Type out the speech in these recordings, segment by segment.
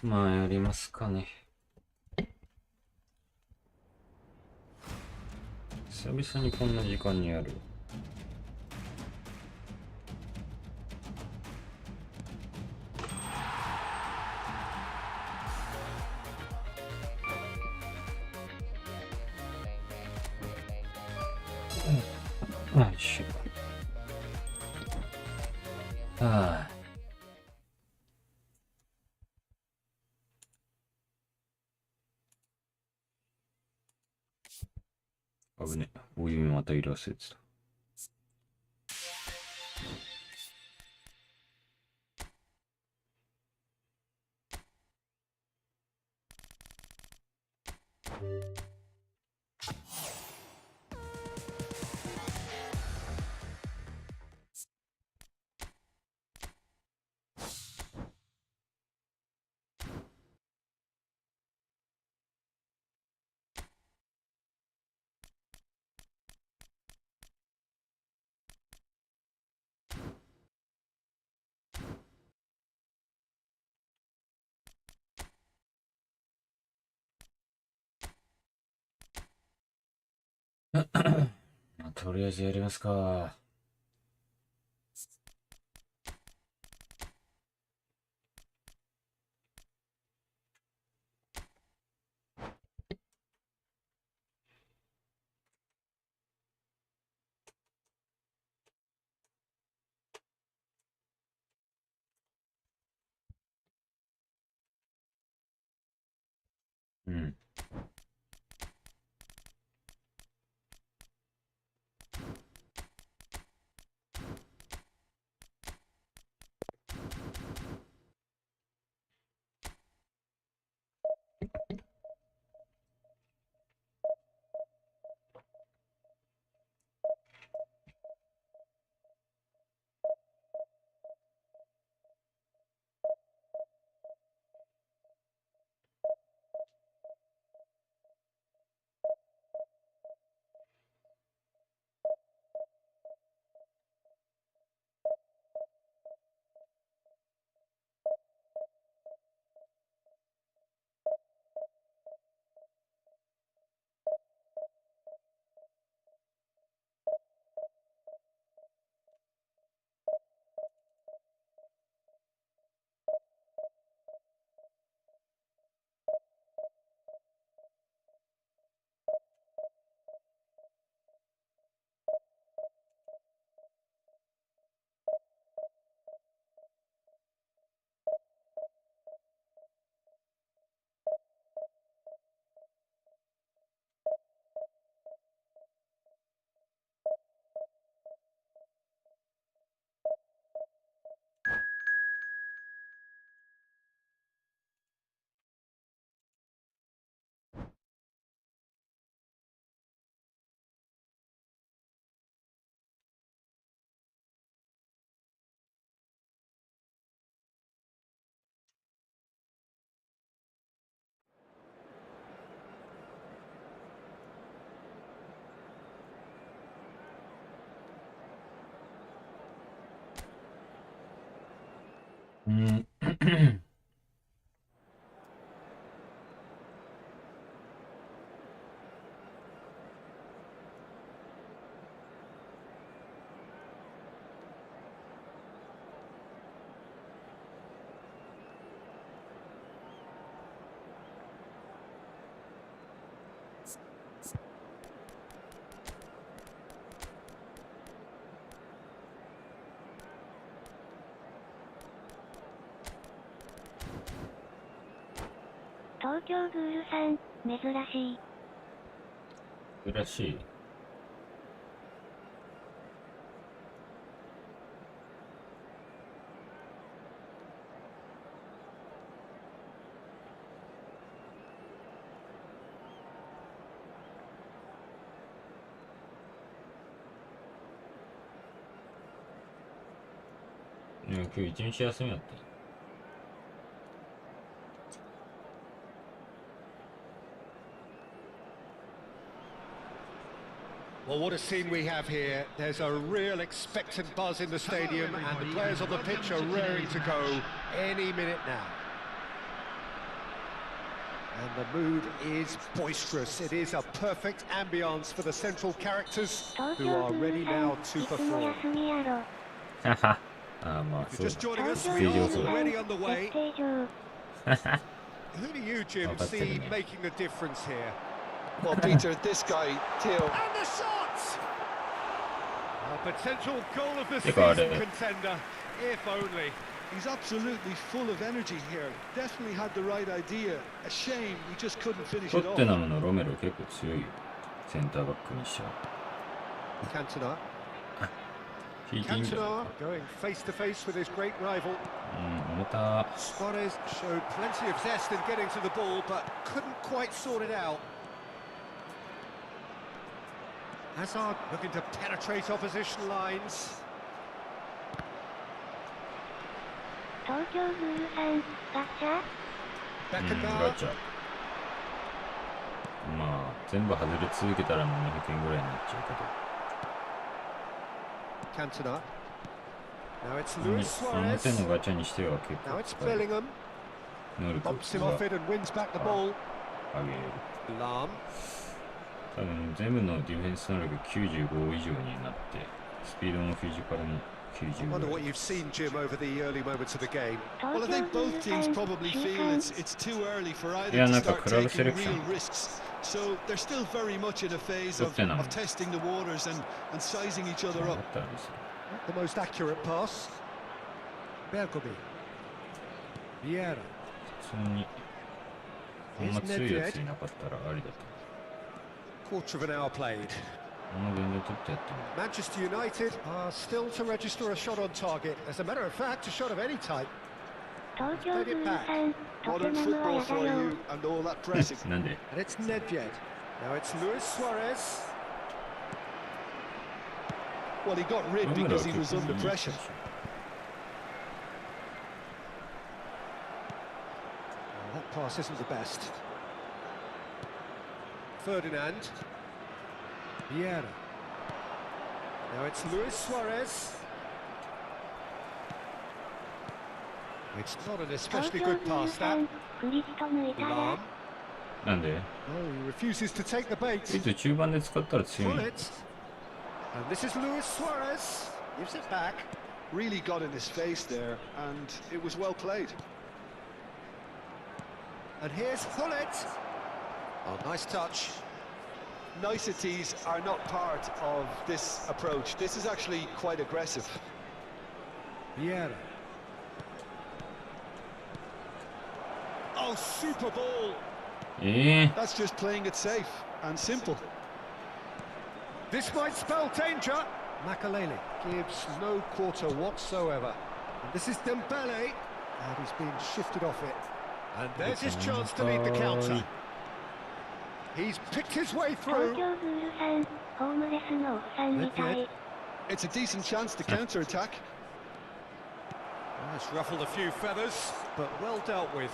まあ、やりますかね。久々にこんな時間にやる。よいしょ。はあ。危ね。お湯また入れ忘れてた。まあ、とりあえずやりますか。うん。うん。東京グールさん、珍しい。珍しい。今日一日休みだった。Well, what a scene we have here. There's a real expectant buzz in the stadium, and the players on the pitch are raring to go any minute now. And the mood is boisterous. It is a perfect ambience for the central characters 東 who 京 are グー ready ルさん now い to つも perform. 休みやろ。はは。ああ、まあ If そ you're う just だ。 joining us, 東 we 京 are グールさん already on the 設 way. 定上。Who do you, Jim, Oh, that's see it, yeah. making a difference here? Well, Peter, this guy, Theo. And the shot! A potential goal of the They got season it. contender, if only. He's absolutely full of energy here. Definitely had the right idea. A shame we just couldn't finish ト it ッ off. テナムのロメロ結構強いよ。センターバックにしちゃう。Cantona. 引いていいんじゃない Cantona か。 going face to face with his great rival. うん、重た。 Suarez showed plenty of zest in getting to the ball, but couldn't quite sort it out. Hazard looking to penetrate opposition lines. 東京グールさん、ガチャ。うん、 Beckenbauer. ガチャ。まあ、全部外れ続けたら700円ぐらいになっちゃうけど。 Cantona. Now it's うん、 Luis その Suarez. 手のガチャにしては結 Now 構 it's 使える Bellingham. 能力 Bumps him が off it and wins back the ball. 上げる。 Lahm. 多分全部のディフェンス能力95以上になって、スピードもフィジカルも I 90 wonder ぐら what い。 you've seen, Jim, over the early moments of the game. Well, I 東京 think グー both ルさ teams ん、 probably 中 feel 間。 it's too early for either Yeah, to like a start club taking selection. real risks. So they're still very much in a phase of Tottenham. testing the waters and sizing each other だ up. ったらですよ。 Not the most accurate pass. Bergomi. Vieira. 普通に、あんま強いやついなかったらありだと Quarter of an hour played. 思う。もう全然取ってやっても。 Manchester United are still to register a shot on target. As a matter of fact, a shot of any type. 東京グールさん、トテ Modern ナムは football やだ for よ。 you and all that pressing. なんで And it's Nedved. Now it's Luis Suarez. Well, he got rid ロメロ because は he 結 was 構い under い選手 pressure. That pass isn't the best. Ferdinand. Vieira. Now it's Luis Suarez. It's not an 東 especially 京グ good ール pass, さ that. ん、クリスト抜いたら Lahm.。なんで Oh, he refuses to take the い bait. つ中盤で使ったら強い Pull の it. And this is Luis Suarez. Gives it back. Really got in his face there, and it was well played. And here's Hullet. Oh, nice touch. Niceties are not part of this approach. This is actually quite aggressive. Vieira. Oh, super ball. ええ That's just playing it safe and simple. This might spell danger. Makalele gives no quarter whatsoever. And this is Dembele. And he's been shifted off it. And there's his chance to lead the counter. He's picked his way 東 through. 京グールさん、ホームレスのおっさんみたい。 It's a decent chance to counter attack. That's ruffled a few feathers, but well dealt with.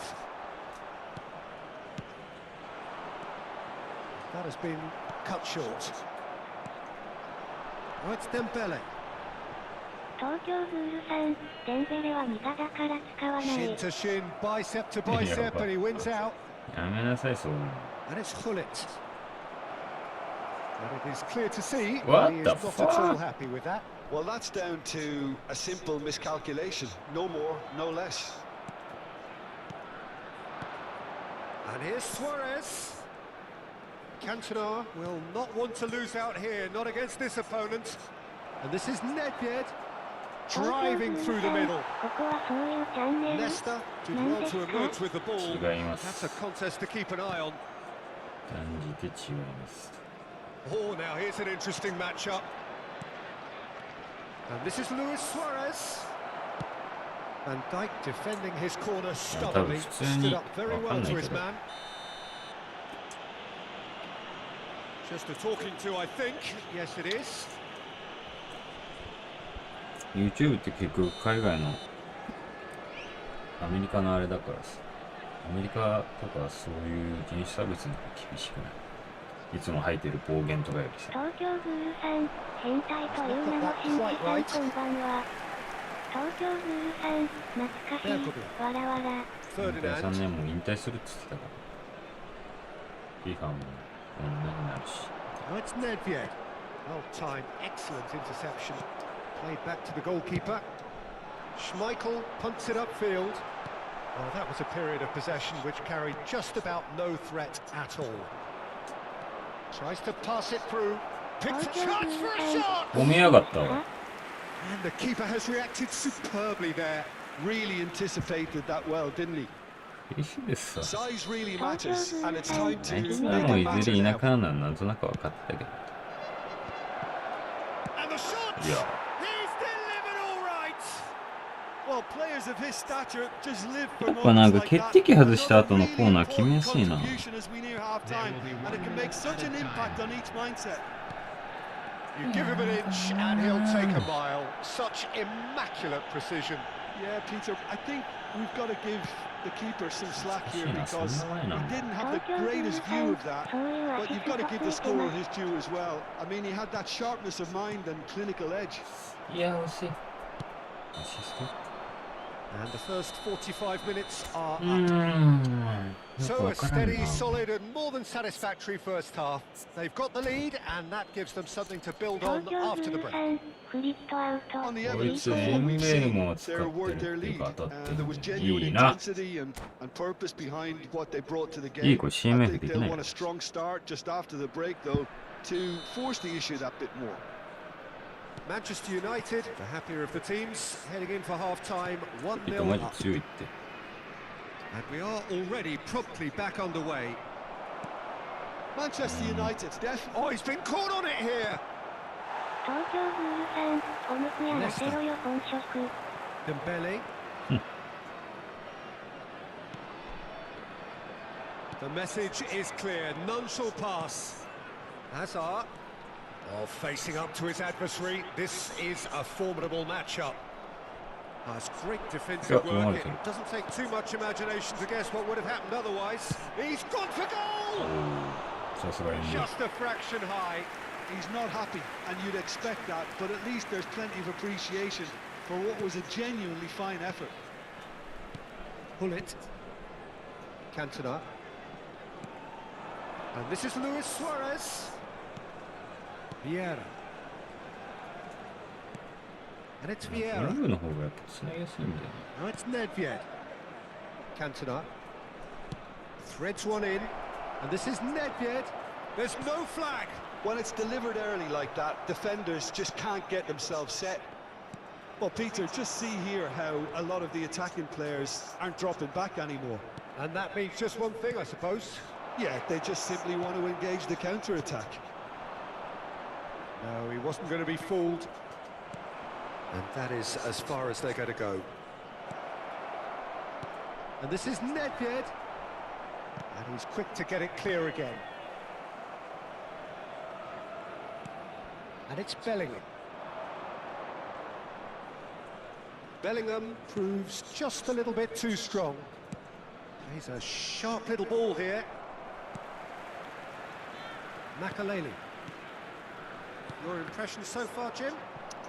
That has been cut short. Oh, it's Dembele. 東京グールさん、デンベレは味方だから使わない。 Shin to shin, bicep to bicep, and he wins out. やめなさいそういうの。 And it's Hullet. And it is clear to see What he is the not at all fuck? happy with that. Well, that's down to a simple miscalculation. No more, no less. And here's Suarez. Cantona will not want to lose out here, not against this opponent. And this is Nedved, 東京グ driving ー through ル the さん、 middle. ここはそういうチャンネル。 Nesta did well to emerge with the ball. 違いま That's す。 a contest to keep an eye on. 感じて違います。 Oh, now here's an interesting matchup. And this is Luis Suarez. Van Dijk defending his corner stubbornly. Stood up very well to his man. Just a talking to, I think. Yes, it is. YouTube って結局海外のアメリカのあれだからさ。アメリカとかそういう人種差別の方が厳しくない。いつも吐いてる暴言とかよりさ。東京グールさん、変態という名の新規さんこんばんは。東京グールさん、懐かしい。わらわら。3 Ferdinand. 年も引退するって言ってたか批判も女になるし。Now it's Nedved. Well timed, excellent interception. Played back to the goalkeeper. Schmeichel punts it upfield. Well, that was a period of possession which carried just about no threat at all. Tries to pass it through. Picks a chance for a shot! 褒めやがったわ。 And the keeper has reacted superbly there. Really anticipated that well, didn't he? いいですわ。 Size really matters, and it's time あい to つ make らも it いず matter れいな now. くなるのはなんとなく分かってたけど。 And the shot! いや、 He's delivered all right! Well, players of his stature just live や for っぱなん moments か like 決 that. 定機外した後の Another コーナー really 決めやすい important な。 contribution as we near half-time, and it can make such an impact on each mindset. You give him an inch and he'll take a mile. Such immaculate precision. Yeah, Peter, I think we've got to give the keeper some slack here because he didn't have the greatest view of that, but you've got to give the scorer his due as well. I mean, he had that sharpness of mind and clinical edge. いや、惜しい。アシスト And the first 45 minutes are う up. ん。よ So く a わからん steady, な。 solid and more than satisfactory first half. They've got the lead and that gives them something to build 東 on 京 after the ブルー break. さん、フリットアウト。 On the こい evidence つ of エ what ン we've ベル seen, も使 they're って worth る their っていう lead, か当たって and there る was ん genuine でいいな。 intensity and purpose behind what they brought to the いい game. 子 I CMF think でき they'll ない want a strong start just after the break, though, to force the issue that bit more. Manchester United, the happier of the teams, heading in for half-time, いい子マ 1-0 ジ up. 強いって。 And we are already promptly back underway. Manchester United, definitely. Oh, he's been caught on it here! 東京ブルーさん、おむつやらせろよ本職。 Dembele. The message is clear, none shall pass. Hazard. Oh, facing up to his adversary. This is a formidable matchup. That's great defensive Yeah, work. It doesn't take too much imagination to guess what would have happened otherwise. He's gone for goal! さすがにね。 Just a fraction high. He's not happy, and you'd expect that, but at least there's plenty of appreciation for what was a genuinely fine effort. Pull it. Cantona. And this is Luis Suarez. Vieira. And it's ブル Vieira. ーの方がやっぱつなぎやすいんだよね。 Now it's Nedved. Cantona. Threads one in. And this is Nedved. There's no flag. When it's delivered early like that, defenders just can't get themselves set. Well, Peter, just see here how a lot of the attacking players aren't dropping back anymore. And that means just one thing, I suppose. Yeah, they just simply want to engage the counter-attack. No, he wasn't going to be fooled. And that is as far as they're going to go. And this is Nedved. And he's quick to get it clear again. And it's Bellingham. Bellingham proves just a little bit too strong. He's a sharp little ball here. Makaleli. Your impression so far, Jim?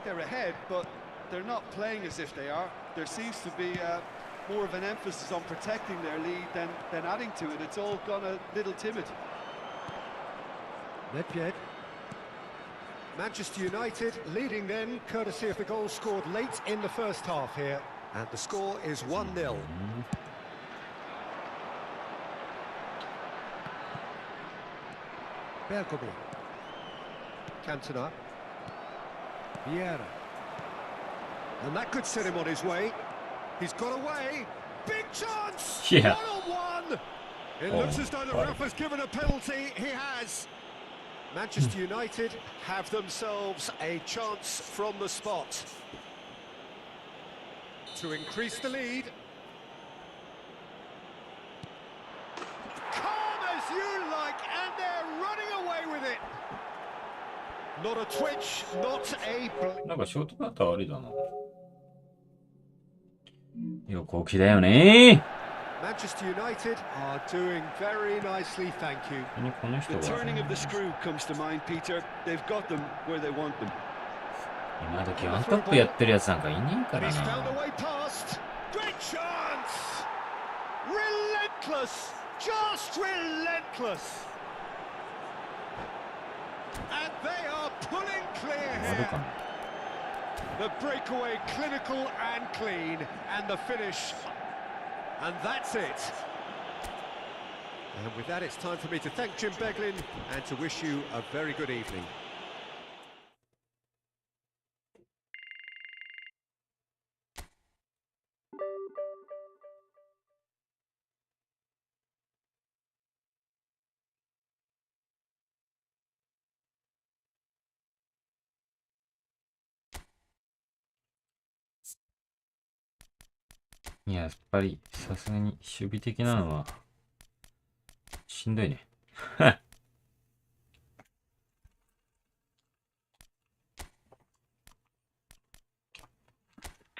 They're ahead, but they're not playing as if they are. There seems to be more of an emphasis on protecting their lead than adding to it. It's all gone a little timid. Nedved. Manchester United leading then, courtesy of the goal scored late in the first half here. And the score is 1-0. Bergomi. Cantona. Vieira. And that could set him on his way. He's got away. Big chance! Yeah. One-on-one! It Oh, looks as though the buddy. ref has given a penalty. He has. Manchester United have themselves a chance from the spot to increase the lead. Calm as you like, and they're running away with it. Not a twitch, not a... なんかショートカットありだな。横置きだよね。 Manchester United are doing very nicely, thank you. この人 The が turning of the screw comes to mind, Peter. They've got them where they want them. 今時ワントップやってるやつなんかいねえか And ら he's found a な。 way past. Great chance! Relentless! Just relentless! And they are pulling clear 終わる here. かな。 The breakaway clinical and clean, and the finish. And that's it. And with that, it's time for me to thank Jim Beglin and to wish you a very good evening. いや、やっぱりさすがに守備的なのはしんどいね。ぶっ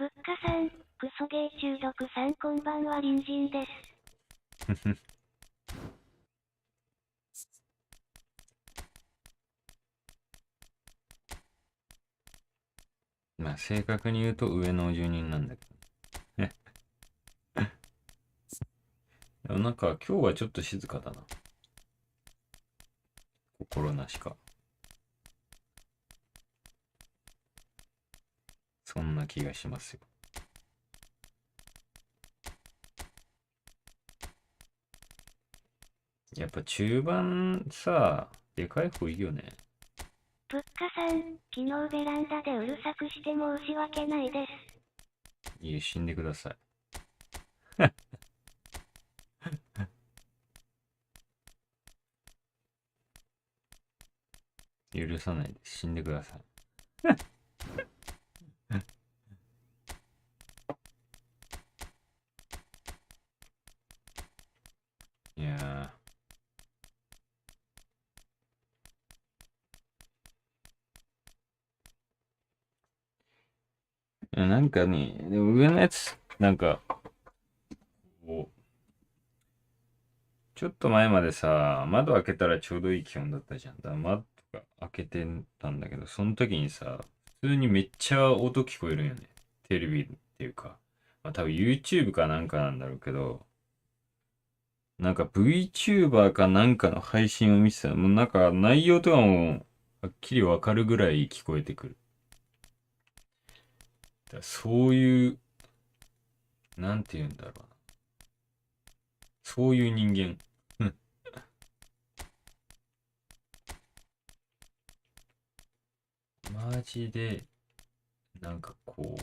かさん、クソゲー中毒さんこんばんは隣人です。まあ正確に言うと上の住人なんだけどね。でもなんか今日はちょっと静かだな。心なしか。そんな気がしますよ。やっぱ中盤さ、でかい方いいよね。ぶっかさん、昨日ベランダでうるさくして申し訳ないです。いい、死んでください。許さないで死んでください。いやなんかね、でも上のやつ、なんか、こうちょっと前までさ、窓開けたらちょうどいい気温だったじゃん。だから窓とか開けてたんだけど、その時にさ、普通にめっちゃ音聞こえるんよね。テレビっていうか。まあ多分 YouTube かなんかなんだろうけど、なんか VTuber かなんかの配信を見てたら、もうなんか内容とかもはっきりわかるぐらい聞こえてくる。だからそういう、なんて言うんだろうな。そういう人間。マジで、なんかこう、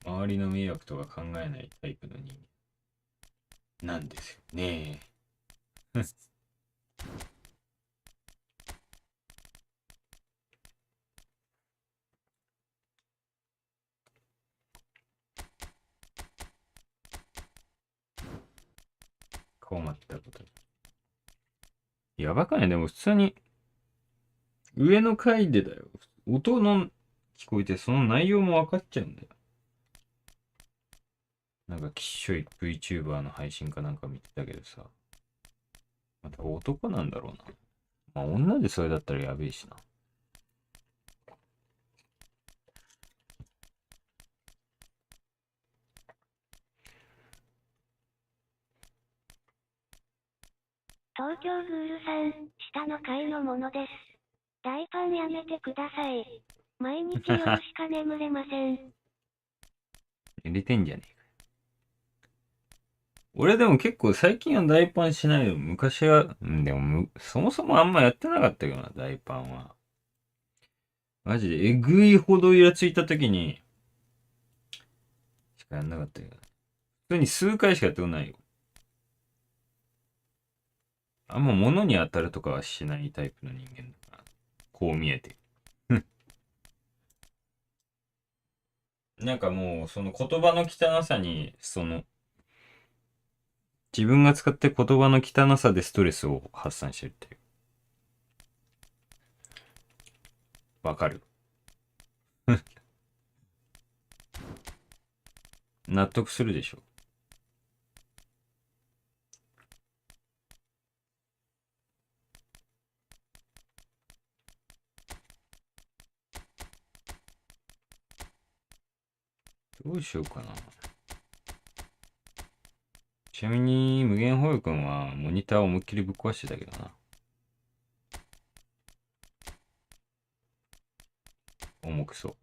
周りの迷惑とか考えないタイプの人間なんですよね。困ったことに。やばかね。でも普通に、上の階でだよ。音の聞こえて、その内容も分かっちゃうんだよ。なんかきっしょい VTuber の配信かなんか見てたけどさ。また男なんだろうな。まあ女でそれだったらやべえしな。東京グールさん、下の階のものです。大パンやめてください。毎日夜しか眠れません。入れてんじゃねえか。俺でも結構最近は大パンしないよ。昔は、でもそもそもあんまやってなかったよな、大パンは。マジでえぐいほどイラついた時に、しかやんなかったけど。普通に数回しかやってこないよ。あんま物に当たるとかはしないタイプの人間だから。こう見えて。なんかもう、その言葉の汚さに、自分が使って言葉の汚さでストレスを発散してるっていう。わかる納得するでしょ。どうしようかな。ちなみに、無限保育君はモニターを思いっきりぶっ壊してたけどな。重くそう。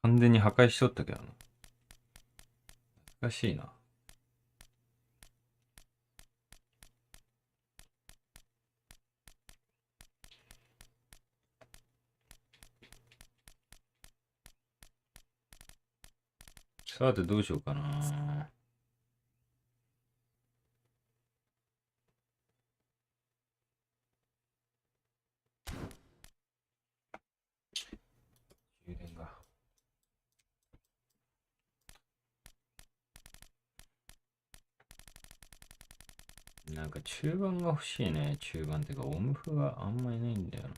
完全に破壊しとったけどな。難しいな。さてどうしようかな。充電が。なんか中盤が欲しいね。中盤ってか、オムフがあんまりないんだよな。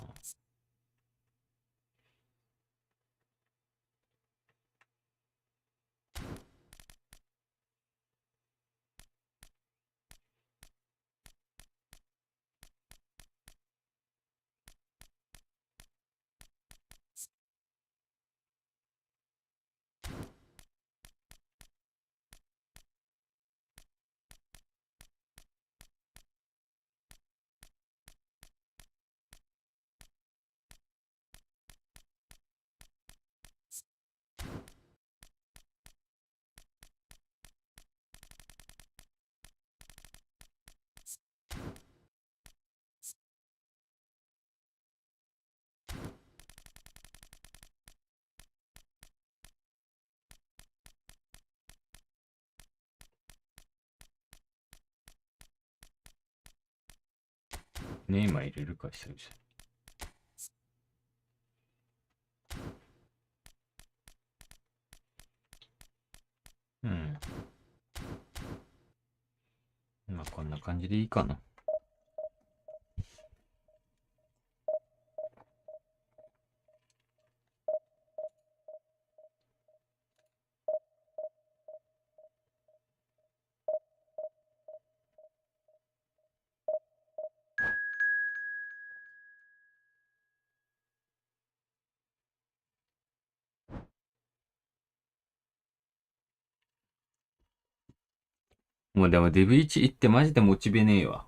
ネイマー入れるか、久々。うん。まあこんな感じでいいかな。もうでもデブ1行ってマジでモチベねえわ。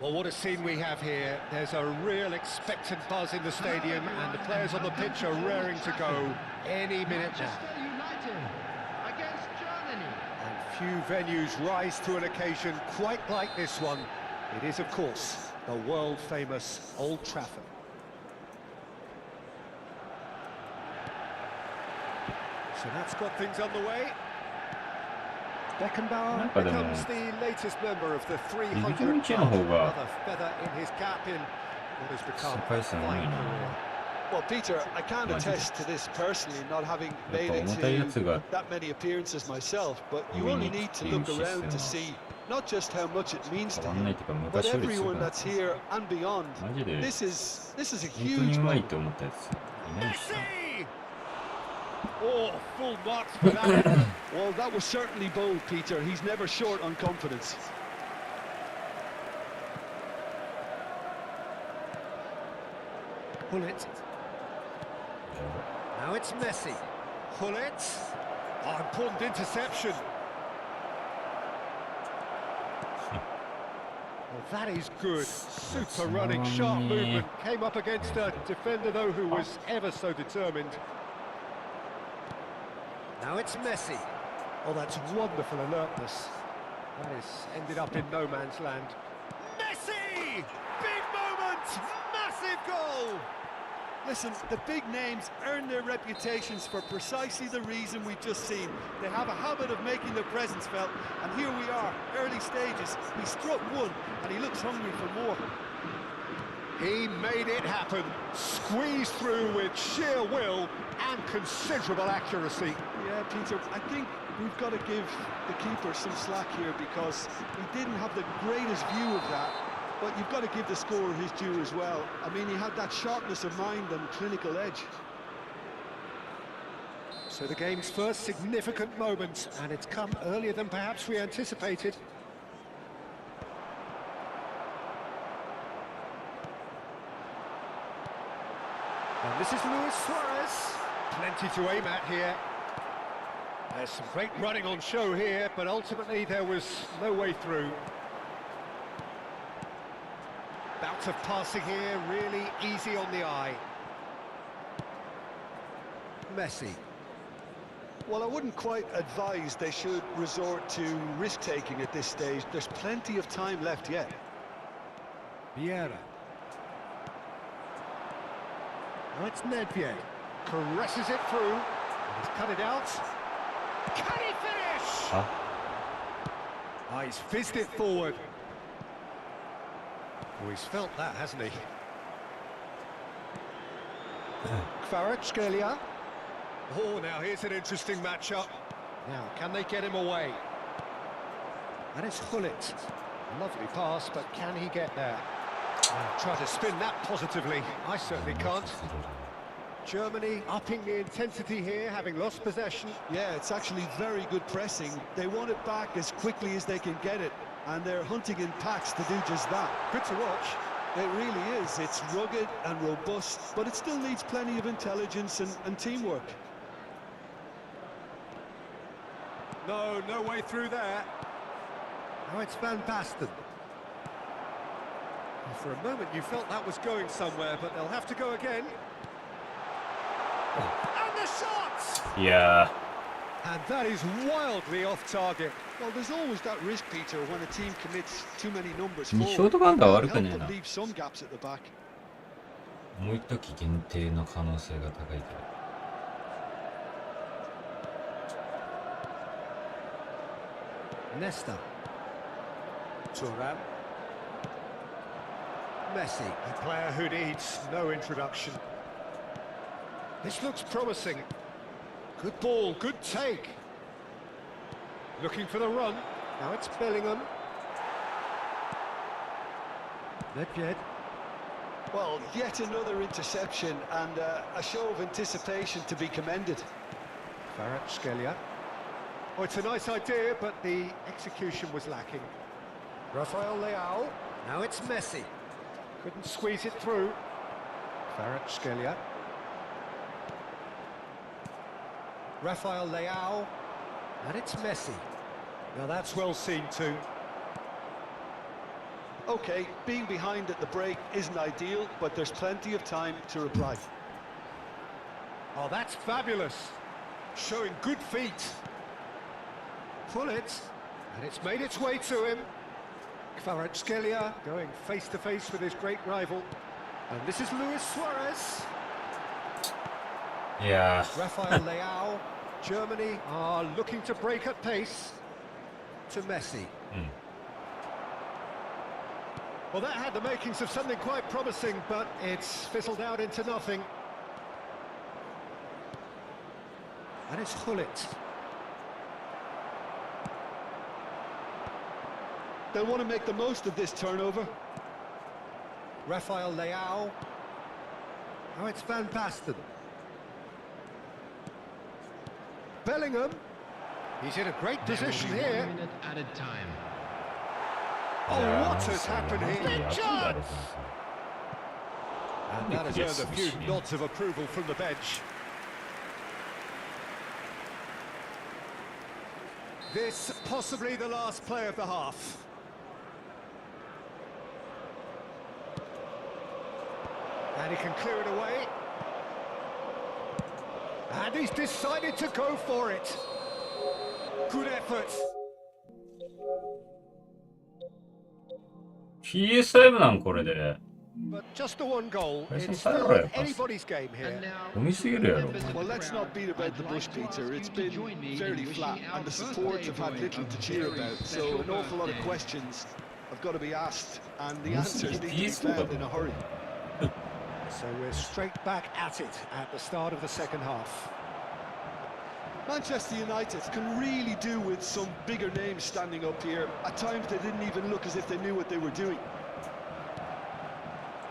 Well, what a scene we have here. There's a real expectant buzz in the stadium, and the players on the pitch are raring to go any minute now. And few venues rise to an occasion quite like this one. It is, of course, the world-famous Old Trafford. So that's got things underway. Beckenbauer becomes the latest member of the 300 club, another feather in his cap in what has become a fine career. Well, Peter, I can't attest to this personally, not having made it to that many appearances myself, but you only need to look around to see not just how much it means to him, but everyone that's here and beyond. This is a huge moment. Oh, full marks for that. Well, that was certainly bold, Peter. He's never short on confidence. Pull it. Now it's Messi. Pull it. Oh, important interception. Well, that is good. Super running, sharp movement. Came up against a defender, though, who was ever so determined. Now it's Messi. Oh, that's wonderful alertness. That is ended up in no man's land. Messi! Big moment! Massive goal! Listen, the big names earn their reputations for precisely the reason we've just seen. They have a habit of making their presence felt, and here we are, early stages. He struck one, and he looks hungry for more. He made it happen. Squeezed through with sheer will and considerable accuracy. Yeah, Peter, I think we've got to give the keeper some slack here because he didn't have the greatest view of that. But you've got to give the scorer his due as well. I mean, he had that sharpness of mind and clinical edge. So the game's first significant moment, and it's come earlier than perhaps we anticipated. And this is Luis Suarez. Plenty to aim at here. There's some great running on show here, but ultimately there was no way through. Bout of passing here, really easy on the eye. Messi. Well, I wouldn't quite advise they should resort to risk-taking at this stage. There's plenty of time left yet. Vieira. Now it's Nedved. Caresses it through. He's cut it out. Can he finish? Huh? Oh, he's fizzed it forward. Oh, he's felt that, hasn't he? Kvaratskhelia. Oh, now here's an interesting matchup. Now, can they get him away? And it's Hullet. Lovely pass, but can he get there? Try to spin that positively. I certainly can't. Germany upping the intensity here, having lost possession. Yeah, it's actually very good pressing. They want it back as quickly as they can get it, and they're hunting in packs to do just that. Good to watch. It really is. It's rugged and robust, but it still needs plenty of intelligence and teamwork. No way through there. Now it's Van Basten. For a moment you felt that was going somewhere, but they'll have to go again. And the shot! Yeah. And that is wildly off target. Well, there's always that risk, Peter, when a team commits too many numbers シ forward. ョートガンダー悪 Help くねえ but な。 leave some gaps at the back. もう一時限定の可能性が高いけど。Nesta. Thuram. Messi, a player who needs no introduction. This looks promising. Good ball, good take. Looking for the run. Now it's Bellingham. Nedved. Well, yet another interception and a show of anticipation to be commended. Kvaratskhelia. Oh, it's a nice idea, but the execution was lacking. Rafael Leao. Now it's Messi. Couldn't squeeze it through. Kvaratskhelia. Rafael Leao. And it's Messi. Now that's well seen too. Okay, being behind at the break isn't ideal, but there's plenty of time to reply. Oh, that's fabulous. Showing good feet. Pull it. And it's made its way to him. Kvaratskhelia going face to face with his great rival. And this is Luis Suarez. Yeah. Rafael Leao. Germany are looking to break at pace. To Messi. Well, that had the makings of something quite promising, but it's fizzled out into nothing. And it's Hullet. They'll want to make the most of this turnover. Rafael Leao. Now it's Van Basten. Bellingham. He's in a great position here. Added time. Oh, what has happened here? Big chance! And that has earned a few nods of approval from the bench. This possibly the last play of the half. And he can clear it away. And he's decided to go for it. Good effort. PS5 なんこれで。 But just the one goal. Where's It's the still fire rate? anybody's game here. 飲みすぎるやろ。 Well, let's not beat about the bush, Peter. It's been fairly flat, and the supports have had little to cheer about. So an awful lot of questions have got to be asked, and the answers need to be found in a hurry. So we're straight back at it at the start of the second half. Manchester United can really do with some bigger names standing up here. At times they didn't even look as if they knew what they were doing.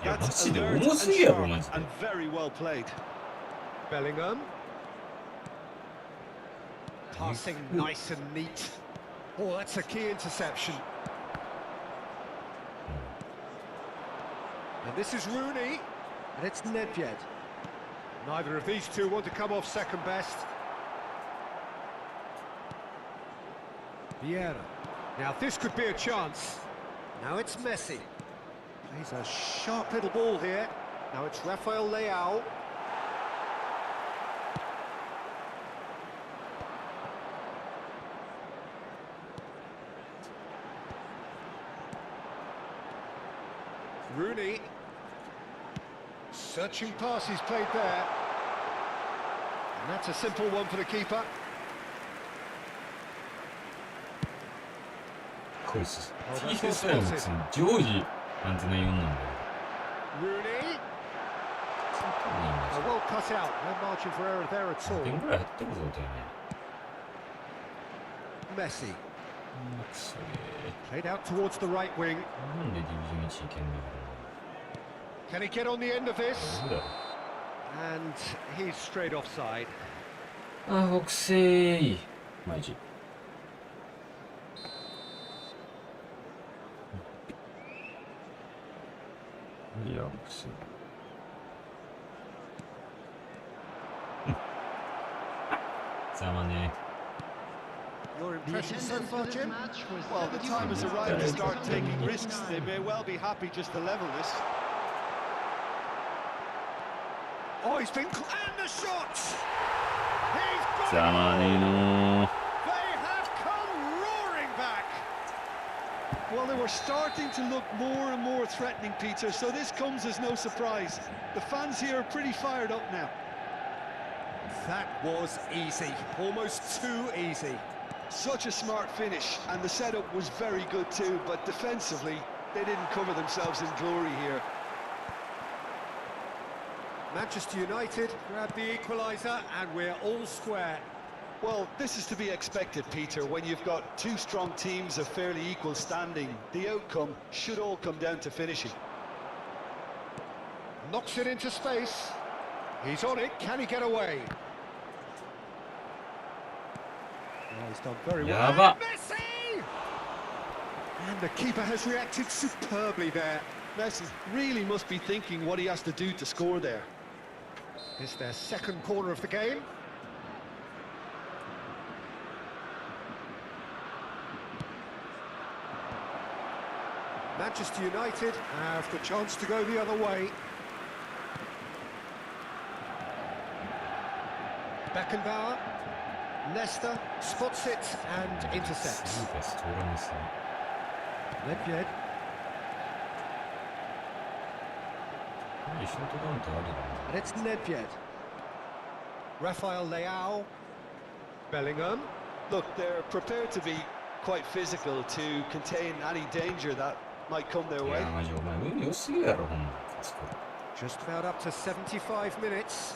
That's alert and sharp and very well played. Bellingham. Passing nice and neat. Oh, that's a key interception. And this is Rooney, and it's Nedved. Neither of these two want to come off second best. Vieira. Now this could be a chance. Now it's Messi. He's a sharp little ball here. Now it's Rafael Leao. Rooney. Searching pass he's played there. And that's a simple one for the keeper. こいつ PS5 は別に常時なんてないようなんだよ。 Rooney. Well cut out. No margin for error there at all. 点ぐらい減ったことだよね。 Messi. くそげ Played out towards the right wing. なんでディビジョン1位圏だか Can he get on the end of this? ら。そうだよ。 And he's straight offside. あ、北西。マジ。いや、北西。ざまね。 Your impression so far, Jim? Well, the time has arrived to start taking risks. They may well be happy just to level this. Oh, he's been... And the shot! He's got ざまねえのー。 They have come roaring back! Well, they were starting to look more and more threatening, Peter, so this comes as no surprise. The fans here are pretty fired up now. That was easy. Almost too easy. Such a smart finish, and the setup was very good too, but defensively, they didn't cover themselves in glory here. Manchester United grab the equaliser, and we're all square. Well, this is to be expected, Peter, when you've got two strong teams of fairly equal standing. The outcome should all come down to finishing. Knocks it into space. He's on it. Can he get away? Oh, he's done very well. Yaba. And Messi! And the keeper has reacted superbly there. Messi really must be thinking what he has to do to score there. It's their second corner of the game. Manchester United have the chance to go the other way. Beckenbauer, Leicester spots it and intercepts. スーパーストーラムスね。 Nedved. ショートカウントある And it's Nedved. Rafael Leao. Bellingham. Look, they're prepared to be quite physical to contain any danger that might come their な。い way. や、マジお前運良すぎやろ、ほんま。あそこ Just about up to 75 minutes.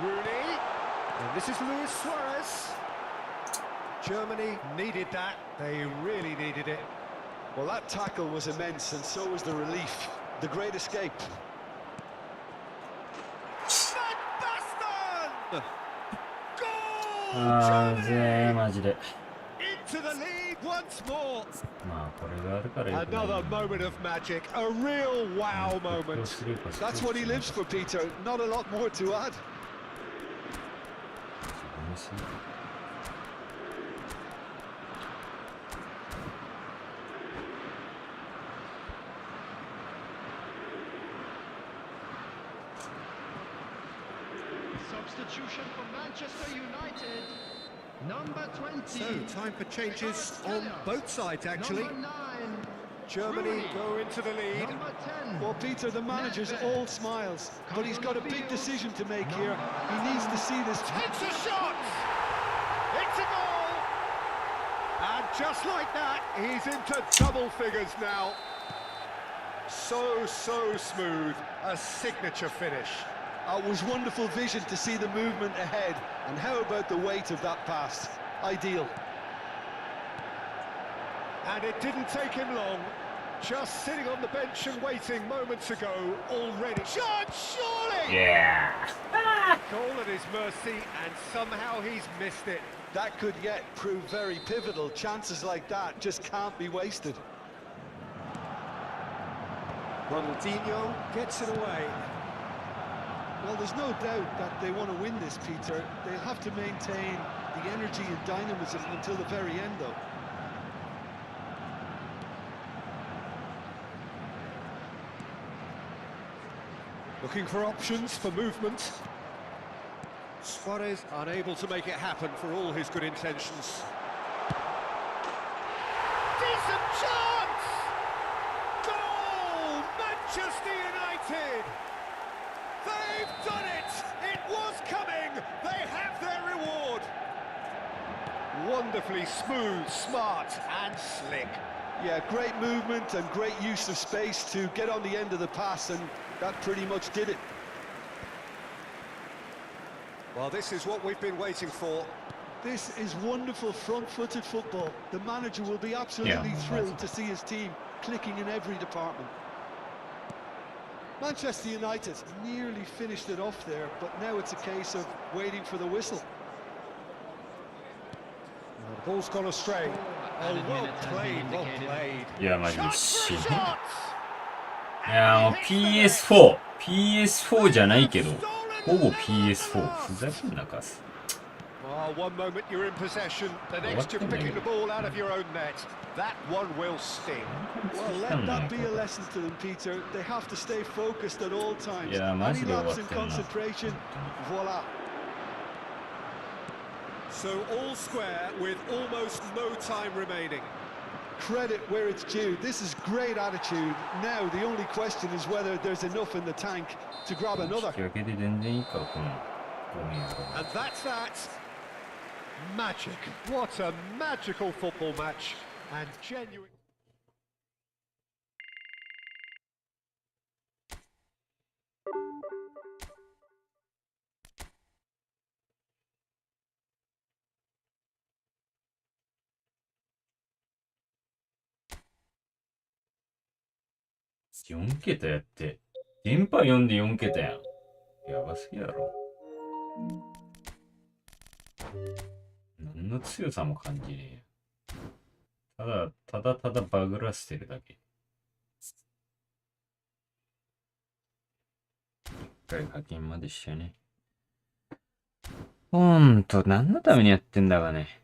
Rooney. And this is Luis Suarez. Germany needed that. They really needed it. Well, that tackle was immense, and so was the relief. The great escape. Van Basten! Goal! あーぜー、 Germany! マジで。 Into the lead once more. まあ、これがあるからよくない Another moment of magic. A real wow moment. That's what he lives for, Peter. Not a lot more to add. い substitution for Manchester United. Number 20. So, time for changes on both sides, actually. Number 9. Germany go into the lead. Number 10. Well, Peter, the manager's all smiles, but he's got a big decision to make here. He needs to see this. Takes a shot! It's a goal! And just like that, he's into double figures now. So smooth. A signature finish. It was wonderful vision to see the movement ahead. And how about the weight of that pass? Ideal. And it didn't take him long. Just sitting on the bench and waiting moments ago already. Shot, surely! Yeah. Goal at his mercy, and somehow he's missed it. That could yet prove very pivotal. Chances like that just can't be wasted. Ronaldinho gets it away. Well, there's no doubt that they want to win this, Peter. They'll have to maintain the energy and dynamism until the very end, though. Looking for options for movement. Suarez unable to make it happen for all his good intentions. Decent chance! Goal! Manchester United! They've done it! It was coming! They have their reward! Wonderfully smooth, smart and slick. Yeah, great movement and great use of space to get on the end of the pass, and that pretty much did it. Well, this is what we've been waiting for. This is wonderful front-footed football. The manager will be absolutely thrilled to see his team clicking in every department. Manchester United nearly finished it off there, but now it's a case of waiting for the whistle. Well, the ball's gone astray. Oh, well played, well played. いや、マジで Shot 死 for ぬ。 a shot! いや、もう PS4 じゃないけど、ほぼ PS4。ふざけんなかす。Oh, one moment you're in possession, the next you're picking the ball out of your own net. That one will sting. Well, let that be a lesson to them, Peter. They have to stay focused at all times. Yeah,マジ Any で終わ lapse っ in てんな。 concentration, voila. So all square with almost no time remaining. Credit where it's due. This is great attitude. Now the only question is whether there's enough in the tank to grab 引 another. き分けで全然いいか、このゴミやろ。 And that's that. Magic. What a magical football match. And genuine. 4桁やって。電波読んで4桁やん。やばすぎやろ。何の強さも感じねえ。ただバグらせてるだけ。一回課金までしちゃね。ほんと、何のためにやってんだかね。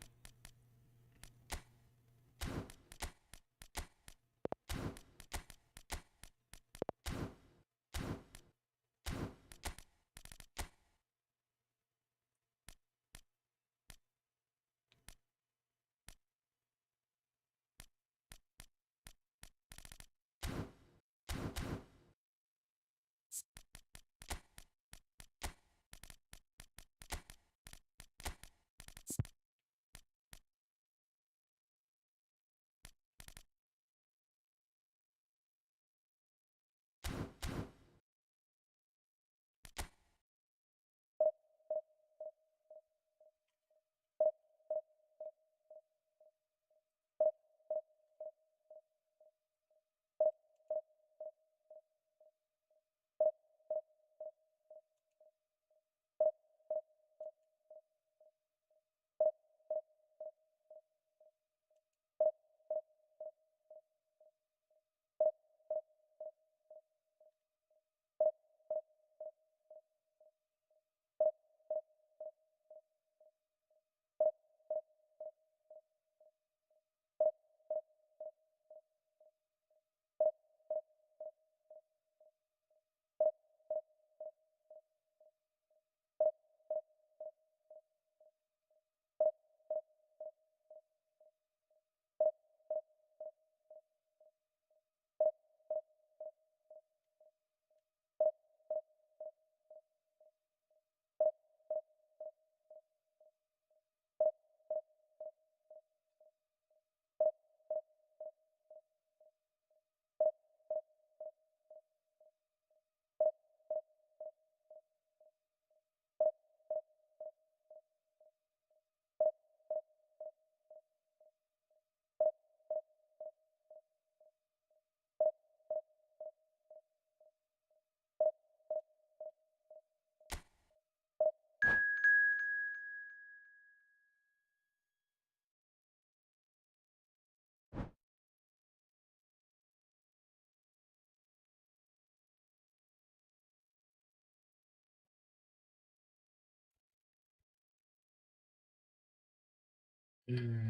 左。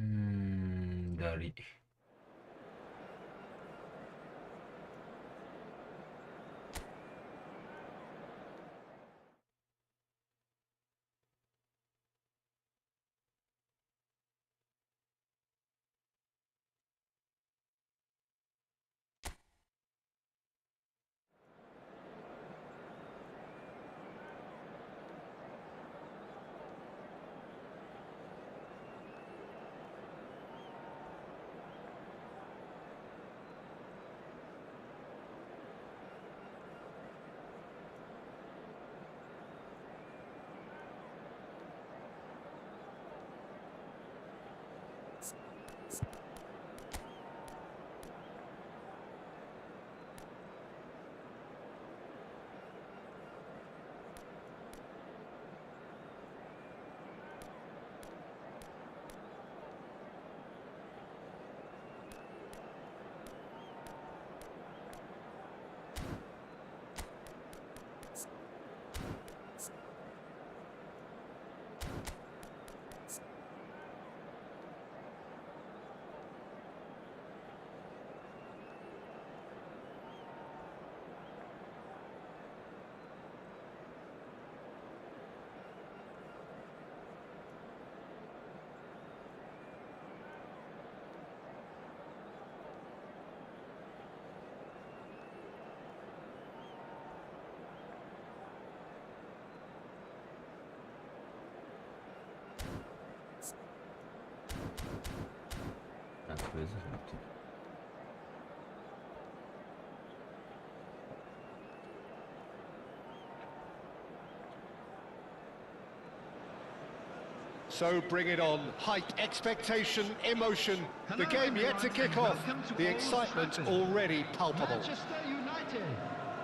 So bring it on. Hype, expectation, emotion. The game yet to kick off. The excitement already palpable. Manchester United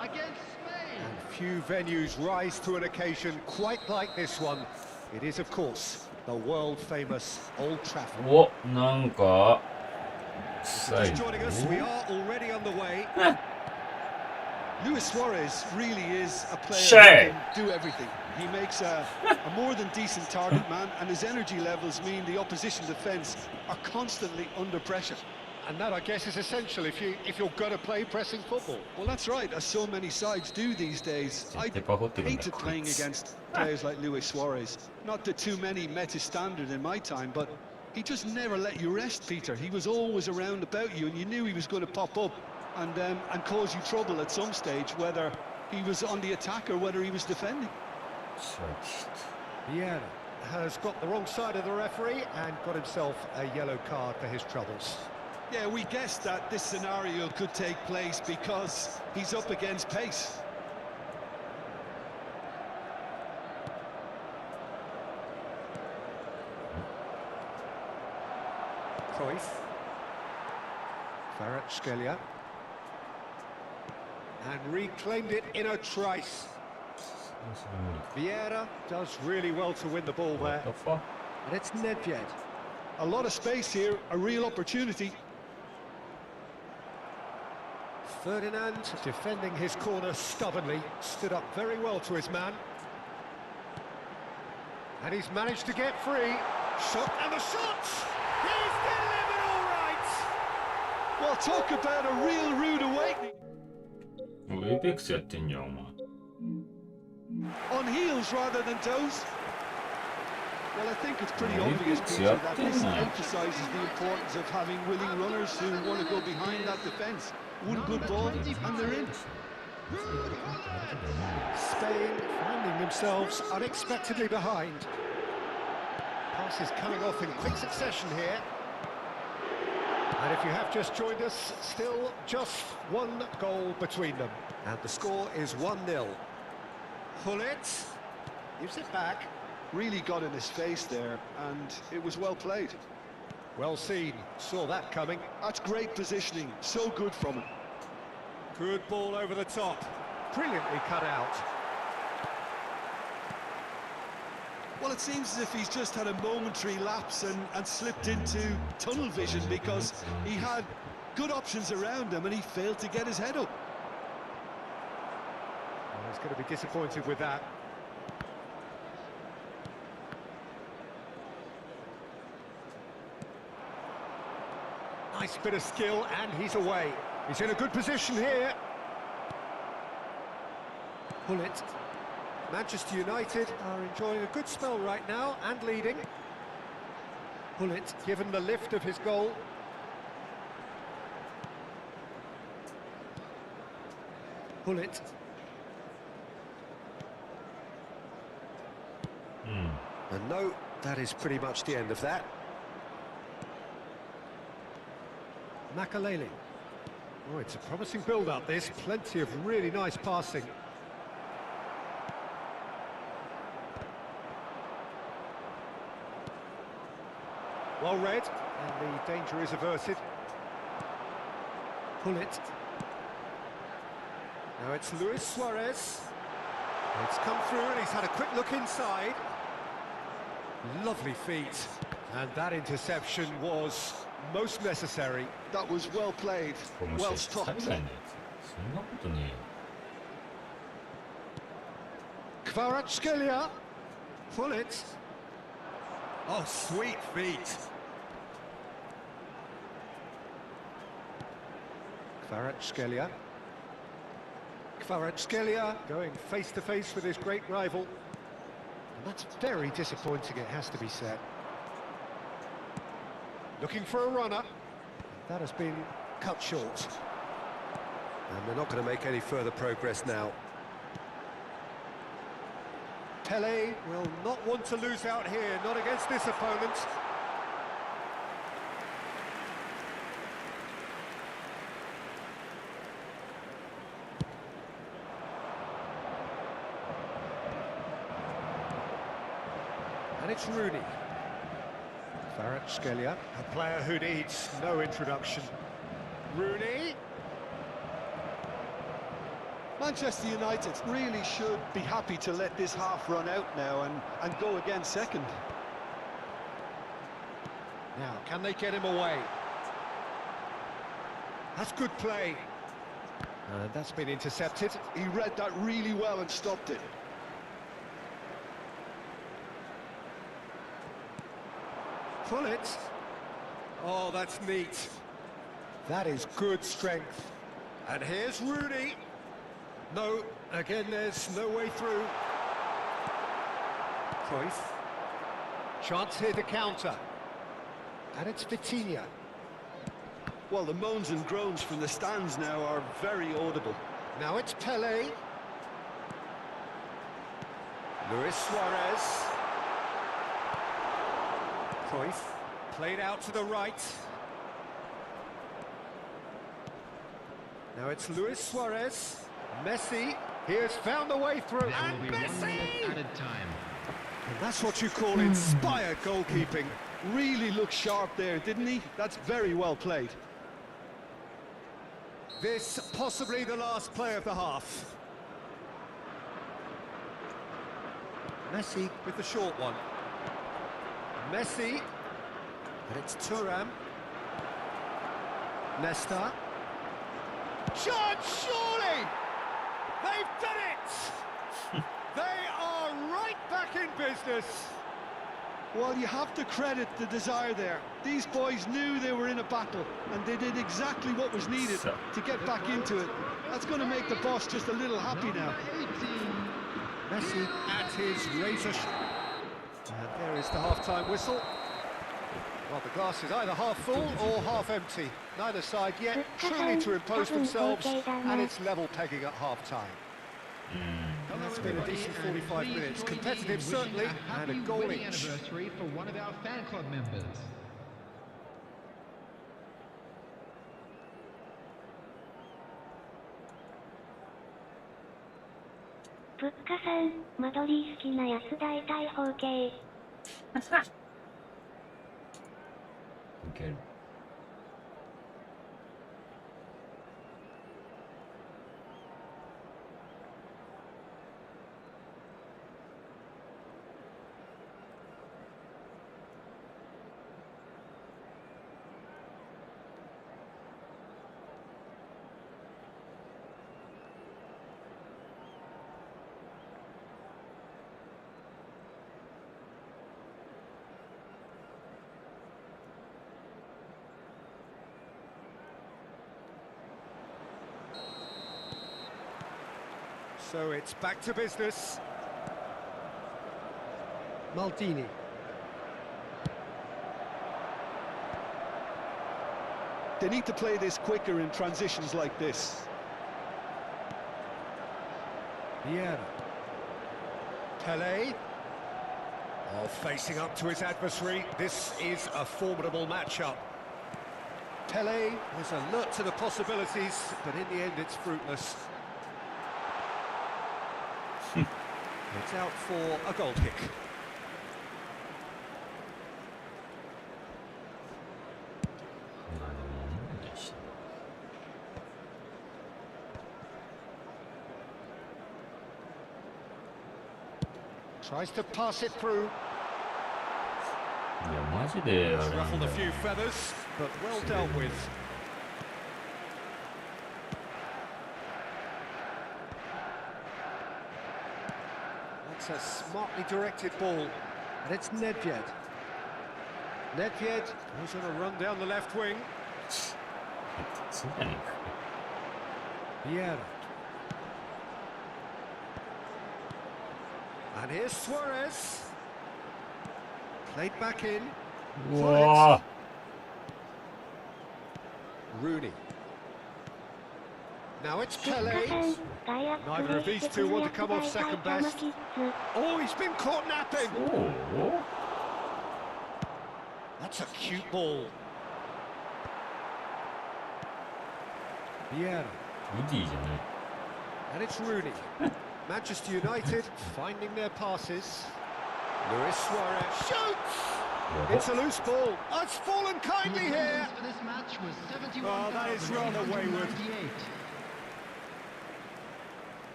against Spain. And few venues rise to an occasion quite like this one. It is, of course, the world-famous Old Trafford. お、なんか臭い。 Just joining us, we are already on the way. Luis Suarez really is a player Shame. who can do everything. He makes a more than decent target man, and his energy levels mean the opposition defence are constantly under pressure. And that, I guess, is essential if you're going to play pressing football. Well, that's right, as so many sides do these days. I hated playing against players like Luis Suarez. Not that too many met his standard in my time, but he just never let you rest, Peter. He was always around about you, and you knew he was going to pop up and cause you trouble at some stage, whether he was on the attack or whether he was defending. Vieira has got the wrong side of the referee and got himself a yellow card for his troubles. Yeah, we guessed that this scenario could take place because he's up against pace. Cruyff. Kvaratskhelia. And reclaimed it in a trice. Vieira does really well to win the ball there. And it's Nedved. A lot of space here, a real opportunity. Ferdinand, defending his corner stubbornly, stood up very well to his man. And he's managed to get free. Shot, and the shot! He's delivered all right! Well, talk about a real rude awakening. もうエイペックスやってんじゃん、お前。 On heels rather than toes. Well, I think it's pretty obvious, Peter, that this emphasises the importance of having willing runners who want to go behind that defence. One good ball, and they're in. Spain finding themselves unexpectedly behind. Passes coming off in quick succession here. And if you have just joined us, still just one goal between them. And the score is 1-0. Hullet gives it back. Really got in his face there, and it was well played. Well seen, saw that coming. That's great positioning, so good from him. Good ball over the top. Brilliantly cut out. Well, it seems as if he's just had a momentary lapse and slipped into tunnel vision because he had good options around him and he failed to get his head up. Well, he's going to be disappointed with that. Nice bit of skill, and he's away. He's in a good position here. Pull it. Manchester United are enjoying a good spell right now and leading. Pull it, given the lift of his goal. Pull it. And no, that is pretty much the end of that. Makalele. Oh, it's a promising build-up, this. Plenty of really nice passing. Well read, and the danger is averted. Pull it. Now it's Luis Suarez. It's come through and he's had a quick look inside. Lovely feet. And that interception was most necessary. That was well played, well stopped. Kvaratskhelia. Pull it. Oh, sweet feet. Kvaratskhelia. Kvaratskhelia going face-to-face with his great rival. And that's very disappointing, it has to be said. Looking for a runner. That has been cut short. And they're not going to make any further progress now. Pele will not want to lose out here, not against this opponent. And it's Rooney. Kvaratskhelia, a player who needs no introduction. Rooney. Manchester United really should be happy to let this half run out now and go again second. Now, can they get him away? That's good play. And that's been intercepted. He read that really well and stopped it. Pull it. Oh, that's neat. That is good strength. And here's Rooney. No, again, there's no way through. Cruyff. Chance here to counter. And it's Vitinha. Well, the moans and groans from the stands now are very audible. Now it's Pele. Luis Suarez. Cruyff. Played out to the right. Now it's Luis Suarez. Messi, he has found a way through, and Messi! Added time. And that's what you call inspired goalkeeping. Really looked sharp there, didn't he? That's very well played. This possibly the last play of the half. Messi with the short one. Messi, and it's Thuram. Nesta. Chance, surely! They've done it! They are right back in business. Well, you have to credit the desire there. These boys knew they were in a battle, and they did exactly what was needed to get back into it. That's going to make the boss just a little happy now. Messi at his razor and there is the half-time whistle. Well, the glass is either half full or half empty. Neither side yet truly to impose themselves, and it's level pegging at half-time. And that's been a decent 45 minutes. Competitive, certainly, and a goal each. Anniversary for one of our fan club members.プッカさん、間取り好きなやつ大体方形。受ける。So it's back to business. Maldini. They need to play this quicker in transitions like this. Vieira. Pelé. Oh, facing up to his adversary. This is a formidable matchup. Pelé is alert to the possibilities, but in the end it's fruitless. It's out for a goal kick. Tries to pass it through. いやマジであれなんだよ Ruffled a few feathers, but well dealt with. That's a smartly directed ball, and it's Nedved. Nedved goes on a run down the left wing. そうじゃねえか Vieira. And here's Suarez. Played back in. うわ Rooney. Now it's Pelé. Neither of these two want to come off second best. Oh, he's been caught napping. おお That's a cute ball. Vieira. ウディじゃない And it's Rooney. Manchester United finding their passes. Luis Suarez shoots! It's a loose ball. Oh, it's fallen kindly here. For this match was Oh, that is rather wayward. 71,898.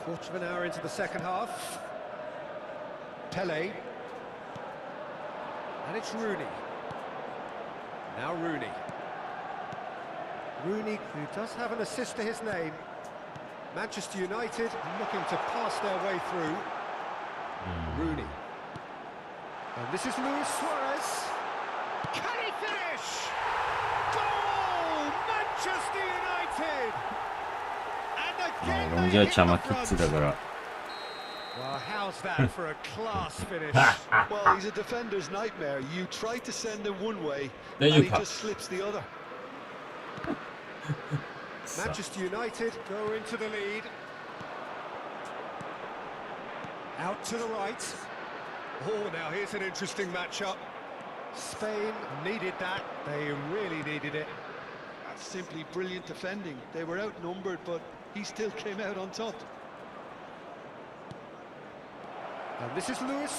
Quarter of an hour into the second half. Pelé. And it's Rooney. Now Rooney. Rooney, who does have an assist to his name. Manchester United looking to pass their way through. Rooney. And this is Luis Suarez. Can he finish? Goal! Manchester United! And まあ again 俺も they じゃあ hit 茶 the 間キッ front. ズだから Well, how's that for a class finish? Well, he's a defender's nightmare. You try to send him one way, There and you he go. just slips the other. Manchester United go into the lead. Out to the right. Oh, now here's an interesting matchup. Spain needed that. They really needed it. That's simply brilliant defending. They were outnumbered, but he still came out on top. And this is Luis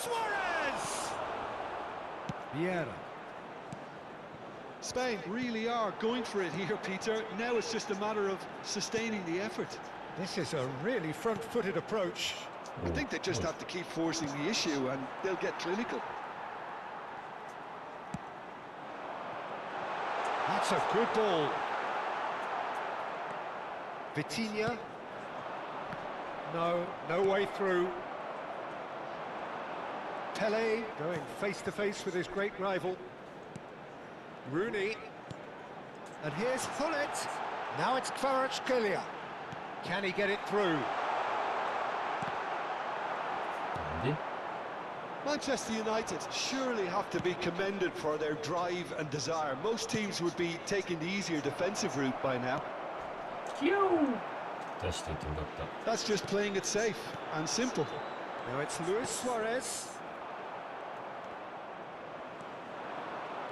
Suarez! Vieira. Spain really are going for it here, Peter. Now it's just a matter of sustaining the effort. This is a really front-footed approach. I think they just have to keep forcing the issue and they'll get clinical. That's a good ball. Vitinha. No way through. Pelé going face-to-face with his great rival. Rooney. And here's Hullet. Now it's Kvaratskhelia. Can he get it through? で Manchester United surely have to be commended for their drive and desire. Most teams would be taking the easier defensive route by now. 出しておいてよかっ That's just playing it safe and simple. Now it's Luis Suarez.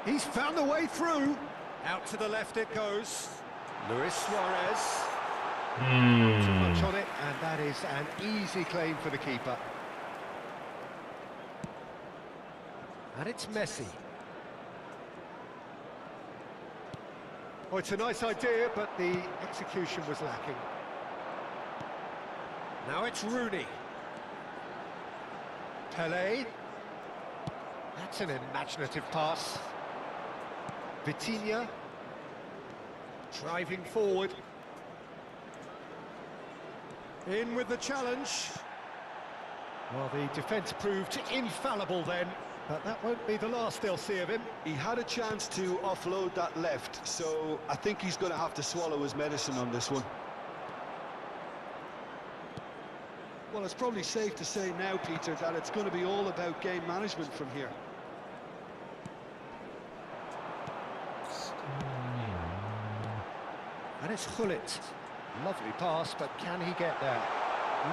He's found the way through. Out to the left it goes. Luis Suarez. た Much on it, and that is an easy claim for the keeper. And it's Messi. Oh, it's a nice idea, but the execution was lacking. Now it's Rooney. Pelé. That's an imaginative pass. Vitinha. Driving forward. In with the challenge. Well, the defence proved infallible then. But that won't be the last they'll see of him. He had a chance to offload that left, so I think he's going to have to swallow his medicine on this one. Well, it's probably safe to say now, Peter, that it's going to be all about game management from here. And it's Gullit. Lovely pass, but can he get there?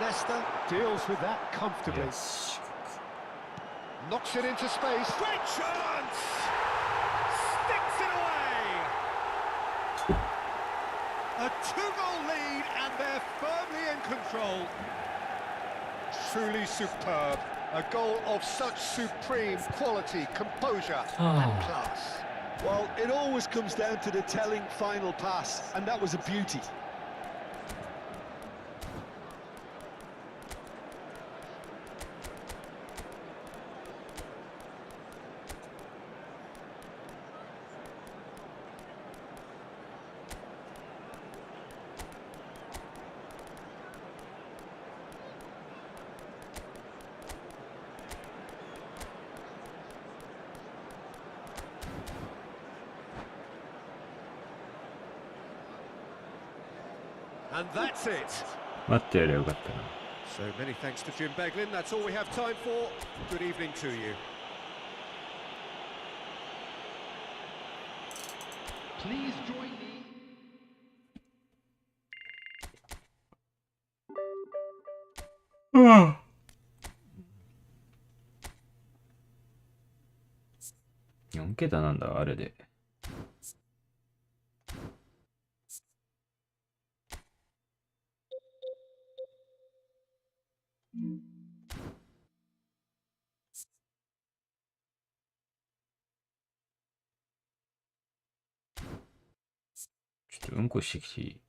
Nesta deals with that comfortably. Yes. Knocks it into space. Great chance! Sticks it away! A two-goal lead, and they're firmly in control. Truly superb. A goal of such supreme quality, composure, and class. Well, it always comes down to the telling final pass, and that was a beauty. And that's it. 待ってやればよかったな。 So many thanks to Jim Beglin. That's all we have time for. Good evening to you. Please join me. 4桁なんだ、あれで。ちょっとうんこしてきていい？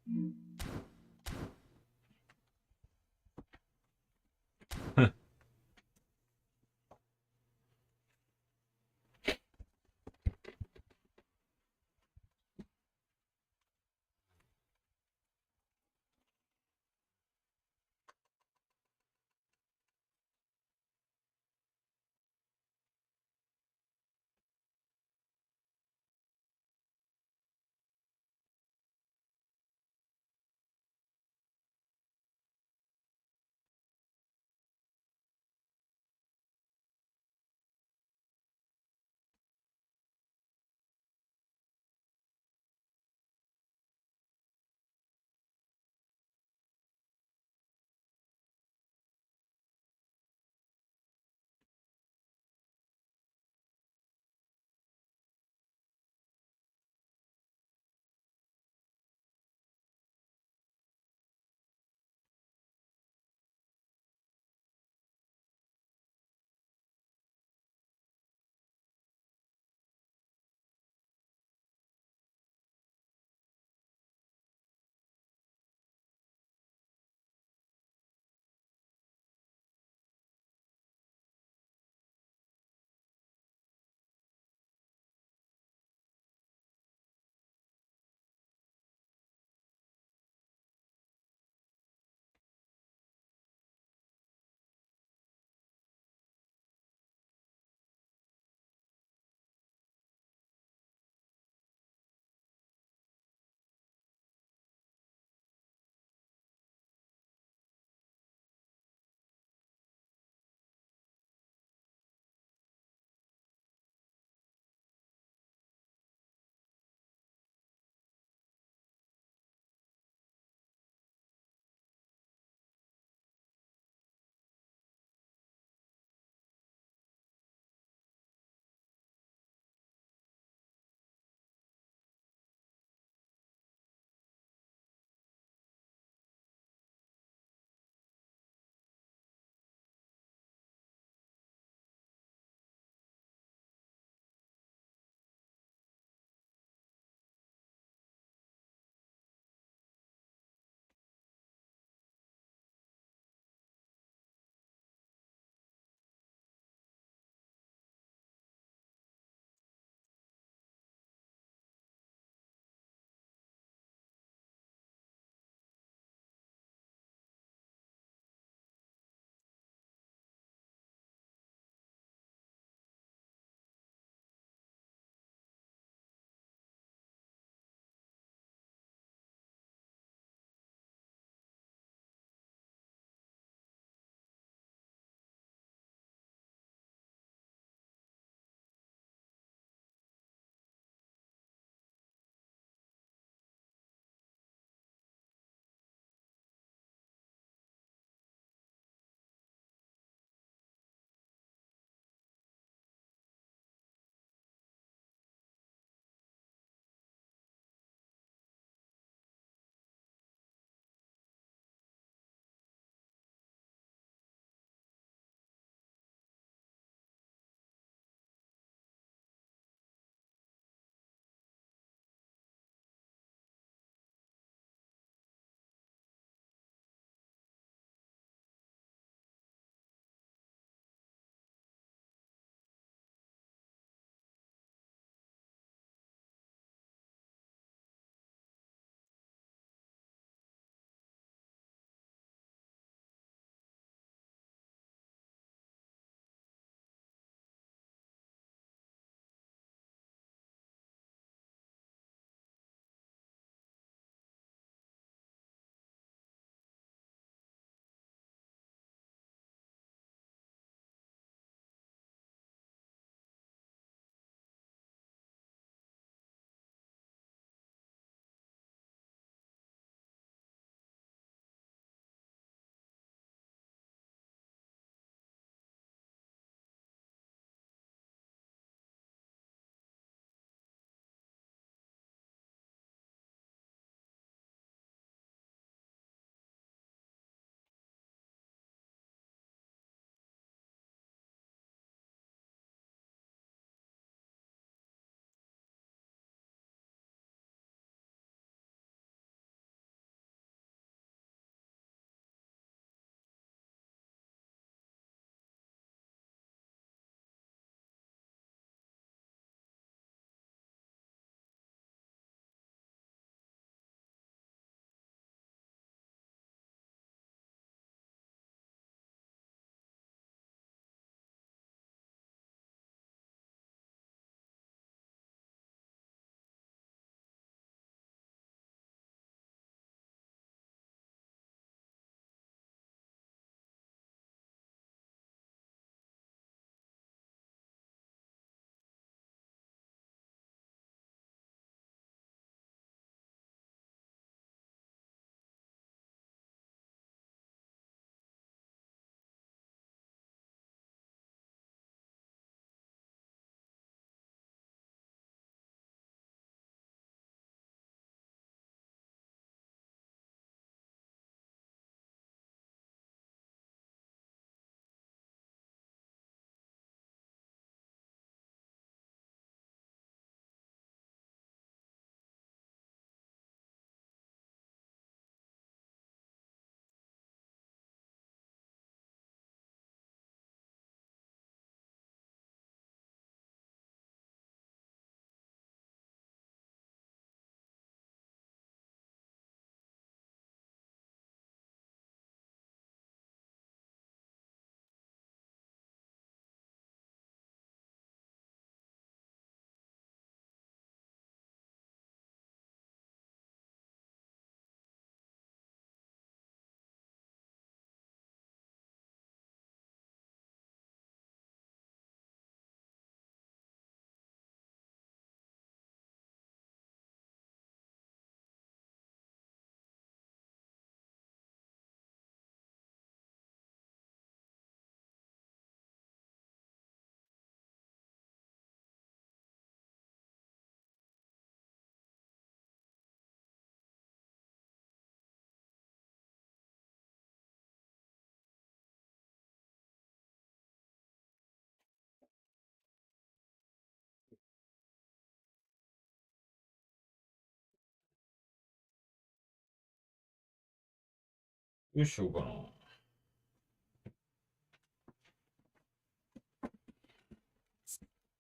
どうしようかな。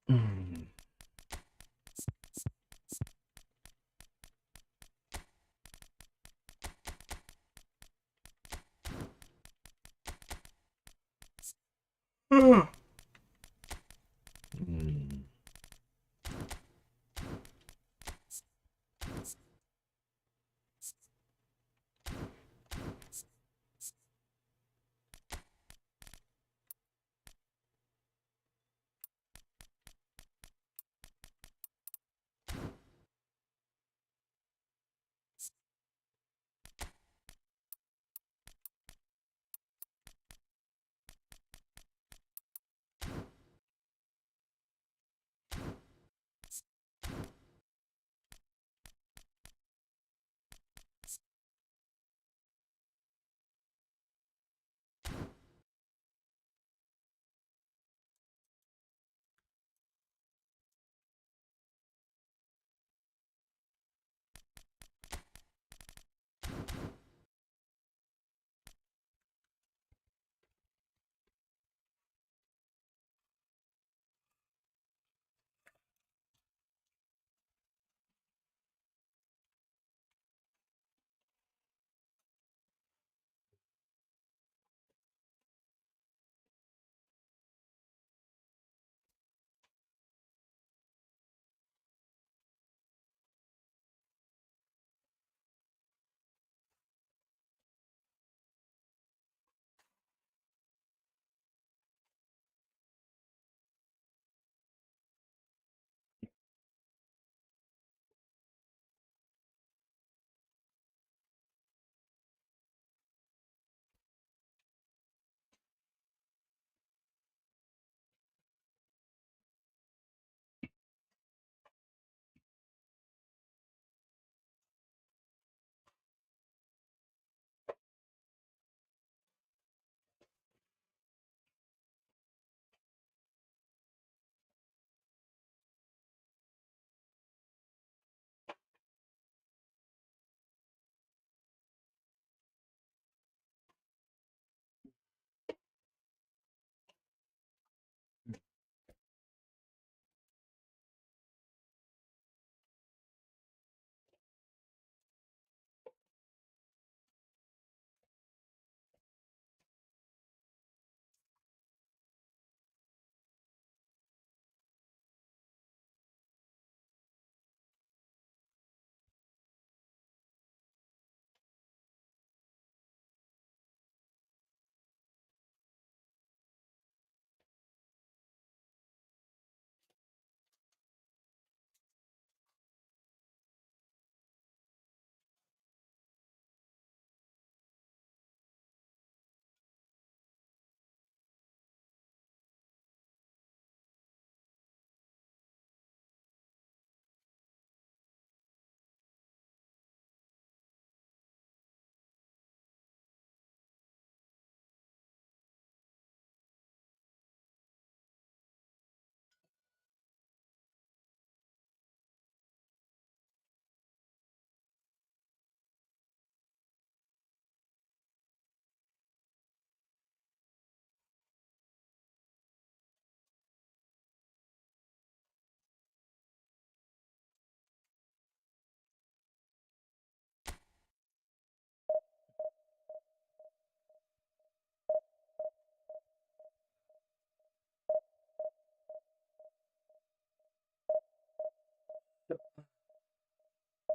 うん。うん。うん。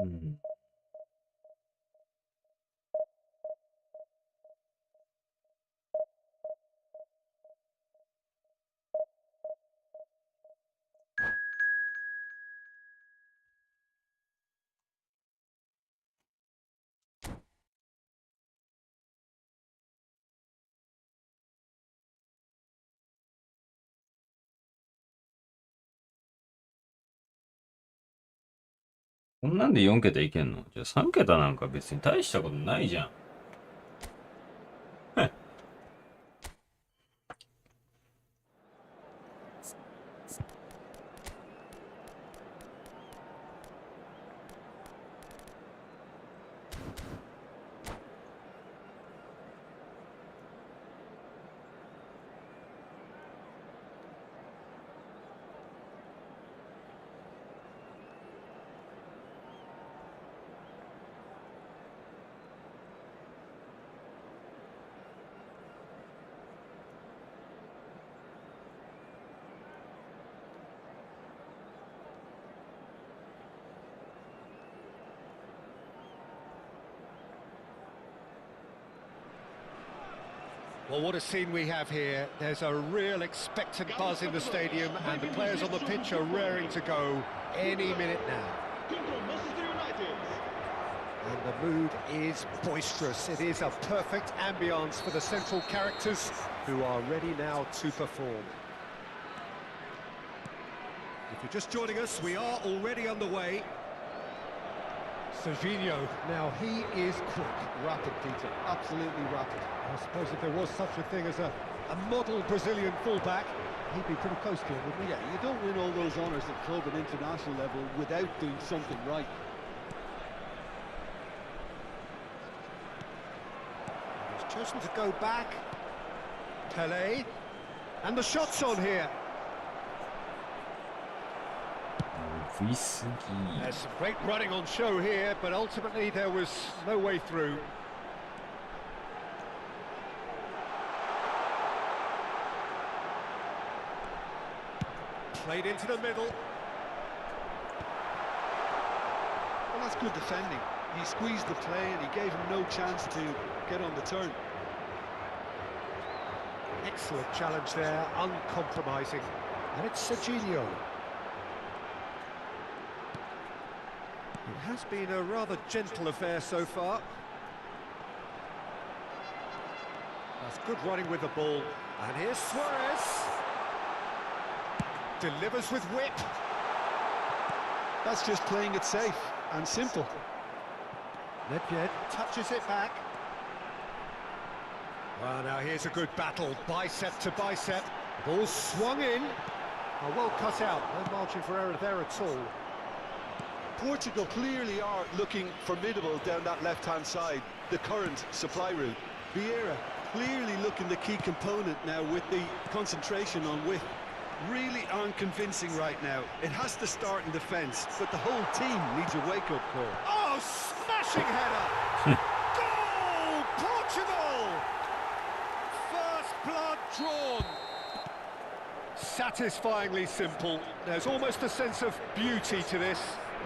うん。こんなんで4桁いけんの？じゃあ3桁なんか別に大したことないじゃん。Well, what a scene we have here. There's a real expectant buzz in the stadium, and the players on the pitch are raring to go any minute now. And the mood is boisterous. It is a perfect ambience for the central characters who are ready now to perform. If you're just joining us, we are already underway. Serginho, now he is quick. Rapid, Peter, absolutely rapid. I suppose if there was such a thing as a model Brazilian fullback, he'd be pretty close to it, wouldn't he? Yeah, you don't win all those honours at club and international level without doing something right. He's chosen to go back. Pelé. And the shot's on here. There's some great running on show here, but ultimately there was no way through. Played into the middle. Well, that's good defending. He squeezed the play and he gave him no chance to get on the turn. Excellent challenge there, uncompromising. And it's Serginho. It has been a rather gentle affair so far. That's good running with the ball. And here's Suarez. Delivers with whip. That's just playing it safe and simple. Nedved touches it back. Well, now here's a good battle, bicep to bicep. Ball swung in. Oh, well cut out, no margin for error there at all. Portugal clearly are looking formidable down that left-hand side, the current supply route. Vieira clearly looking the key component now with the concentration on width. Really aren't convincing right now. It has to start in defence, but the whole team needs a wake-up call. Oh, smashing header! Goal, Portugal! First blood drawn. Satisfyingly simple. There's almost a sense of beauty to this.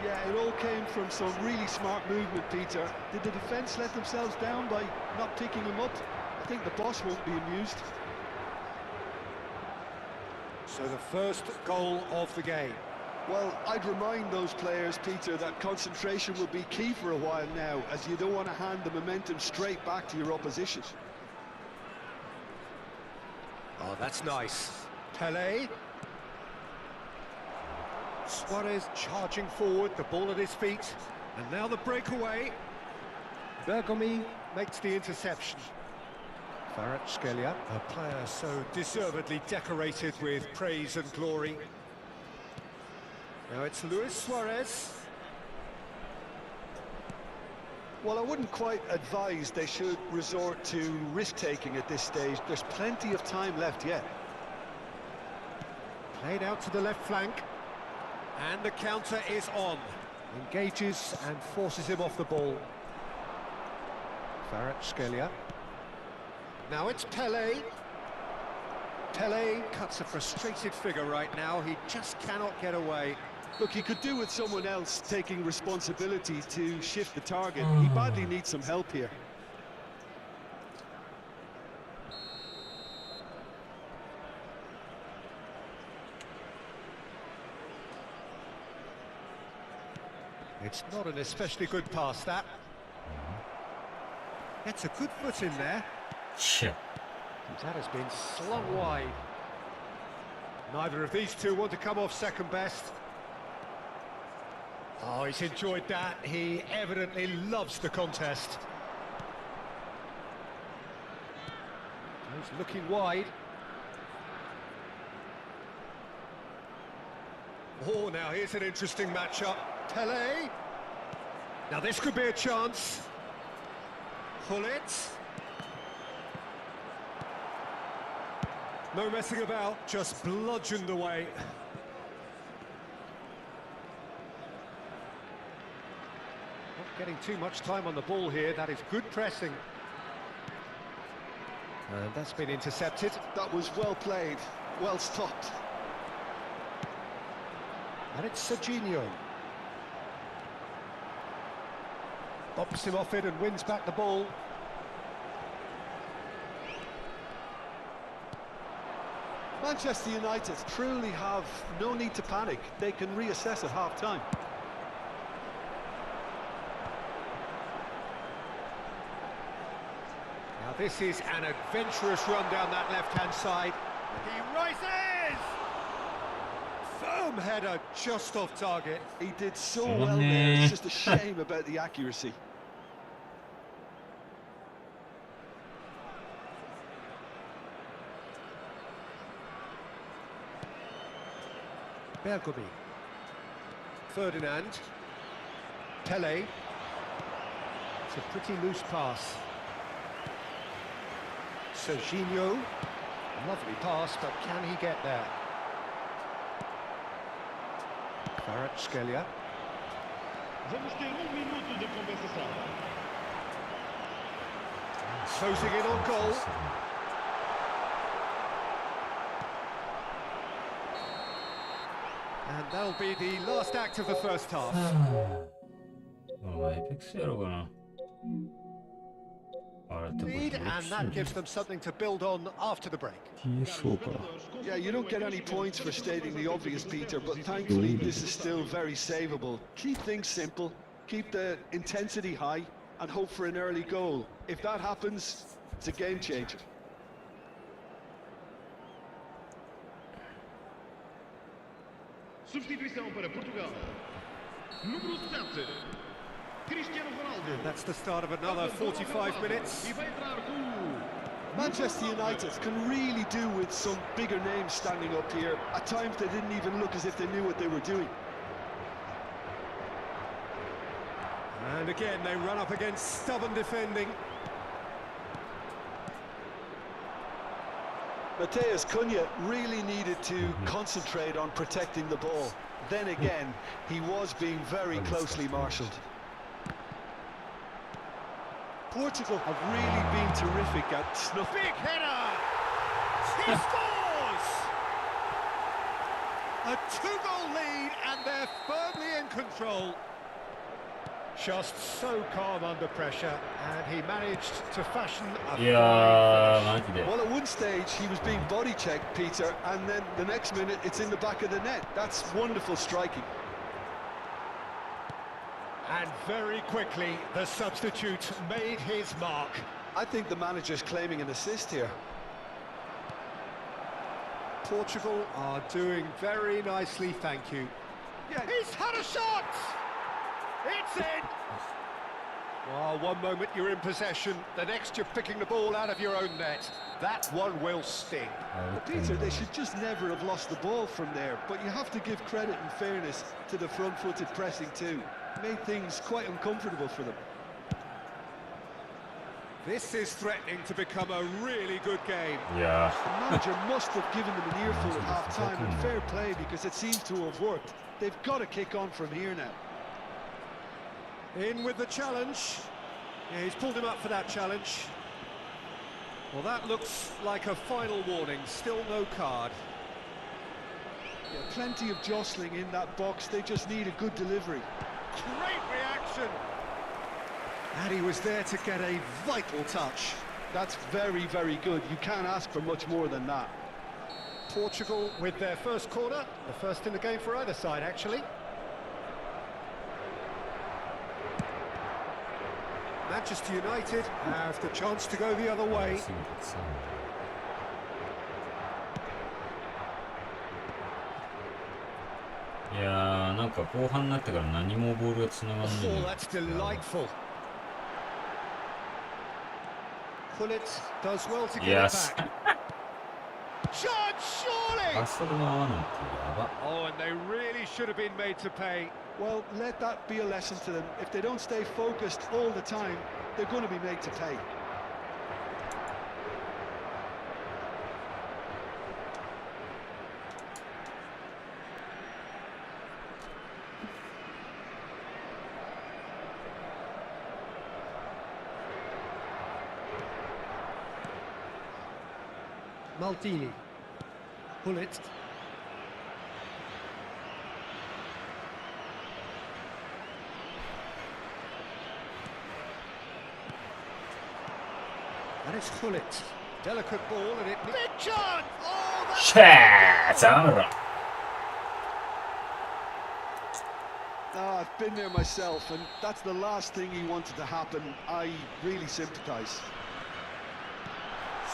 Yeah, it all came from some really smart movement, Peter. Did the defence let themselves down by not picking him up? I think the boss won't be amused. So the first goal of the game. Well, I'd remind those players, Peter, that concentration will be key for a while now, as you don't want to hand the momentum straight back to your opposition. Oh, that's nice. Pelé. Suarez charging forward, the ball at his feet. And now the breakaway. Bergomi makes the interception. Kvaratskhelia, a player so deservedly decorated with praise and glory. Now it's Luis Suarez. Well, I wouldn't quite advise they should resort to risk-taking at this stage. There's plenty of time left yet. Played out to the left flank. And the counter is on. Engages and forces him off the ball. Kvaratskhelia. Now it's Pelé. Pelé cuts a frustrated figure right now. He just cannot get away. Look, he could do with someone else taking responsibility to shift the target. He badly needs some help here. It's not an especially good pass, that. Gets a good foot in there. That has been slung wide. Neither of these two want to come off second best. Oh, he's enjoyed that. He evidently loves the contest. He's looking wide. Oh, now here's an interesting matchup. Pelé. Now this could be a chance. Hullet. No messing about, just bludgeoned away. Not getting too much time on the ball here. That is good pressing. And that's been intercepted. That was well played, well stopped. And it's Serginho. Bops him off it and wins back the ball. Manchester United truly have no need to panic. They can reassess at half-time. Now this is an adventurous run down that left-hand side. He rises! Firm header just off target. He did so well there. It's just a shame about the accuracy. Bergomi. Ferdinand. Pele. It's a pretty loose pass. Serginho. Lovely pass, but can he get there? Kvaratskhelia. Vamos ter minuto de compensação. Closing in on goal. And that'll be the last act of the first half. エペックスやろうかな。あれってこれ Lead, and that gives them something to build on after the break. TSO か。 Yeah, you don't get any points for stating the obvious, Peter, but thankfully this is still very savable. Keep things simple, keep the intensity high, and hope for an early goal. If that happens, it's a game changer. Substituição para Portugal. Número 7. Cristiano Ronaldo. That's the start of another 45 minutes. E vai entrar com Manchester United can really do with some bigger names standing up here. At times they didn't even look as if they knew what they were doing. And again, they run up against stubborn defending. Mateus Cunha really needed to concentrate on protecting the ball. Then again, he was being very closely marshalled. Portugal have really been terrific at snuffing. Big header! He scores! A two-goal lead, and they're firmly in control. Just so calm under pressure, and he managed to fashion a fine finish. Well, at one stage he was being body checked, Peter, and then the next minute it's in the back of the net. That's wonderful striking. And very quickly, the substitute made his mark. I think the manager's claiming an assist here. Portugal are doing very nicely, thank you. Yeah, he's had a shot! It's in! Well, one moment you're in possession, the next you're picking the ball out of your own net. That one will sting. But Peter, they should just never have lost the ball from there, but you have to give credit and fairness to the front-footed pressing too. Made things quite uncomfortable for them. This is threatening to become a really good game. Yeah. The manager must have given them an earful at half-time, and fair play because it seems to have worked. They've got to kick on from here now. In with the challenge. Yeah, he's pulled him up for that challenge. Well, that looks like a final warning. Still no card. Yeah, plenty of jostling in that box. They just need a good delivery. Great reaction. And he was there to get a vital touch. That's very, very good. You can't ask for much more than that. Portugal with their first corner. The first in the game for either side, actually. Manchester United have the chance to go the other way. Yeah, なんか後半になってから何もボールが繋がんない。 Oh, that's delightful. Pullet does well to get Yes. it back. Shot, surely! パスが合わないってやば。 Oh, and they really should have been made to pay. Well, let that be a lesson to them. If they don't stay focused all the time, they're going to be made to pay. Maldini. Pullet. And it's Pullet. Delicate ball, and it... Big chance! Oh, シャーザムラ Ah, I've been there myself, and that's the last thing he wanted to happen. I really sympathise.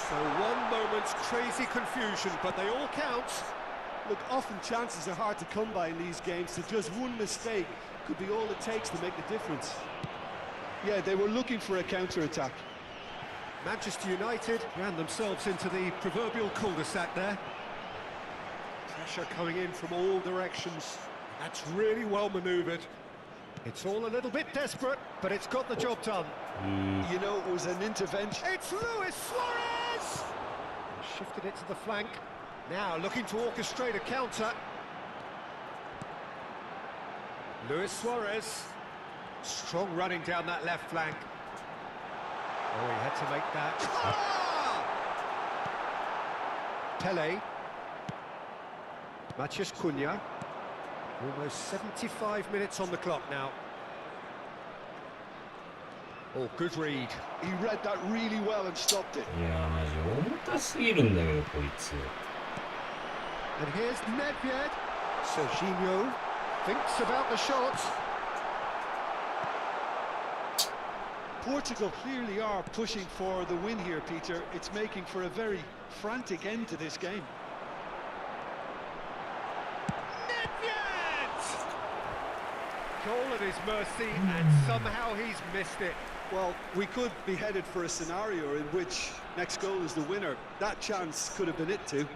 So one moment's crazy confusion, but they all count. Look, often chances are hard to come by in these games, so just one mistake could be all it takes to make the difference. Yeah, they were looking for a counter-attack. Manchester United ran themselves into the proverbial cul-de-sac there. Pressure coming in from all directions. That's really well manoeuvred. It's all a little bit desperate, but it's got the job done. You know, it was an intervention. It's Luis Suarez! Shifted it to the flank. Now looking to orchestrate a counter. Luis Suarez. Strong running down that left flank. Oh, he had to make that. Ah! Pele. Matheus Cunha. Almost 75 minutes on the clock now. Oh, good read. He read that really well and stopped it. いやーマジ重たすぎるんだけどこいつ And here's Nedved. Serginho thinks about the shot. Portugal clearly are pushing for the win here, Peter. It's making for a very frantic end to this game. Nedved! Goal at his mercy, and somehow he's missed it. Well, we could be headed for a scenario in which next goal is the winner. That chance could have been it too.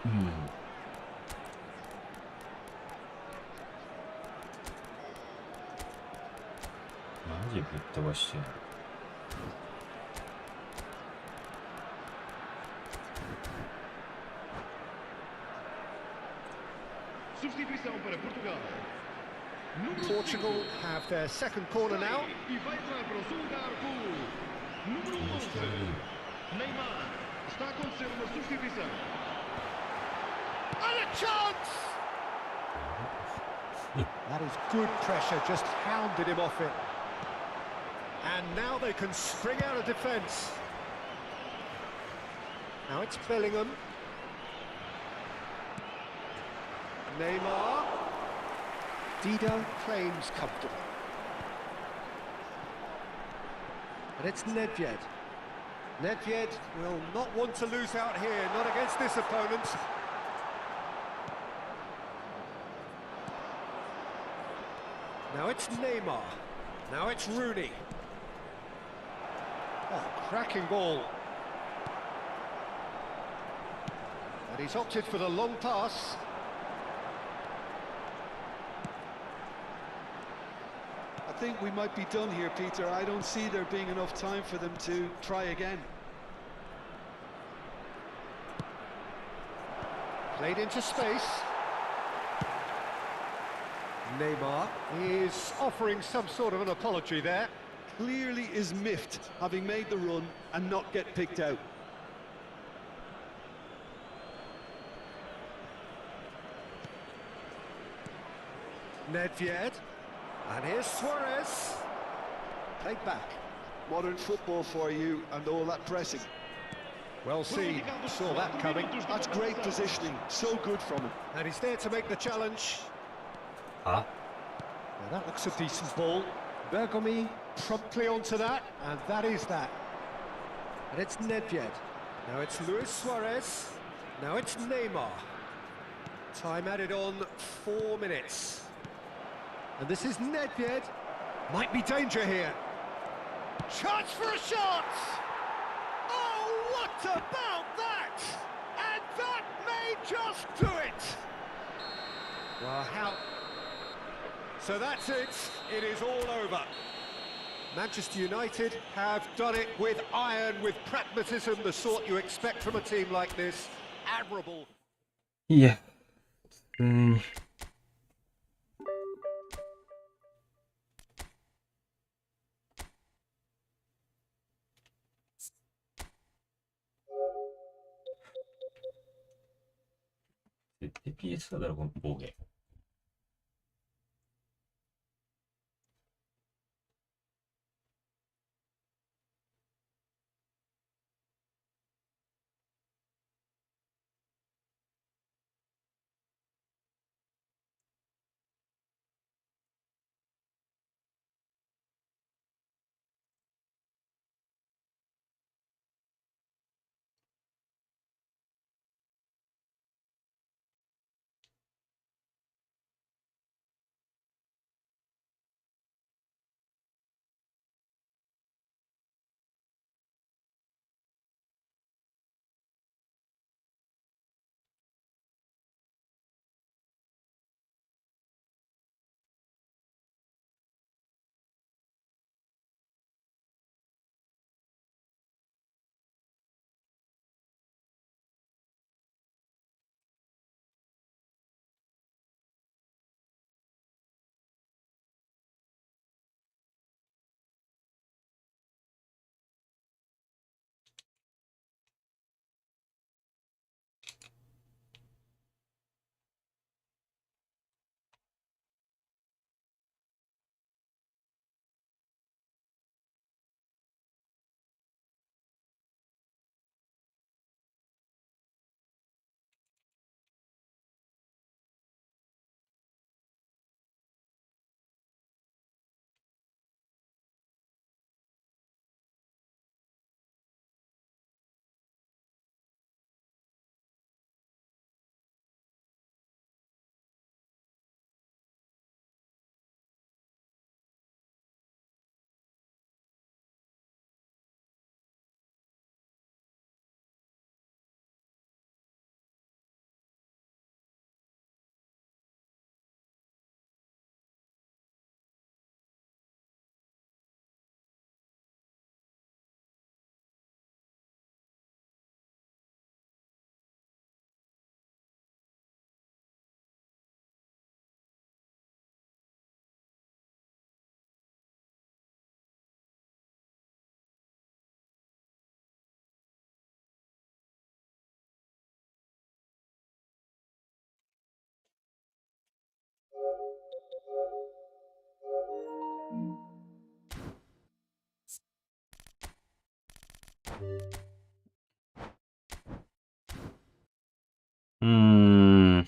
Hmm. マジぶっ飛ばしてやる Substituição para Portugal. Portugal have their second corner now. E vai entrar para o seu lugar o número 11. Neymar. Está a acontecer uma substituição. And a chance! That is good pressure, just hounded him off it. And now they can spring out of defence. Now it's Bellingham. Neymar. Dido claims comfortable. And it's Nedved. Nedved will not want to lose out here, not against this opponent. Now it's Neymar. Now it's Rooney. Oh, cracking ball. And he's opted for the long pass. I think we might be done here, Peter. I don't see there being enough time for them to try again. Played into space. Neymar is offering some sort of an apology there. Clearly is miffed, having made the run and not get picked out. Nedved. And here's Suarez. Played back. Modern football for you and all that pressing. Well seen. Saw that coming. That's great positioning. So good from him. And he's there to make the challenge. あ Well, that looks a decent ball. Bergomi promptly onto that, and that is that. And it's Nedved. Now it's Luis Suarez. Now it's Neymar. Time added on 4 minutes. And this is Nedved. Might be danger here. Chance for a shot! Oh, what about that? And that may just do it! Well, how... So that's it. It is all over. Manchester United have done it with iron, with pragmatism, the sort you expect from a team like this. Admirable. いや絶対 PS だろ、この暴言。うーん。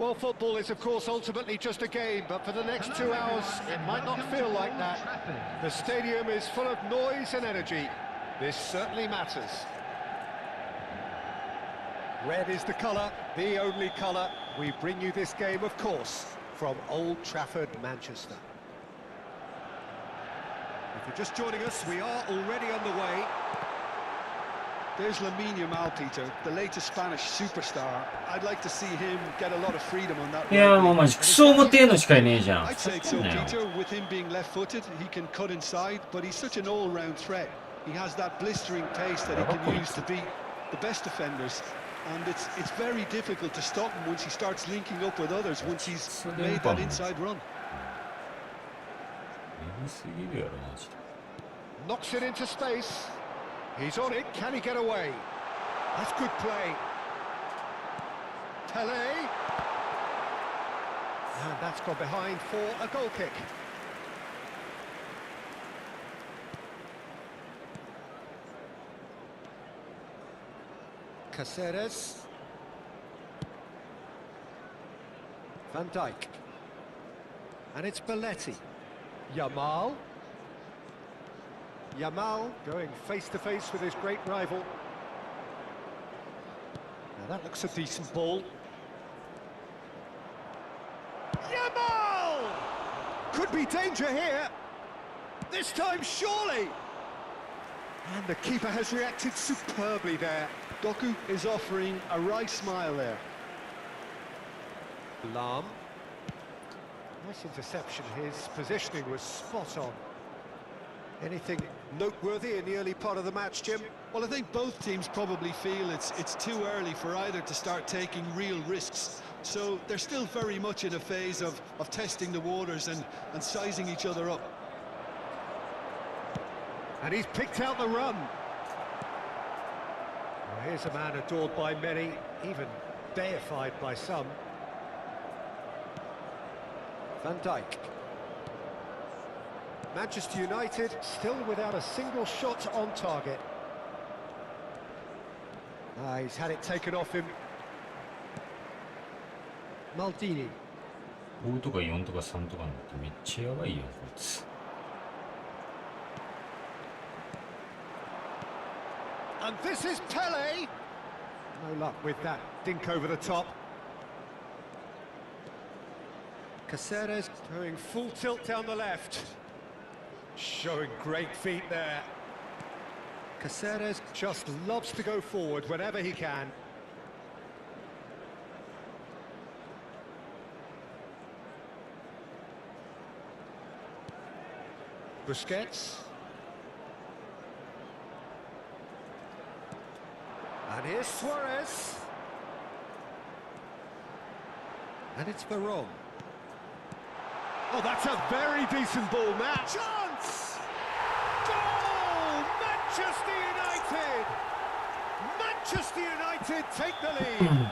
Well, football is, of course, ultimately just a game, but for the next 2 hours, it might not feel like that. The stadium is full of noise and energy. This certainly matters. Red is the colour, the only colour. We bring you this game, of course, from Old Trafford, Manchester. If you're just joining us, we are already underway. There's Lamine Yamal, Peter, the latest Spanish superstar. I'd like to see him get a lot of freedom on that. いやもうマジクソ思ってえのしかいねえじゃん。 I'd say so, Peter. With him being left-footed, he can cut inside, but he's such an all-round threat. He has that blistering pace that he can use to beat the best defenders, and it's very difficult to stop him once he starts linking up with others. Once he's made that inside run. Knocks it into space. He's on it. Can he get away? That's good play. Pele. And that's gone behind for a goal kick. Caceres. Van Dijk. And it's Belletti. Yamal. Yamal going face-to-face with his great rival. Now that looks a decent ball. Yamal! Could be danger here. This time, surely. And the keeper has reacted superbly there. Doku is offering a right smile there. Lam. Nice interception. His positioning was spot on. Anything noteworthy in the early part of the match, Jim? Well, I think both teams probably feel it's too early for either to start taking real risks. So they're still very much in a phase of testing the waters and sizing each other up. And he's picked out the run. Well, here's a man adored by many, even deified by some. Van Dijk. Manchester United still without a single shot on target. He's had it taken off him. Maldini. 5とか4とか3とかになってめっちゃやばいよこいつ。And this is Pele. No luck with that dink over the top. Caceres going full tilt down the left. Showing great feet there. Caceres just loves to go forward whenever he can. Busquets. And here's Suarez. And it's Veron. Oh, that's a very decent ball, Matt. Chance! Goal! Manchester United! Manchester United take the lead.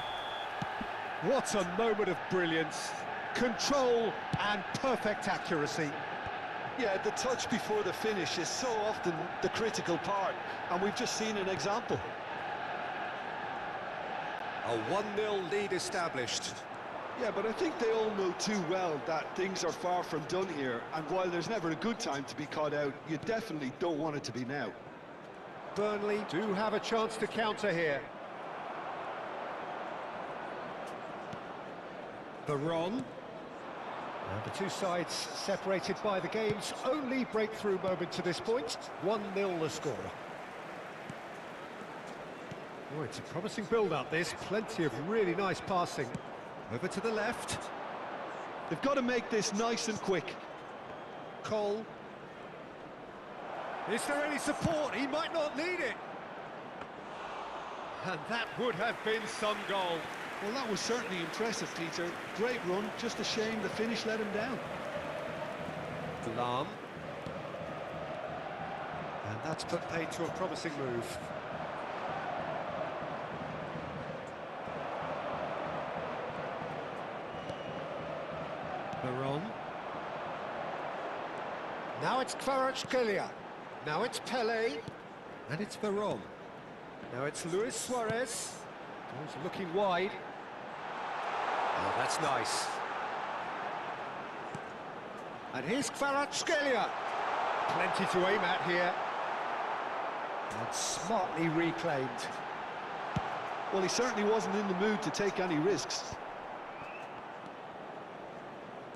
What a moment of brilliance. Control and perfect accuracy. Yeah, the touch before the finish is so often the critical part, and we've just seen an example. A 1-0 lead established. Yeah, but I think they all know too well that things are far from done here, and while there's never a good time to be caught out, you definitely don't want it to be now. Burnley do have a chance to counter here. Veron. And the two sides separated by the game's only breakthrough moment to this point. 1-0 the score. Oh, it's a promising build-up, this. Plenty of really nice passing. Over to the left. They've got to make this nice and quick. Cole. Is there any support? He might not need it. And that would have been some goal. Well, that was certainly impressive, Peter. Great run, just a shame the finish let him down. Lam. And that's put paid to a promising move. Veron. Now it's Kvaratskhelia. Now it's Pele. And it's Veron. Now it's Luis Suarez. He's looking wide. Oh, that's nice. And here's Kvaratskhelia. Plenty to aim at here. And smartly reclaimed. Well, he certainly wasn't in the mood to take any risks.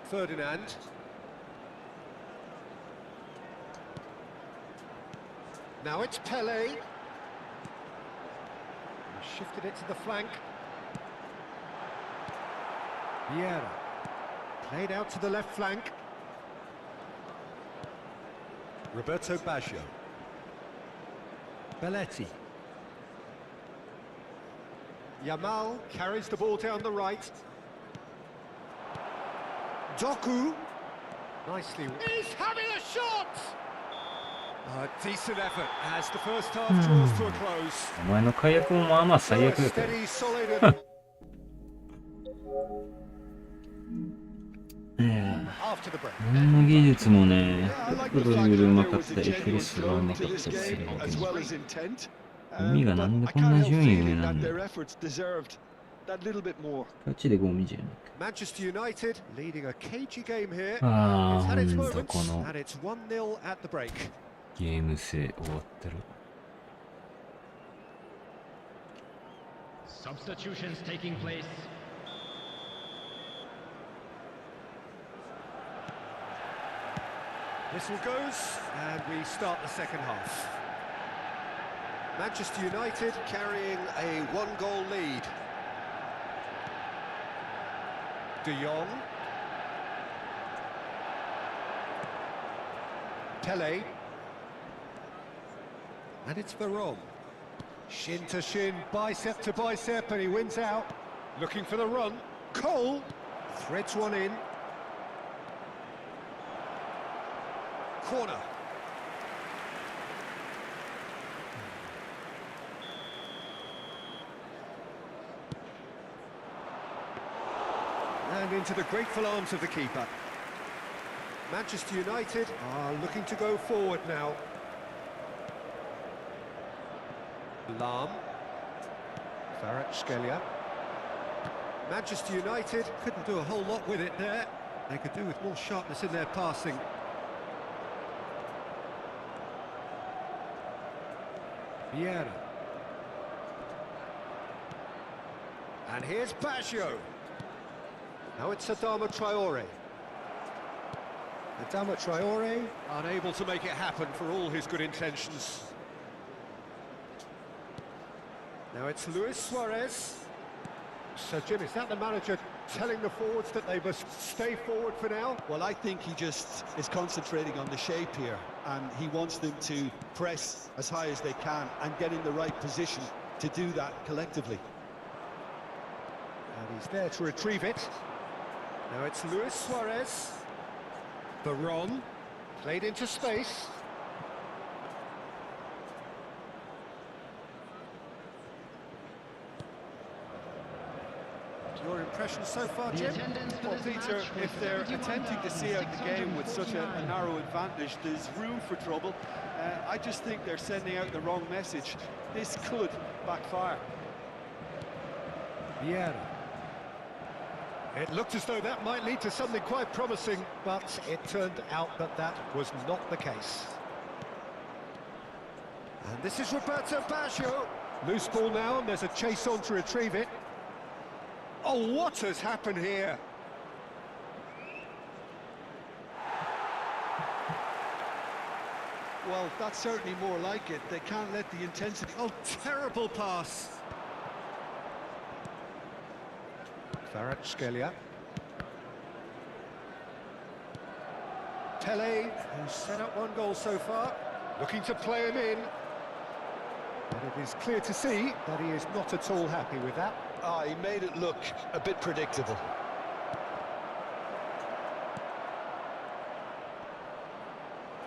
Ferdinand. Now it's Pele. He shifted it to the flank. Vieira. Played out to the left flank. Roberto Baggio. Belletti. Yamal carries the ball down the right. Doku. Nicely. He's having a shot! A decent effort as the first half draws to a close. お前の解約もまあまあ最悪だけど。Steady, solid, and after the break. こんな技術もね、ドリブルうまかったり、フリスがうまかったりするわけど。ゴミがなんでこんな順位上なんだよ。ガチでゴミじゃん。Manchester United leading a cagey game here. ああ、 It's ほ had its んと moments, この and it's 1-0 at the break. ゲーム性終わってる。Substitutions taking place. Whistle goes, and we start the second half. Manchester United carrying a one-goal lead. De Jong. Pele. And it's Veron. Shin to shin, bicep to bicep, and he wins out. Looking for the run. Cole threads one in. Corner. And into the grateful arms of the keeper. Manchester United are looking to go forward now. Lahm. Kvaratskhelia. Manchester United couldn't do a whole lot with it there. They could do with more sharpness in their passing. Vieira. And here's Baggio. Now it's Adama Traore. Adama Traore unable to make it happen for all his good intentions. Now it's Luis Suarez. So Jim, is that the manager telling the forwards that they must stay forward for now? Well, I think he just is concentrating on the shape here, and he wants them to press as high as they can and get in the right position to do that collectively. And he's there to retrieve it. Now it's Luis Suarez. Veron played into space. Your impression so far, Jim? Well, Peter, if they're attempting to see out the game with such a narrow advantage, there's room for trouble. I just think they're sending out the wrong message. This could backfire. Vieira. It looked as though that might lead to something quite promising, but it turned out that that was not the case. And this is Roberto Baggio. Loose ball now, and there's a chase on to retrieve it. Oh, what has happened here? Well, that's certainly more like it. They can't let the intensity... Oh, terrible pass. Kvaratskhelia. Pele, who's set up one goal so far, looking to play him in. But it is clear to see that he is not at all happy with that. He made it look a bit predictable.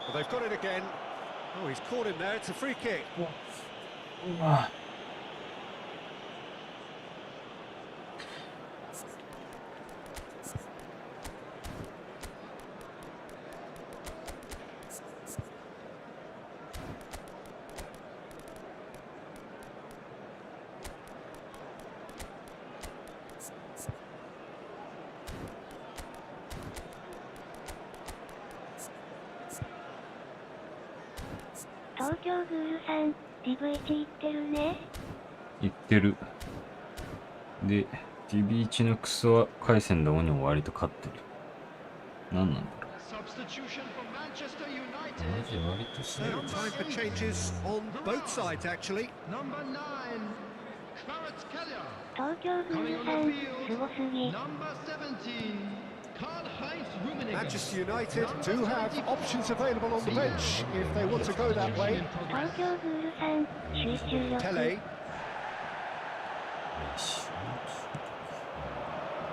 Well, they've got it again. Oh, he's caught him there. It's a free kick. 東京グールさん、リブ1行ってるね。言ってる。で、DB1 のクソ回線で鬼も割と勝ってる。何なんだろう。マジ割とすごい。Time for changes on both sides, actually. 東京グールさん、すごすぎ。Manchester United do have options available on the bench if they want to go that way. 東京グールさん、集中力。 Pele.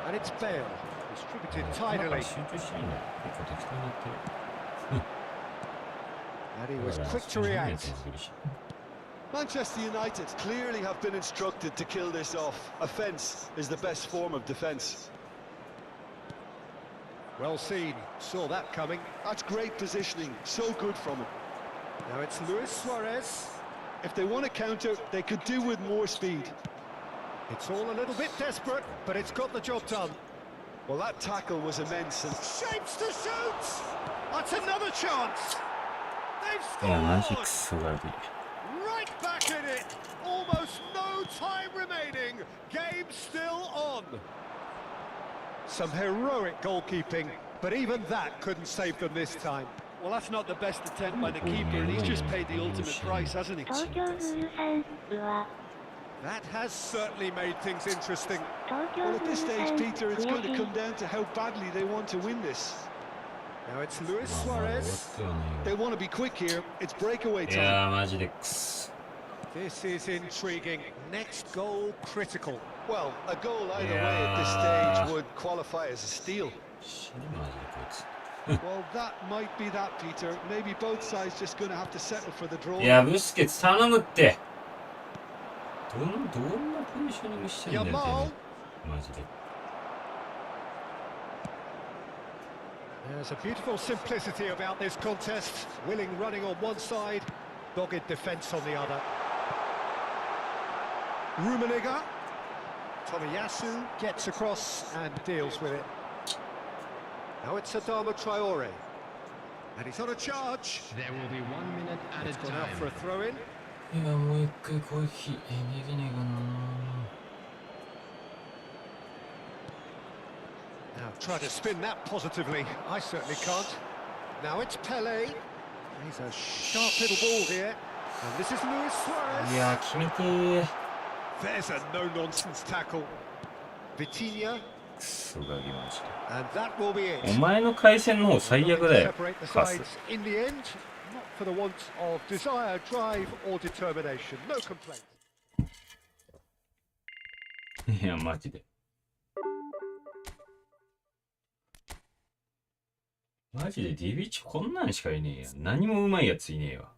And it's Bale. Distributed tidily. 集中していいんだよ。結構適当にやってる。 And he was quick to react. Manchester United clearly have been instructed to kill this off. Offence is the best form of defence. Well seen. Saw that coming. That's great positioning. So good from him. Now it's Luis Suarez. If they want to counter, they could do with more speed. It's all a little bit desperate, but it's got the job done. Well, that tackle was immense and Shapes to shoot! That's another chance! They've いや、マジ scored! クソガビ。 Right back in it! Almost no time remaining! Game still on! Some heroic goalkeeping, but even that couldn't save them this time. Well, that's not the best attempt by the keeper, and he's just paid the ultimate price, hasn't he? 東京グールさん、うわ。 That has certainly made things interesting. 東京 well, グ at ール this さ stage, ん、 Peter, it's 悔 going し to い。 come down to how badly they want to win this. Now it's Luis まあまあ終わっ Suarez. てはね They want to be quick here. It's breakaway えよ。い time. やー、マジでクソ。 This is intriguing. Next goal critical. Well, a goal either way Yeah. at this stage would qualify as a steal. 死ねマジでこいつ。 Well, that might be that, Peter. Maybe both sides just going to have to settle for the draw. いや、ブスケツ頼むって。どんなポジショニングしてんだよ、てめえマジで。 There's a beautiful simplicity about this contest. Willing running on one side, dogged defence on the other. Rummenigge. Tomiyasu gets across and deals with it. Now it's Adama Traore. And he's on a charge. There will be 1 minute at a It's gone out for a time. throw-in. いや、もう一回攻撃できねえかな。 Now try to spin that positively. I certainly can't. Now it's Pele. He's a sharp little ball here. And this is Luis い Suarez. や、決めてー。 There's a no-nonsense tackle. Vitinha. クソガキマジで。 And that will be it. お前の回線の方最悪だよ。 Separate the カス。 sides in the end. Not for the want of desire, drive, or determination. No complaint. いや、マジで。マジで DB1 こんなんしかいねえや。何もうまいやついねえわ。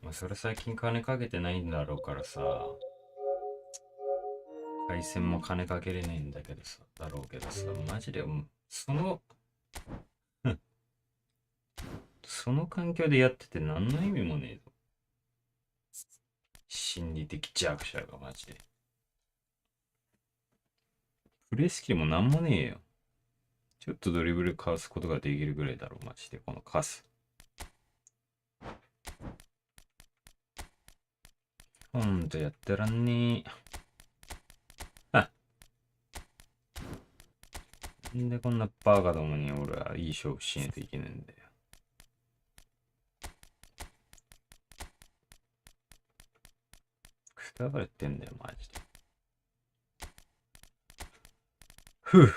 まあ、それ最近金かけてないんだろうからさ。回線も金かけれないんだけどさ。だろうけどさ。マジで、その環境でやってて何の意味もねえぞ。心理的弱者がマジで。プレースキルもなんもねえよ。ちょっとドリブルかわすことができるぐらいだろう、マジで。このカス。ほんとやってらんねえ。はっ。んでこんなバカどもに俺はいい勝負しねえといけないんだよ。くたばれてんだよ、マジで。ふぅ。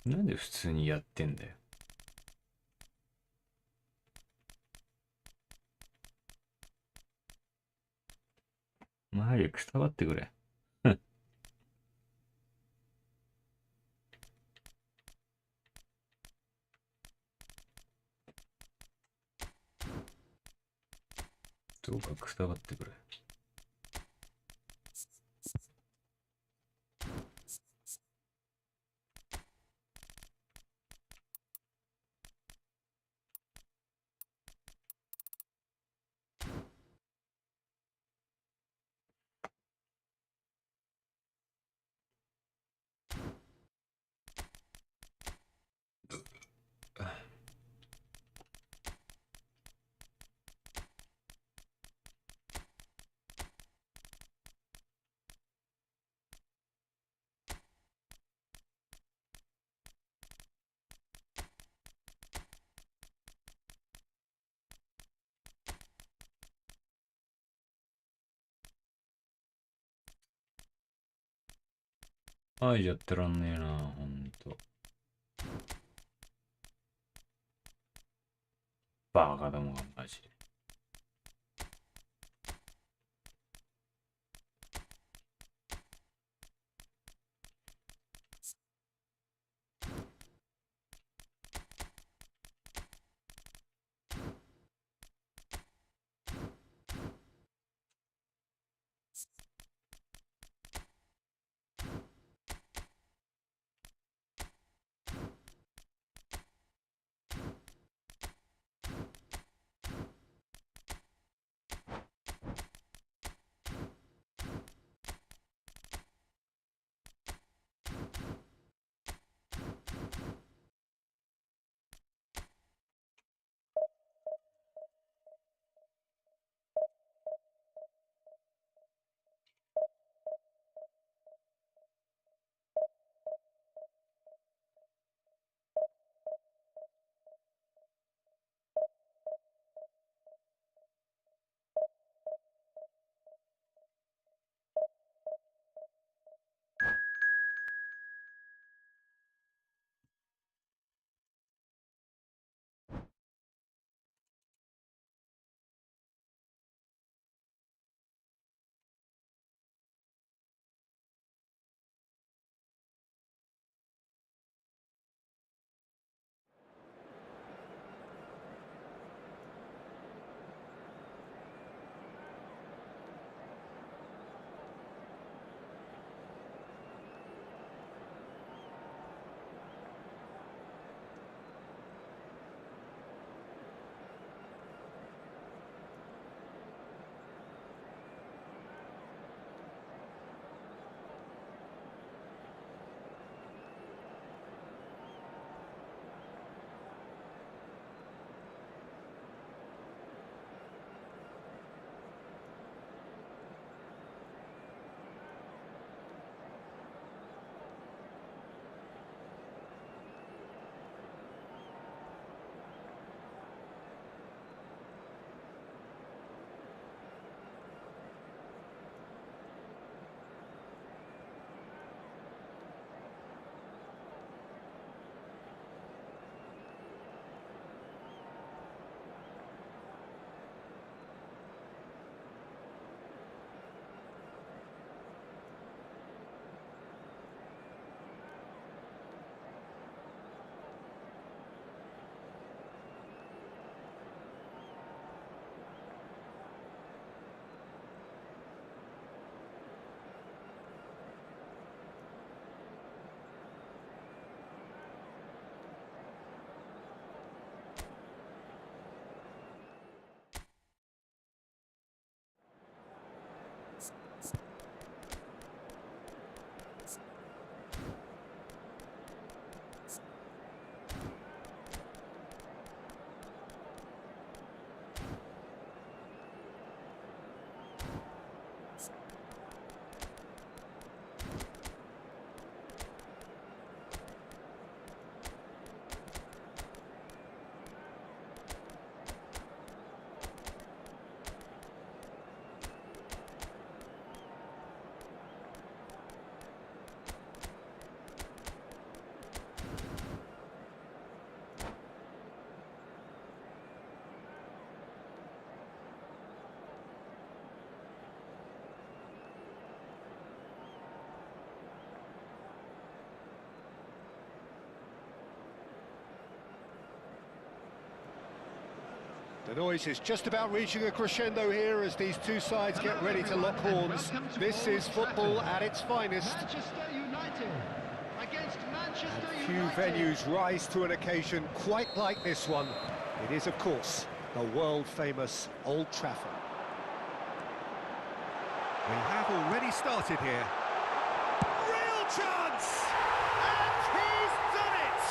なんで普通にやってんだよ。マリオくたばってくれ。どうかくたばってくれ。はい、やってらんねえな、ほんと。バカどもがマジで。The noise is just about reaching a crescendo here as these two sides get ready to lock horns. This is football at its finest. Manchester United against Manchester And few United. venues rise to an occasion quite like this one. It is, of course, the world-famous Old Trafford. We have already started here. Real chance! And he's done it!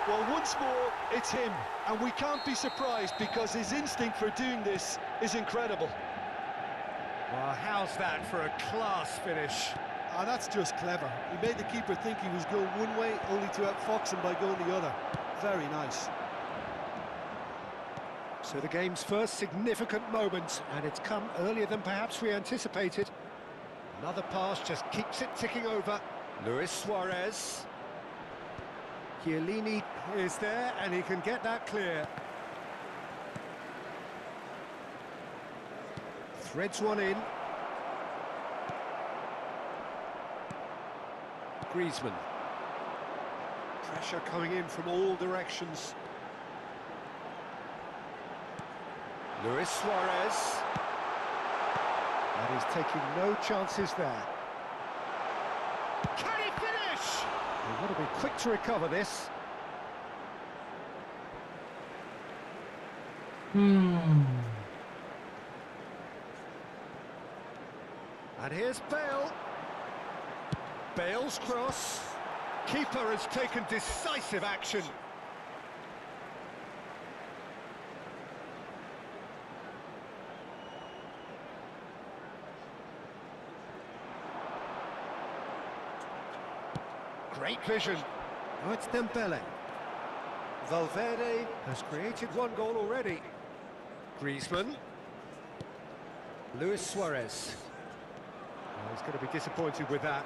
Well, once more, it's him, and we can't be surprised because his instinct for doing this is incredible. Well, how's that for a class finish? Ah, that's just clever. He made the keeper think he was going one way, only to outfox him by going the other. Very nice. So the game's first significant moment, and it's come earlier than perhaps we anticipated. Another pass just keeps it ticking over. Luis Suarez. Chiellini is there, and he can get that clear. Threads one in. Griezmann. Pressure coming in from all directions. Luis Suarez. And he's taking no chances there. Can he finish? We've got to be quick to recover this. And here's Bale. Bale's cross. Keeper has taken decisive action. Great vision. Oh, it's Dembele. Valverde has created one goal already. Griezmann. Luis Suarez. Oh, he's going to be disappointed with that.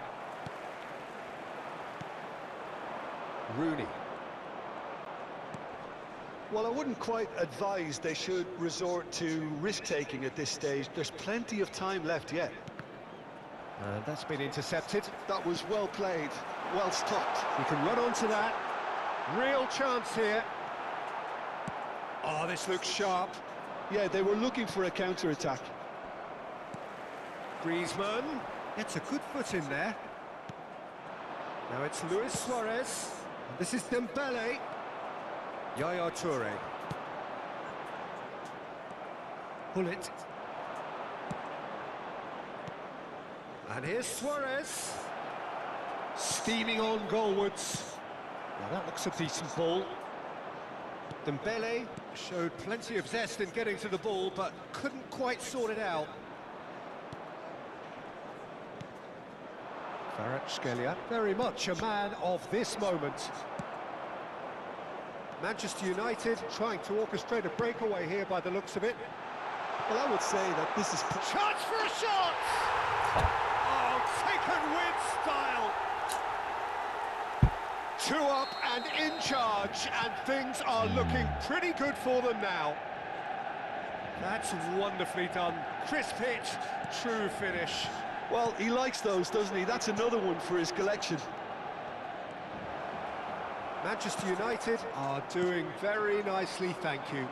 Rooney. Well, I wouldn't quite advise they should resort to risk-taking at this stage. There's plenty of time left yet. And that's been intercepted. That was well played, well stopped. He can run onto that. Real chance here. Oh, this looks sharp. Yeah, they were looking for a counter-attack. Griezmann gets a good foot in there. Now it's Luis Suarez. And this is Dembele. Yaya Toure. Pull it. And here's Suarez. Steaming on goalwards. Now that looks a decent ball. Dembele showed plenty of zest in getting to the ball, but couldn't quite sort it out. Kvaratskhelia, very much a man of this moment. Manchester United trying to orchestrate a breakaway here by the looks of it. Well, I would say that this is... Chance for a shot! Oh, taken with style! 2 up and in charge, and things are looking pretty good for them now. That's wonderfully done. Crisp hit, true finish. Well, he likes those, doesn't he? That's another one for his collection. Manchester United are doing very nicely, thank you.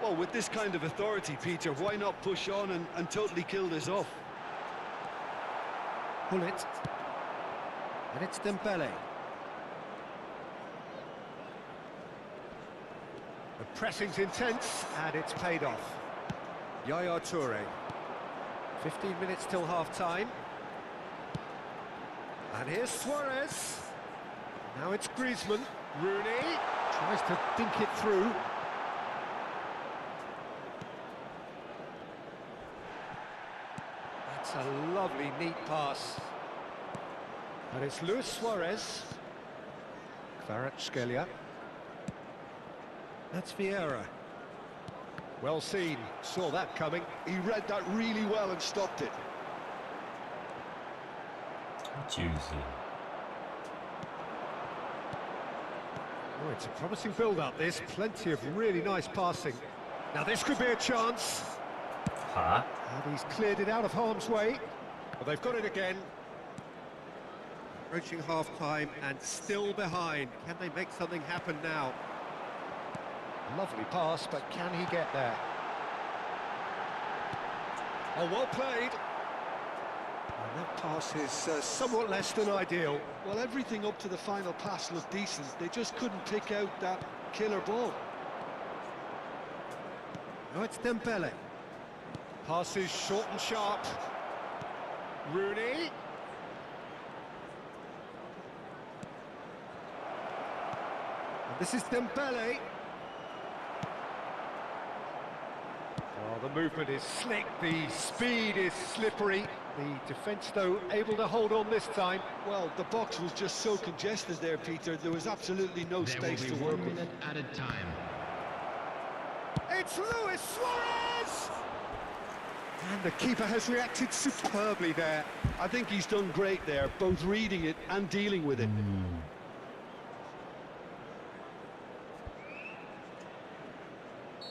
Well, with this kind of authority, Peter, why not push on and totally kill this off? Pull it. And it's Dembele. The pressing's intense, and it's paid off. Yaya Toure. 15 minutes till half-time. And here's Suarez. Now it's Griezmann. Rooney tries to dink it through. That's a lovely, neat pass. And it's Luis Suarez. Kvaratskhelia. That's Vieira. Well seen, saw that coming. He read that really well and stopped it. Juicy. Oh, it's a promising build-up, this. Plenty of really nice passing. Now this could be a chance. Huh? And he's cleared it out of harm's way. Well, they've got it again. Approaching half-time and still behind. Can they make something happen now? Lovely pass, but can he get there? Oh, well played. And that pass is somewhat less than ideal. Well, everything up to the final pass looked decent. They just couldn't pick out that killer ball. No, it's Dembele. Passes short and sharp. Rooney. And this is Dembele. Oh, the movement is slick, the speed is slippery. The defence, though, able to hold on this time. Well, the box was just so congested there, Peter. There was absolutely no space to work with. At a time. It's Luis Suarez! And the keeper has reacted superbly there. I think he's done great there, both reading it and dealing with it.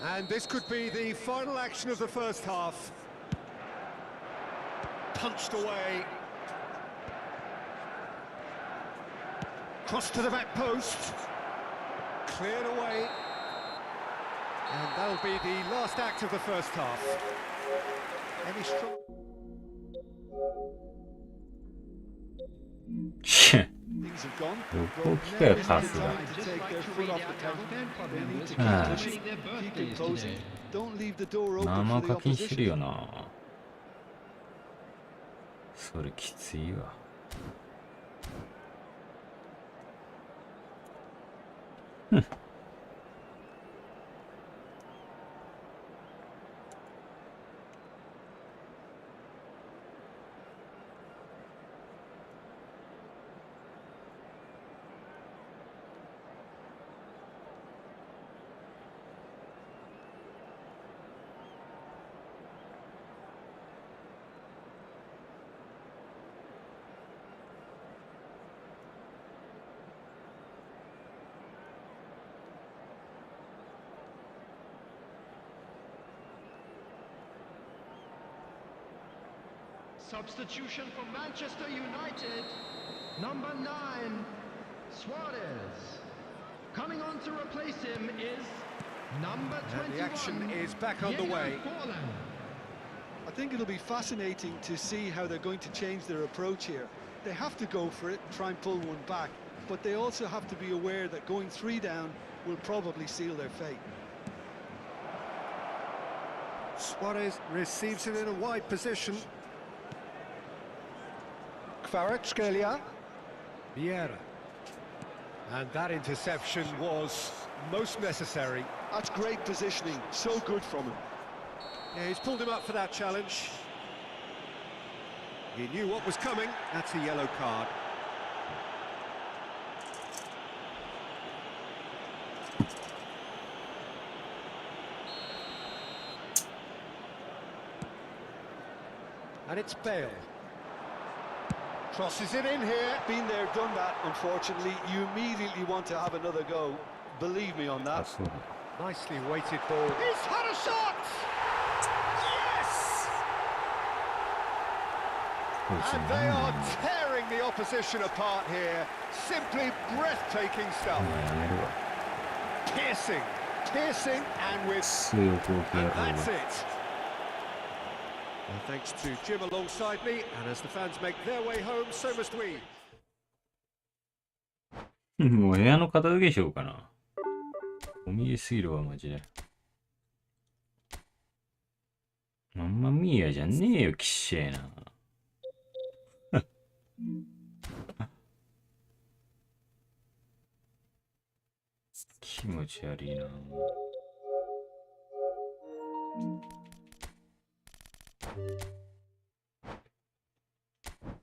And this could be the final action of the first half. Punched away. Cross to the back post. Cleared away. And that'll be the last act of the first half. Any strong... Things have gone. どこ来たよパスが。 To take their foot off the pedal. They need to keep pushing, keep imposing. Don't leave the door open 生 for the 課金してる opposition. よな。それきついわ。Substitution for Manchester United. Number 9, Suarez. Coming on to replace him is number 21. And the action is back underway. I think it'll be fascinating to see how they're going to change their approach here. They have to go for it, try and pull one back, but they also have to be aware that going 3 down will probably seal their fate. Suarez receives it in a wide position. Kvaratskhelia. Vieira. And that interception was most necessary. That's great positioning, so good from him. Yeah, he's pulled him up for that challenge. He knew what was coming. That's a yellow card. And it's Bale. Crosses it in here. Been there, done that, unfortunately. You immediately want to have another go. Believe me on that. Nicely weighted ball. He's had a shot! Yes! And they are tearing the opposition apart here. Simply breathtaking stuff. Piercing, piercing, and with... And that's it. And thanks to Jim alongside me, and as the fans make their way home, so must we. もう部屋の片付けしようかな。お見えすぎるわ、マジで。マンマミーヤじゃねえよ、きっしぇな。気持ち悪いな。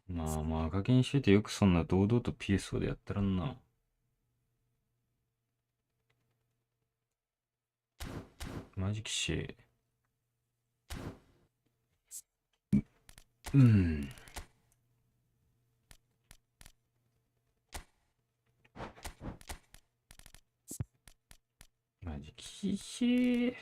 まあ赤金しててよくそんな堂々と PSO でやったらんな。マジきしマジきし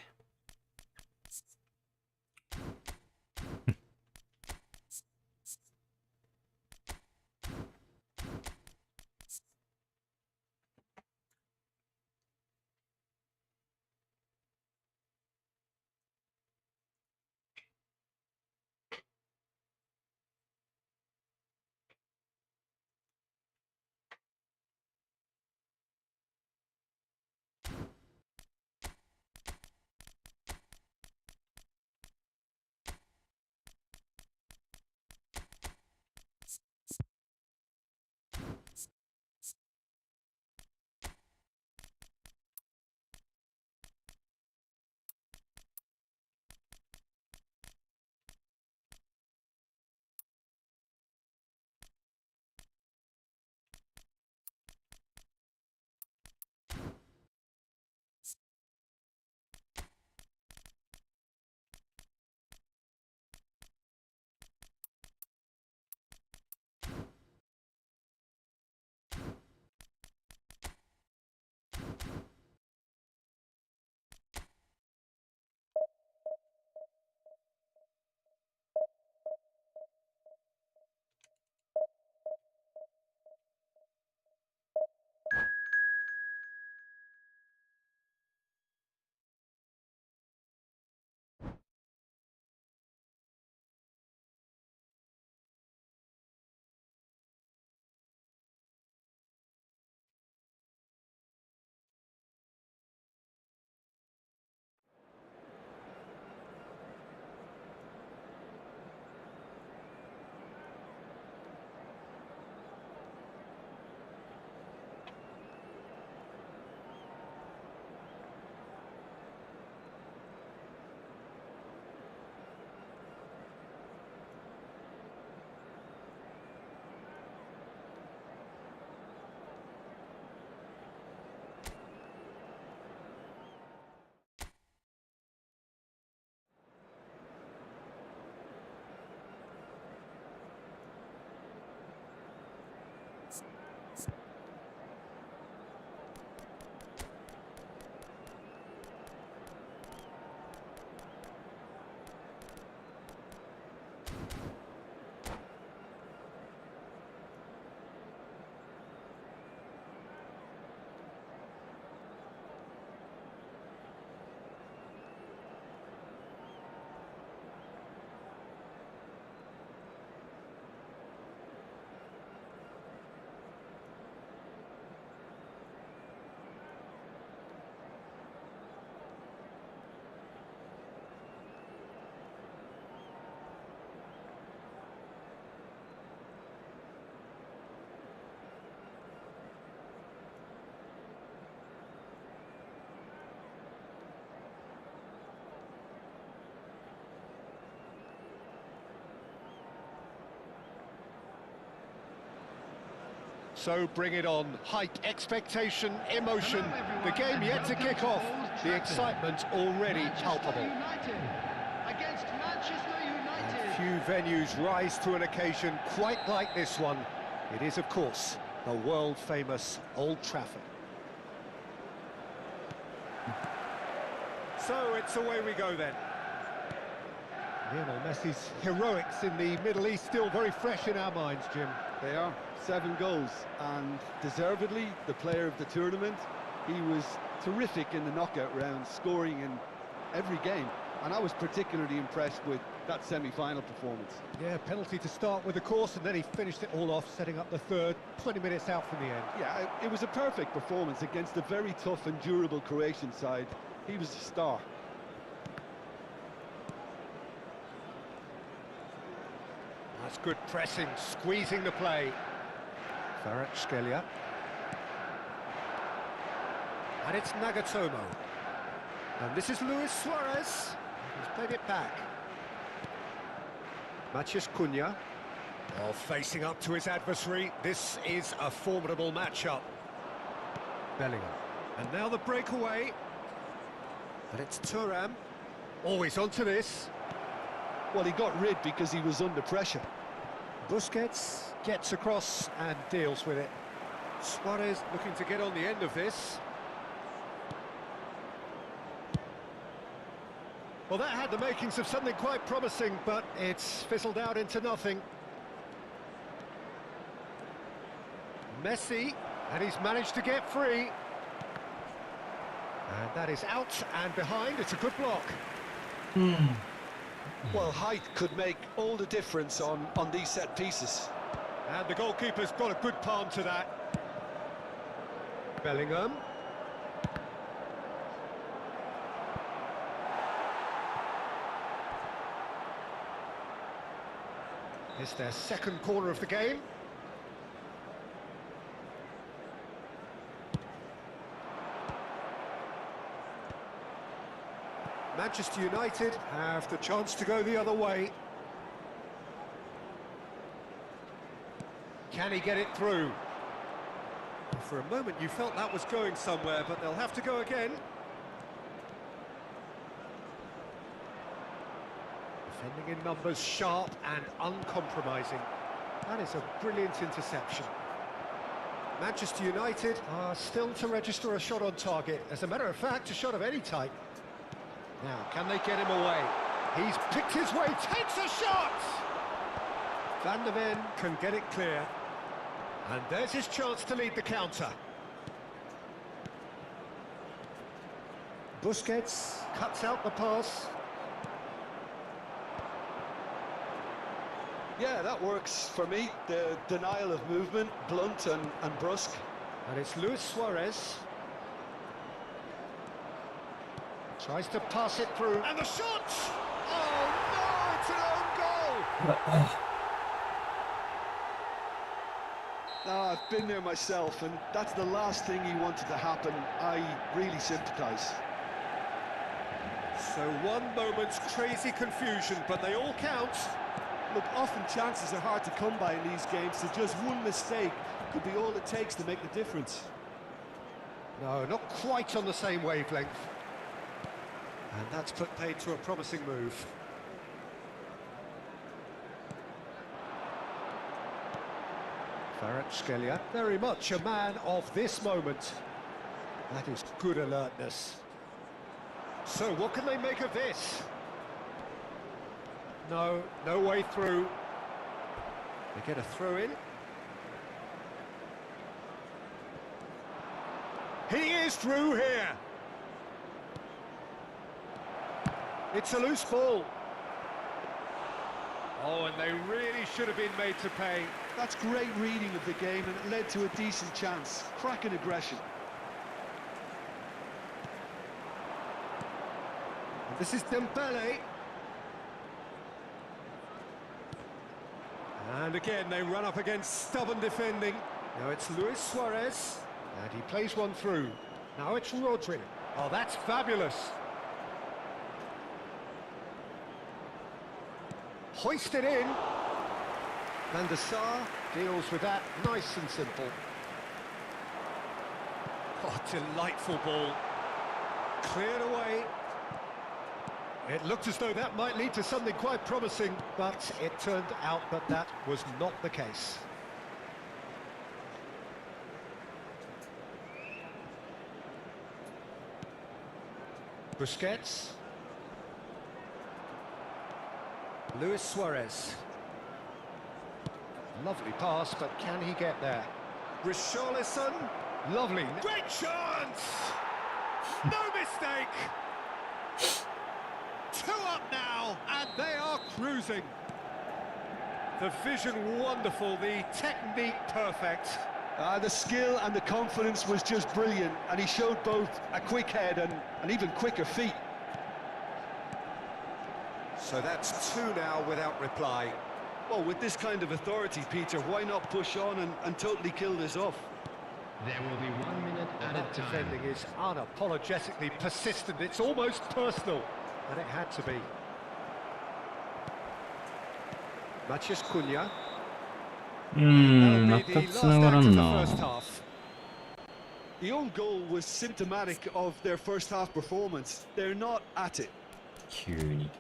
So bring it on. Hype, expectation, emotion. The game yet to kick off. The excitement already palpable. Against Manchester United. Few venues rise to an occasion quite like this one. It is, of course, the world-famous Old Trafford. So it's away we go then. Lionel Messi's heroics in the Middle East still very fresh in our minds, Jim. They are 7 goals, and deservedly the player of the tournament. He was terrific in the knockout round, scoring in every game, and I was particularly impressed with that semi-final performance. Yeah, penalty to start with, of course, and then he finished it all off, setting up the third, 20 minutes out from the end. Yeah, it was a perfect performance against a very tough and durable Croatian side. He was a star. That's good pressing, squeezing the play. Kvaratskhelia. And it's Nagatomo. And this is Luis Suarez. He's played it back. Maciej Cunha. Oh, facing up to his adversary. This is a formidable matchup. Bellingham. And now the breakaway. But it's Thuram. Always onto this. Well, he got rid because he was under pressure. Busquets gets across and deals with it. Suarez looking to get on the end of this. Well, that had the makings of something quite promising, but it's fizzled out into nothing. Messi, and he's managed to get free. And that is out and behind. It's a good block. Well, height could make all the difference on these set pieces. And the goalkeeper's got a good palm to that. Bellingham. It's their second corner of the game. Manchester United have the chance to go the other way. Can he get it through? For a moment you felt that was going somewhere, but they'll have to go again. Defending in numbers, sharp and uncompromising. That is a brilliant interception. Manchester United are still to register a shot on target. As a matter of fact, a shot of any type. Now, can they get him away? He's picked his way, takes a shot! Van der Ven can get it clear. And there's his chance to lead the counter. Busquets cuts out the pass. Yeah, that works for me. The denial of movement, blunt and brusque. And it's Luis Suarez. Tries to pass it through. And the shot! Oh, no! It's an own goal! I've been there myself, and that's the last thing you wanted to happen. I really sympathise. So one moment's crazy confusion, but they all count. Look, often chances are hard to come by in these games, so just one mistake could be all it takes to make the difference. No, not quite on the same wavelength. And that's put paid to a promising move. Kvaratskhelia, very much a man of this moment. That is good alertness. So what can they make of this? No, no way through. They get a throw in. He is through here. It's a loose ball. Oh, and they really should have been made to pay. That's great reading of the game, and it led to a decent chance. Cracking aggression. And this is Dembele. And again, they run up against stubborn defending. Now it's Luis Suarez, and he plays one through. Now it's Rodri. Oh, that's fabulous. Hoisted in. Van der Sar deals with that nice and simple. Oh, delightful ball. Cleared away. It looked as though that might lead to something quite promising, but it turned out that that was not the case. Busquets. Luis Suarez. Lovely pass, but can he get there? Richarlison. Lovely. Great chance! No mistake! 2 up now, and they are cruising. The vision wonderful, the technique perfect. The skill and the confidence was just brilliant, and he showed both a quick head and even quicker feet. So that's 2 now without reply. Well, with this kind of authority, Peter, why not push on and totally kill this off? There will be 1 minute at a That time. defending is unapologetically persistent. It's almost personal, and it had to be. Maciej Cunha. That'll be the last act of the first half. The own goal was symptomatic of their first half performance. They're not at it. 急に。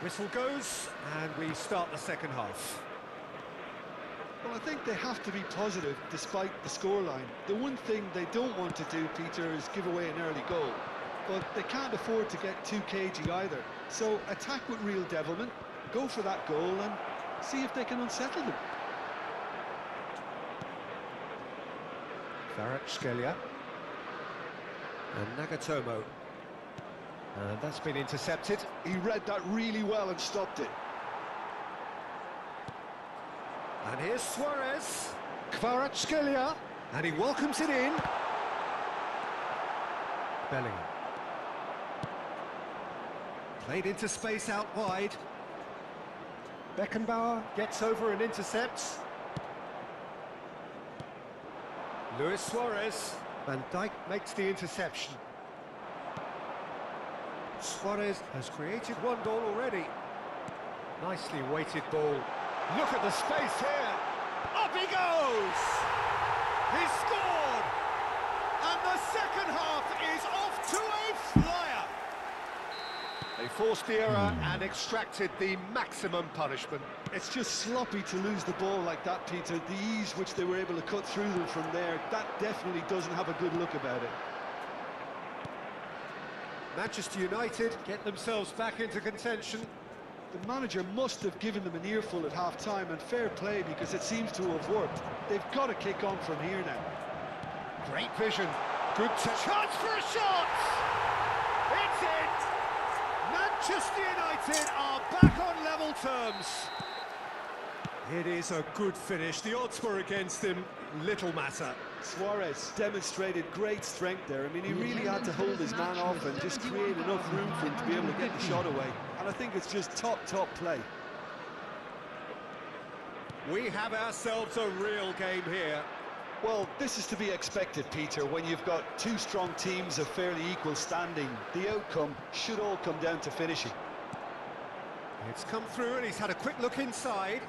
Whistle goes, and we start the second half. Well, I think they have to be positive despite the scoreline. The one thing they don't want to do, Peter, is give away an early goal. But they can't afford to get too cagey either. So attack with real devilment, go for that goal and see if they can unsettle them. Kvaratskhelia. And Nagatomo. And that's been intercepted. He read that really well and stopped it. And here's Suarez. Kvaratskhelia. And he welcomes it in. Bellingham. Played into space out wide. Beckenbauer gets over and intercepts. Luis Suarez. Van Dijk makes the interception. Suarez has created 1 goal already. Nicely weighted ball. Look at the space here. Up he goes! He scored! And the second half is off to a flyer. They forced the error and extracted the maximum punishment. It's just sloppy to lose the ball like that, Peter. The ease which they were able to cut through them from there, that definitely doesn't have a good look about it. Manchester United get themselves back into contention. The manager must have given them an earful at half-time, and fair play because it seems to have worked. They've got to kick on from here now. Great vision. Good chance for a shot! It's it! Manchester United are back on level terms. It is a good finish. The odds were against him. Little matter. Suarez demonstrated great strength there. I mean, he really had to hold his man off and just create enough room for him to be able to get the shot away. And I think it's just top play. We have ourselves a real game here. Well, this is to be expected, Peter, when you've got 2 strong teams of fairly equal standing. The outcome should all come down to finishing. It's come through and he's had a quick look inside.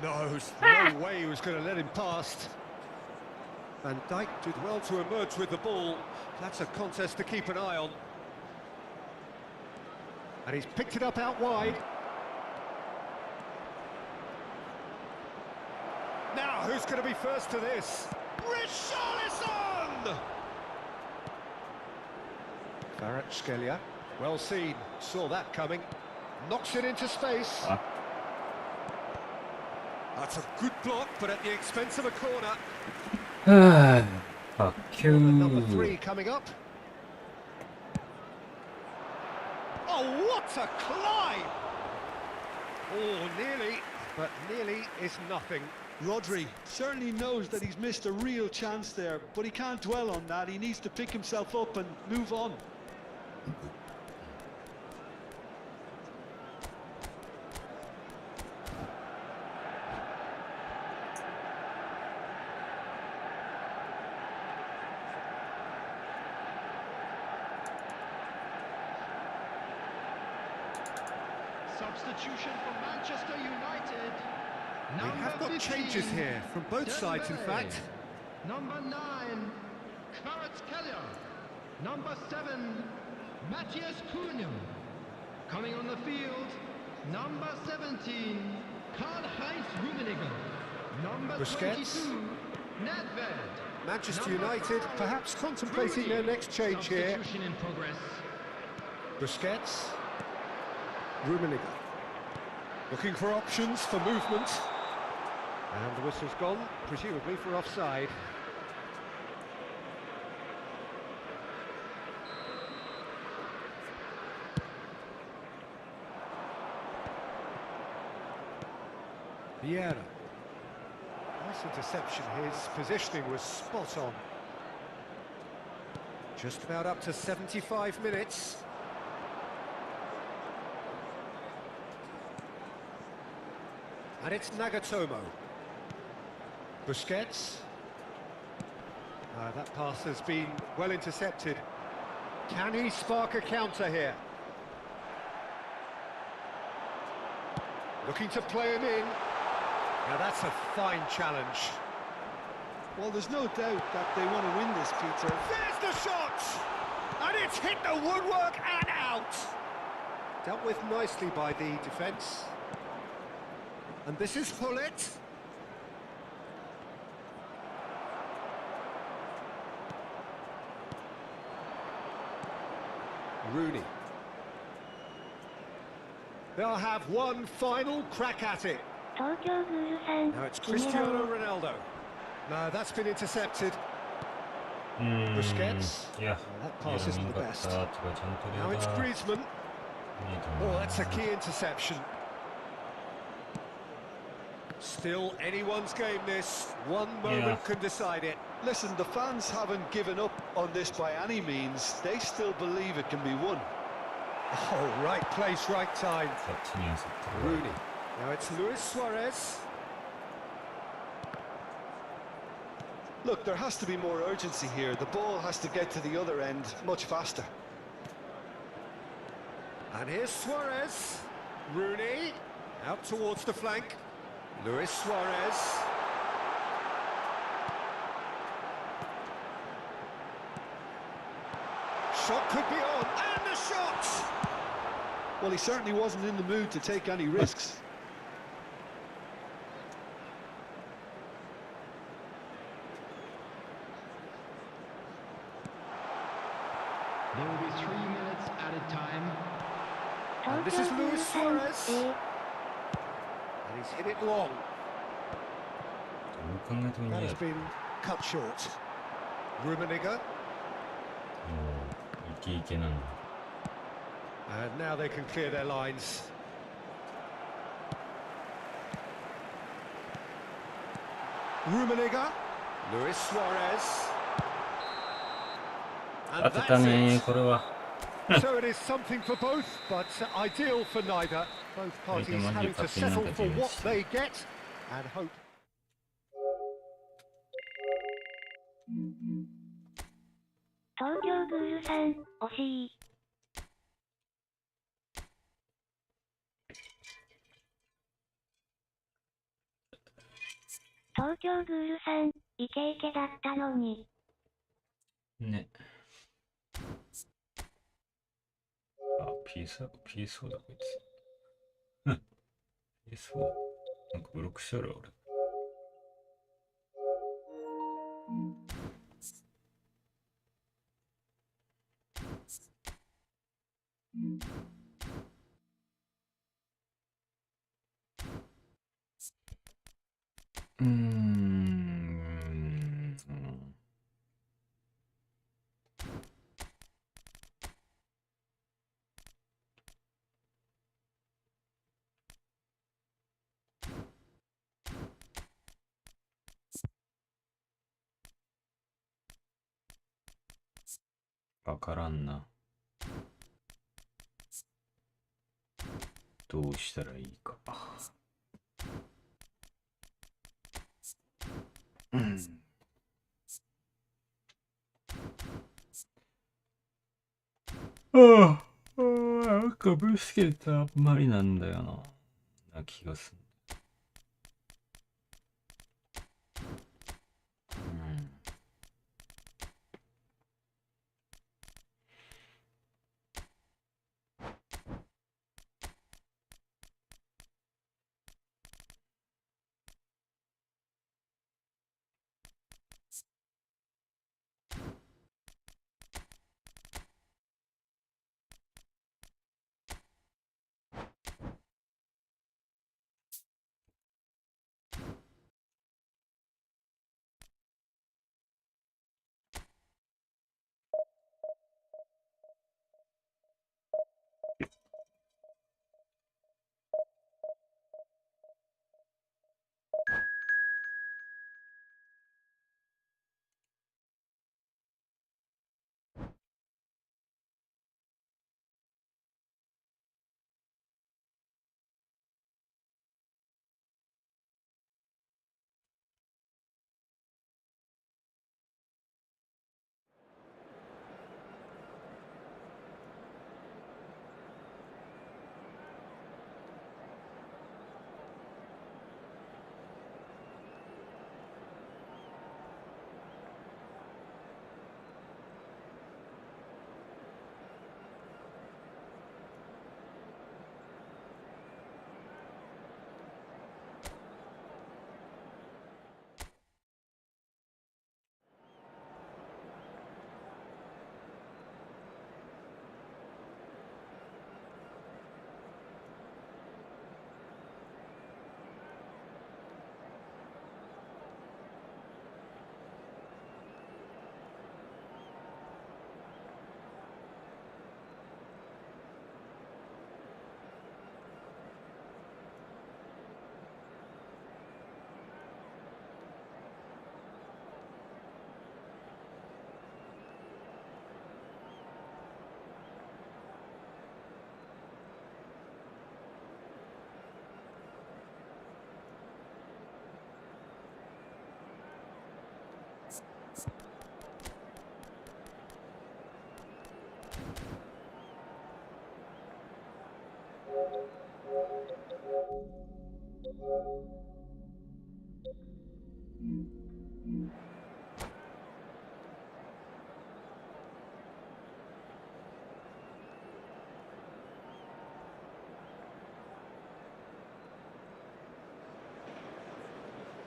No way he was going to let him past. Van Dijk did well to emerge with the ball. That's a contest to keep an eye on. And he's picked it up out wide. Now, who's going to be first to this? Richarlison! Kvaratskhelia, well seen, saw that coming. Knocks it into space. That's a good block, but at the expense of a corner. Fuck Number 3 you. coming up. Oh, what a climb! Oh, nearly, but nearly is nothing. Rodri certainly knows that he's missed a real chance there, but he can't dwell on that. He needs to pick himself up and move on. Substitution for Manchester United. We have got changes here from both sides, in fact. Number 9, Kvaratskhelia. Number 7, Matthias Cunha. Coming on the field, number 17, Karl-Heinz Rummenigge. Number Busquets. 22, Nedved. Manchester United perhaps contemplating their next change here. Substitution in progress. Busquets. Rummenigge. Looking for options for movement. And the whistle's gone, presumably for offside. Vieira. Nice interception, his positioning was spot on. Just about up to 75 minutes. And it's Nagatomo. Busquets. That pass has been well intercepted. Can he spark a counter here? Looking to play him in. Now that's a fine challenge. Well, there's no doubt that they want to win this, Peter. There's the shot! And it's hit the woodwork and out! Dealt with nicely by the defence. And this is Hullet. Rooney. They'll have one final crack at it. Now it's Cristiano Ronaldo. No, that's been intercepted. Busquets. Yeah. That pass isn't the best. Now it's Griezmann. Oh, that's a key interception. Still anyone's game this. One moment can decide it. Listen, the fans haven't given up on this by any means. They still believe it can be won. Oh, right place, right time. Rooney. Now it's Luis Suarez. Look, there has to be more urgency here. The ball has to get to the other end much faster. And here's Suarez. Rooney. Out towards the flank. Luis Suarez. Shot could be on. And the shot! Well, he certainly wasn't in the mood to take any risks. There will be 3 minutes added time. And this is Luis Suarez. And he's hit it long. That has been cut short. Rummenigge. And now they can clear their lines. Rummenigge. Luis Suarez. And that's it. So it is something for both, but ideal for neither. Both parties having to settle for what they get and hope.ね。あ、PSO だこいつ。PSO? なんかブロックしてあるわ、俺。わからんな。どうしたらいいか。なんかかブスケットあんまりなんだよな気がする。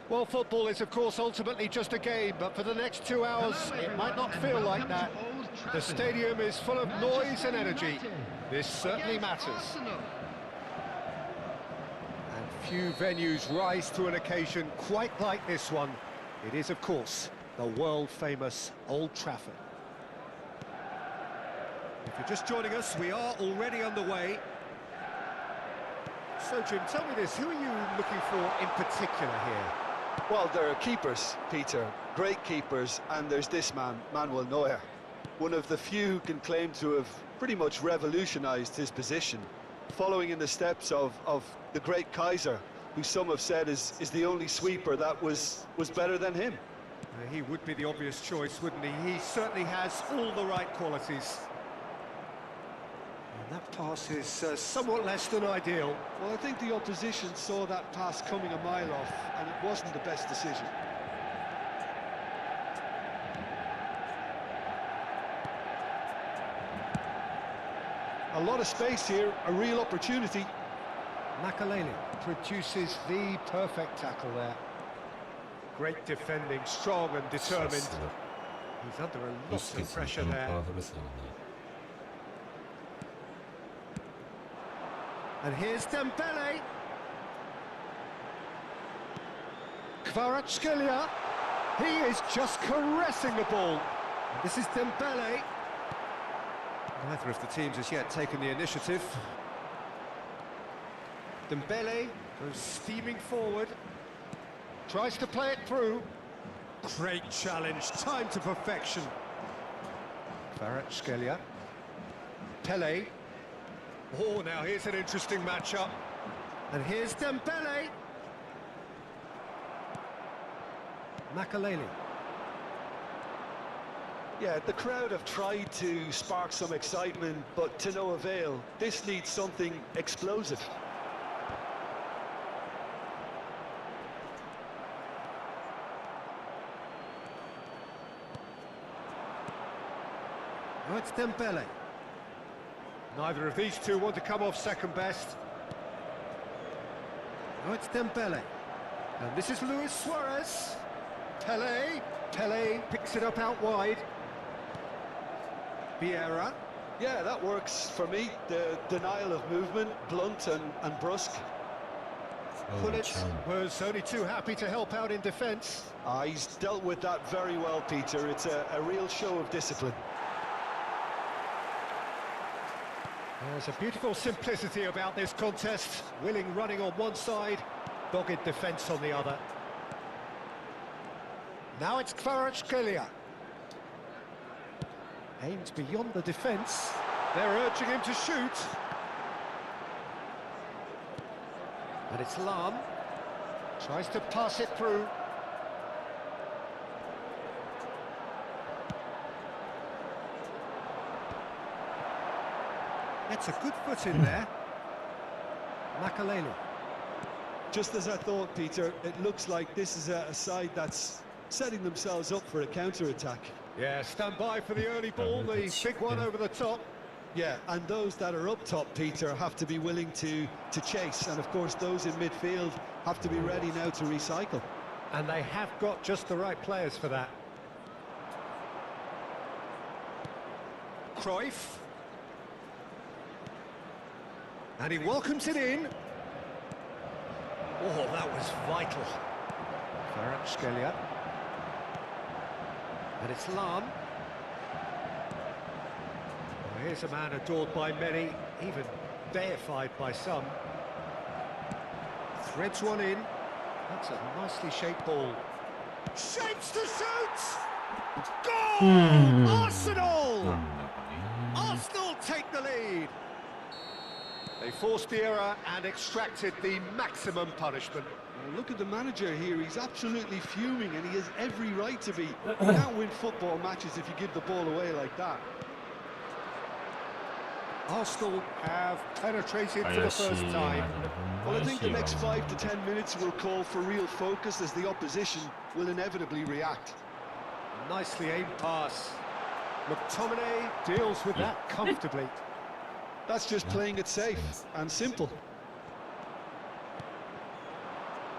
Well, football is, of course, ultimately just a game, but for the next 2 hours, it might not feel like that. The stadium is full of noise and energy. This certainly matters. And few venues rise to an occasion quite like this one. It is, of course, the world-famous Old Trafford. If you're just joining us, we are already underway. So, Jim, tell me this, who are you looking for in particular here? Well, there are keepers, Peter, great keepers, and there's this man, Manuel Neuer. One of the few who can claim to have pretty much revolutionised his position, following in the steps of the great Kaiser, who some have said is the only sweeper that was better than him. He would be the obvious choice, wouldn't he? He certainly has all the right qualities. And that pass is somewhat less than ideal. Well, I think the opposition saw that pass coming a mile off, and it wasn't the best decision. A lot of space here, a real opportunity. Makaleli produces the perfect tackle there. Great defending, strong and determined. He's under a lot of pressure there. And here's Dembele. Kvaratskhelia. He is just caressing the ball. This is Dembele. Neither of the teams has yet taken the initiative. Dembele goes steaming forward. Tries to play it through. Great challenge, time to perfection. Kvaratskhelia. Pele. Oh, now here's an interesting matchup. And here's Dembele. Makaleli. Yeah, the crowd have tried to spark some excitement, but to no avail. This needs something explosive. Now it's Dembele. Neither of these two want to come off second best. Now it's Dembele. And this is Luis Suarez. Pele picks it up out wide. Vieira. Yeah, that works for me. The denial of movement, blunt and brusque. Pulitz was only too happy to help out in defence. He's dealt with that very well, Peter. It's a real show of discipline. There's a beautiful simplicity about this contest. Willing running on one side, dogged defence on the other. Now it's Kvaratskhelia. Aims beyond the defence. They're urging him to shoot. And it's Lam. Tries to pass it through. Gets a good foot in there. Makaleli. Just as I thought, Peter, it looks like this is a side that's setting themselves up for a counter-attack. Yeah, stand by for the early ball, the big one over the top. Yeah, and those that are up top, Peter, have to be willing to chase. And of course, those in midfield have to be ready now to recycle. And they have got just the right players for that. Cruyff. And he welcomes it in. Oh, that was vital. Kvaratskhelia. And it's Lam. Well, here's a man adored by many, even deified by some. Threads one in. That's a nicely shaped ball. Shapes to shoot! Goal! Arsenal! Arsenal take the lead. They forced the error and extracted the maximum punishment. Well, look at the manager here. He's absolutely fuming, and he has every right to be. You can't win football matches if you give the ball away like that. Arsenal have penetrated for the first time. Well, I think the next 5 to 10 minutes will call for real focus as the opposition will inevitably react. Nicely aimed pass. McTominay deals with that comfortably. That's just playing it safe and simple.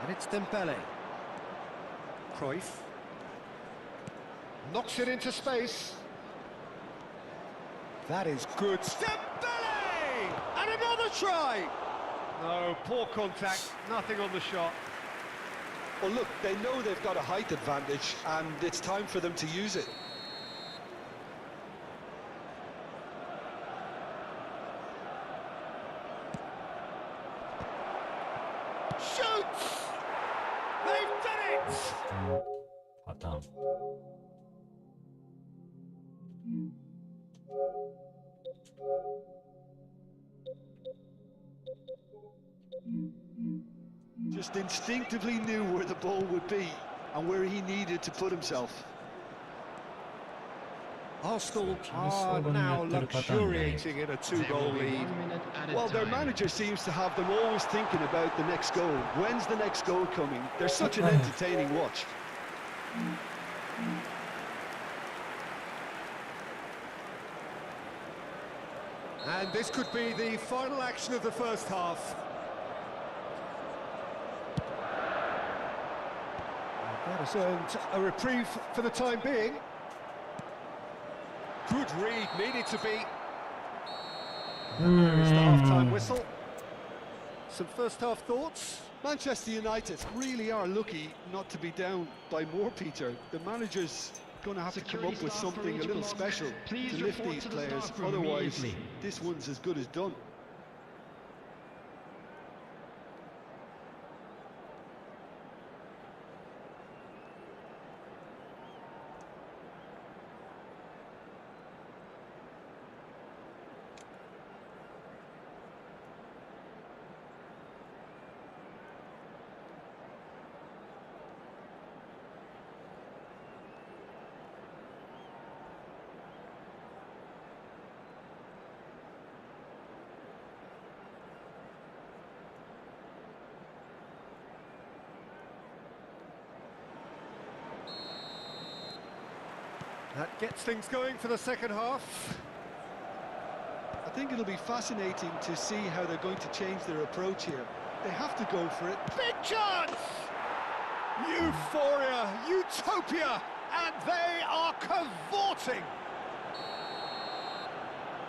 And it's Dembele. Cruyff. Knocks it into space. That is good. Dembele! And another try! No, poor contact, nothing on the shot. Well, look, they know they've got a height advantage, and it's time for them to use it. Shoots! They've done it! Pattern. Just instinctively knew where the ball would be and where he needed to put himself. Arsenal are now luxuriating in a 2-goal lead. Well, their manager seems to have them always thinking about the next goal. When's the next goal coming? They're such an entertaining watch. And this could be the final action of the first half. That has earned a reprieve for the time being. Good read, needed to be. And there is the half-time whistle. Some first-half thoughts? Manchester United really are lucky not to be down by more, Peter. The manager's going to have to come up with something a little special to lift these players. Otherwise, this one's as good as done. That gets things going for the second half. I think it'll be fascinating to see how they're going to change their approach here. They have to go for it. Big chance! Euphoria, utopia, and they are cavorting.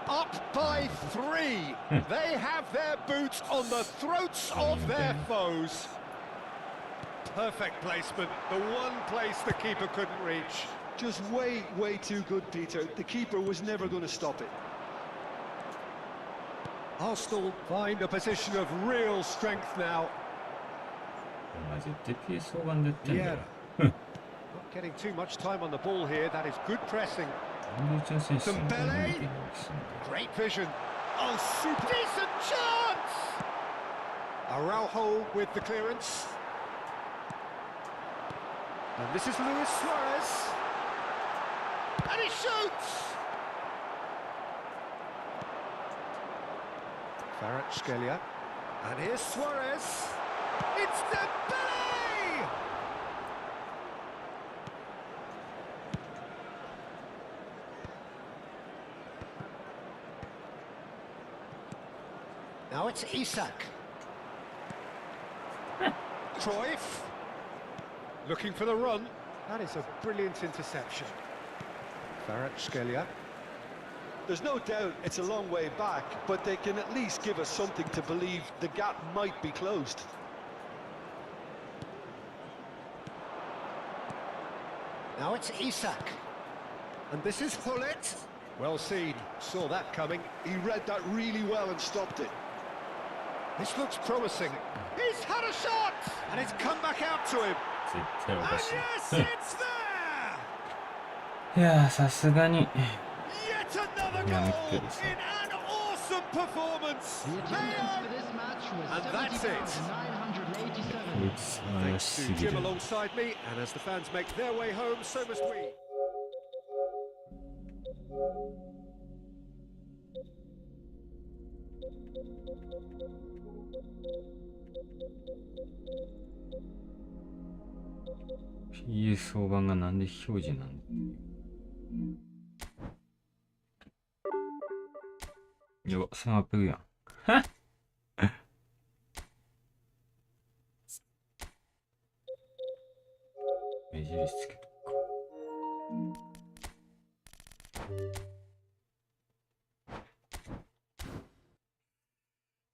Up by 3. They have their boots on the throats of their foes. Perfect placement, the one place the keeper couldn't reach. Just way too good, Peter. The keeper was never going to stop it. Arsenal find a position of real strength now. お前絶対 PS 砲丸でやってんだよ。 Not getting too much time on the ball here. That is good pressing. なんでうちの選手そんなこと見て Dembele. るわけすんだよ。 Great vision. Oh, super decent chance! Araujo with the clearance. And this is Luis Suarez. And he shoots! Kvaratskhelia. And here's Suarez. It's Dembele! Now it's Isak. Cruyff. Looking for the run. That is a brilliant interception. Kvaratskhelia. There's no doubt it's a long way back, but they can at least give us something to believe the gap might be closed. Now it's Isak. And this is Hullet. Well seen. Saw that coming. He read that really well and stopped it. This looks promising. He's had a shot! And it's come back out to him. 絶対お And かしい。 yes, it's there! いやー、さすがに。 Yet another Yeah, goal good. in an awesome performance. The attendance for this match was And that's it. 70,987. こいつ怪 Thanks しす to ぎ Jim る。 alongside me, and as the fans make their way home, so must we. PS 砲丸がなんで表示なんだ。やば、1800やん。はっ目印つけとくか。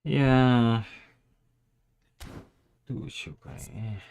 いやー、どうしようかね。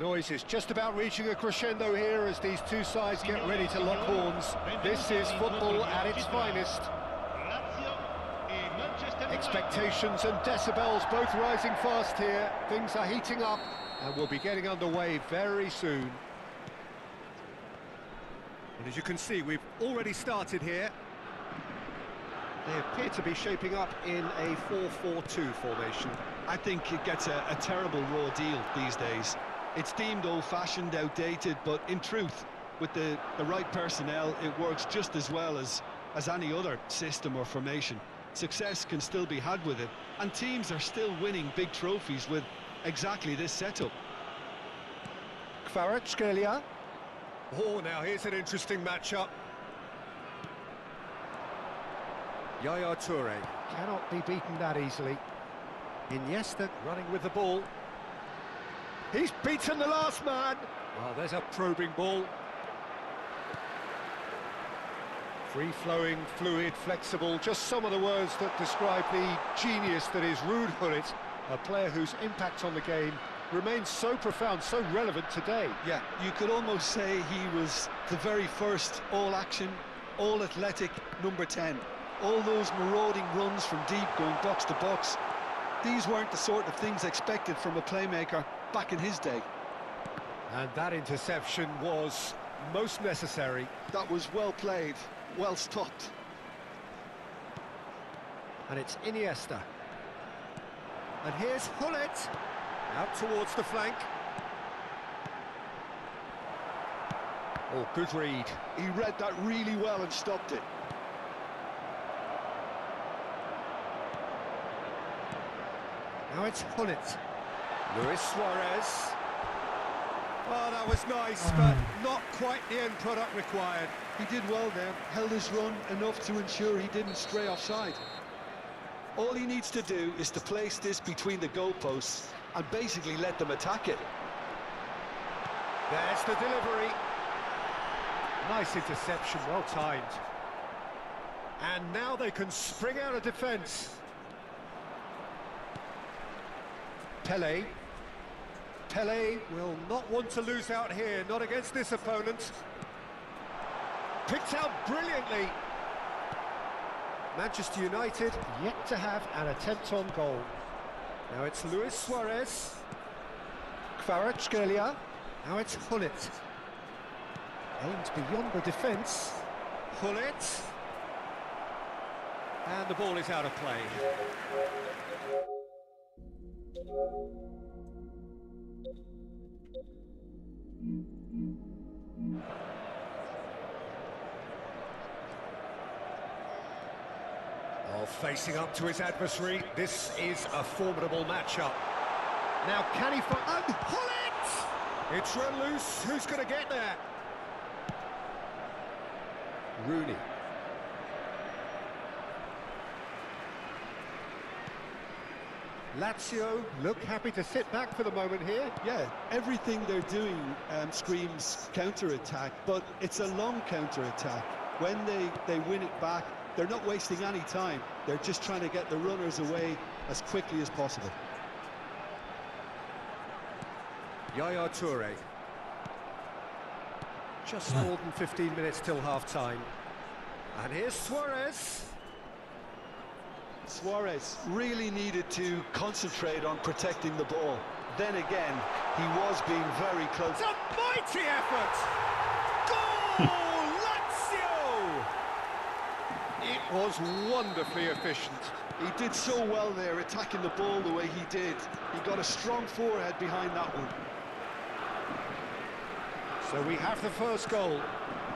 noise is just about reaching a crescendo here as these two sides get ready to lock horns. This is football at its finest. Expectations and decibels both rising fast here. Things are heating up and we'll be getting underway very soon. And as you can see, we've already started here. They appear to be shaping up in a 4-4-2 formation. I think it gets a terrible raw deal these days. It's deemed old-fashioned, outdated, but in truth, with the right personnel, it works just as well as any other system or formation. Success can still be had with it, and teams are still winning big trophies with exactly this setup. Kvaratskhelia. Oh, now here's an interesting matchup. Yaya Toure cannot be beaten that easily. Iniesta running with the ball. He's beaten the last man. Oh, there's a probing ball. Free-flowing, fluid, flexible, just some of the words that describe the genius that is Ruud Gullit, a player whose impact on the game remains so profound, so relevant today. Yeah, you could almost say he was the very first all-action, all-athletic number 10. All those marauding runs from deep going box to box, these weren't the sort of things expected from a playmaker back in his day. And that interception was most necessary. That was well played, well stopped. And it's Iniesta. And here's Gullit, out towards the flank. Oh, good read. He read that really well and stopped it. Now it's Gullit. Luis Suarez. Oh, that was nice, but not quite the end product required. He did well there, held his run enough to ensure he didn't stray offside. All he needs to do is to place this between the goalposts and basically let them attack it. There's the delivery. Nice interception, well timed. And now they can spring out of defence. Pelé. Pelé will not want to lose out here, not against this opponent. Picked out brilliantly. Manchester United yet to have an attempt on goal. Now it's Luis Suarez. Kvaratskhelia. Now it's Gullit. Aims beyond the defence. Gullit. And the ball is out of play. Oh, facing up to his adversary, this is a formidable matchup. Now can he find... And Gullit! It's run loose, who's going to get there? Rooney. Lazio look happy to sit back for the moment here. Yeah, everything they're doing screams counter-attack, but it's a long counter-attack. When they win it back, they're not wasting any time. They're just trying to get the runners away as quickly as possible. Yaya Toure. Just more than 15 minutes till half-time. And here's Suarez. Suarez really needed to concentrate on protecting the ball. Then again, he was being very close. It's a mighty effort! Goal! Lazio! It was wonderfully efficient. He did so well there, attacking the ball the way he did. He got a strong forehead behind that one. So we have the first goal.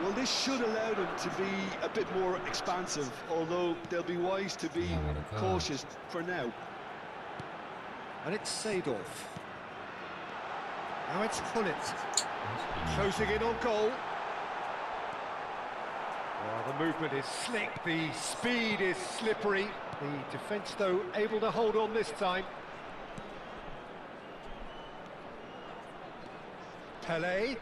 Well, this should allow them to be a bit more expansive, although they'll be wise to be cautious for now. And it's Seedorf. Now it's Gullit. Closing in on goal. Oh, the movement is slick, the speed is slippery. The defence, though, able to hold on this time. Pelé.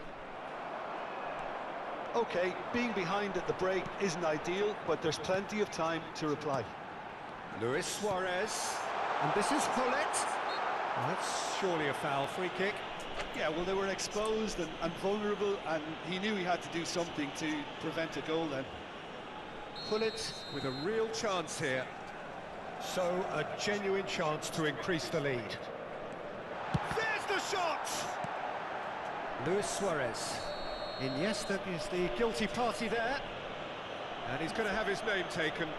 Okay, being behind at the break isn't ideal, but there's plenty of time to reply. Luis Suarez. And this is Gullit. Well, that's surely a foul. Free kick. Yeah, well, they were exposed and vulnerable, and he knew he had to do something to prevent a goal then. Pullet with a real chance here. So, a genuine chance to increase the lead. There's the shot! Luis Suarez. Iniesta is the guilty party there. And he's going to have his name taken.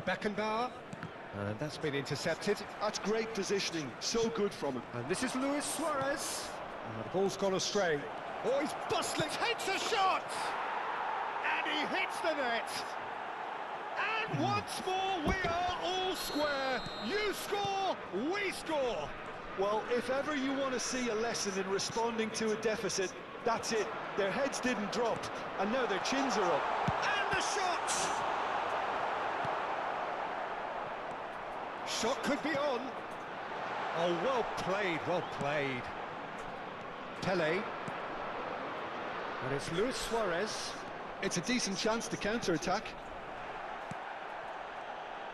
Beckenbauer. And that's been intercepted. That's great positioning, so good from him. And this is Luis Suarez. The ball's gone astray. Oh, he's bustling, hits a shot! And he hits the net! And once more, we are all square. You score, we score! Well, if ever you want to see a lesson in responding to a deficit, that's it. Their heads didn't drop, and now their chins are up. And the shot! Shot could be on. Oh, well played, well played. Pele. And it's Luis Suarez. It's a decent chance to counter-attack.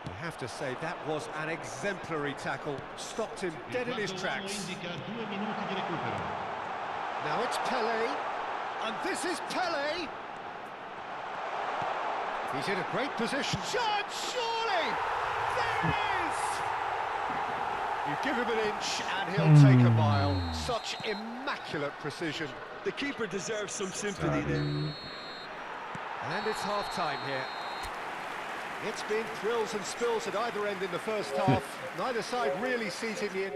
You have to say that was an exemplary tackle. Stopped him dead in his tracks. Now it's Pele. And this is Pele. He's in a great position. Shot, surely! There it is! You give him an inch and he'll take a mile. Such immaculate precision. The keeper deserves some sympathy there. And it's half-time here. It's been thrills and spills at either end in the first half. Neither side really sees it in.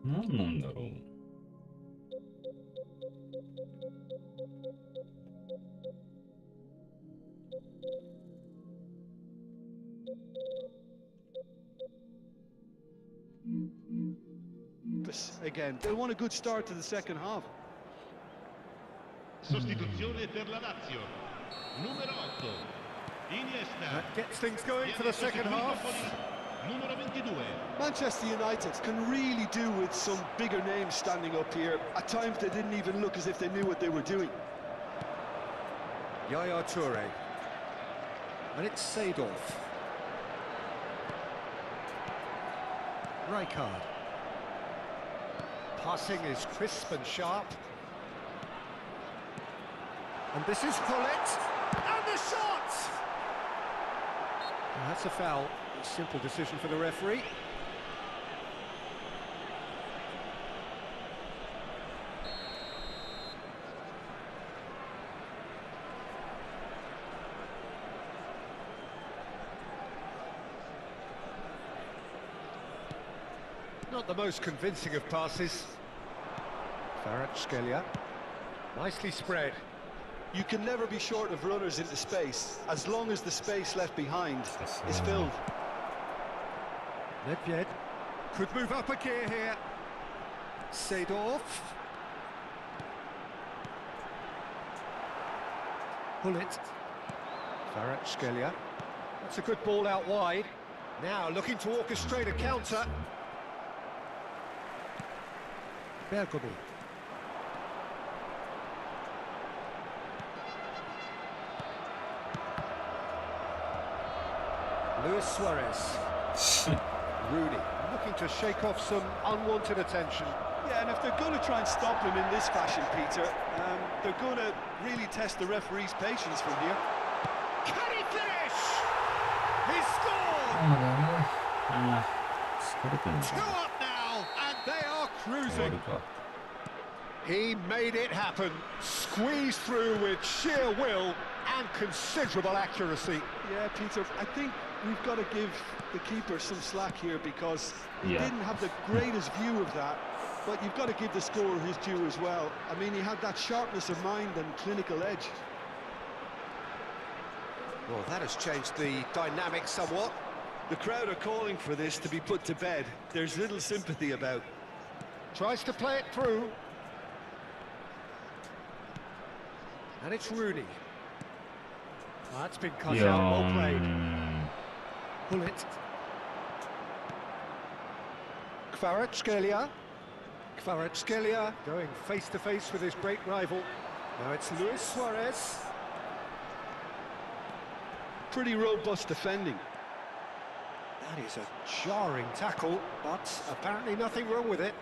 何なんだろう。Again, they want a good start to the second half. Sostituzione per la Lazio. Numero 8. Iniesta. That gets things going for the second half. Numero 22. Manchester United can really do with some bigger names standing up here. At times they didn't even look as if they knew what they were doing. Yaya Toure. And it's Seedorf. Rijkaard. Passing is crisp and sharp. And this is Pullet. And the shot! And that's a foul. Simple decision for the referee. Not the most convincing of passes. Kvaratskhelia. Nicely spread. You can never be short of runners into space, as long as the space left behind is filled. Nedved could move up a gear here. Seedorf. Pullet. Kvaratskhelia. That's a good ball out wide. Now looking to orchestrate a counter. Bergomi. Luis Suarez. Rooney looking to shake off some unwanted attention. Yeah, and if they're going to try and stop him in this fashion, Peter, they're going to really test the referee's patience from here. Can he finish? He scored! 2 up now, and they are cruising. He made it happen. Squeezed through with sheer will and considerable accuracy. Yeah, Peter, I think we've got to give the keeper some slack here because he didn't have the greatest view of that, but you've got to give the scorer his due as well. I mean, he had that sharpness of mind and clinical edge. Well, that has changed the dynamic somewhat. The crowd are calling for this to be put to bed. There's little sympathy about. Tries to play it through. And it's Rooney. That's been cut out, well played. Pullet. Kvaratskhelia. Kvaratskhelia going face to face with his great rival. Now it's Luis Suarez. Pretty robust defending. That is a jarring tackle, but apparently nothing wrong with it.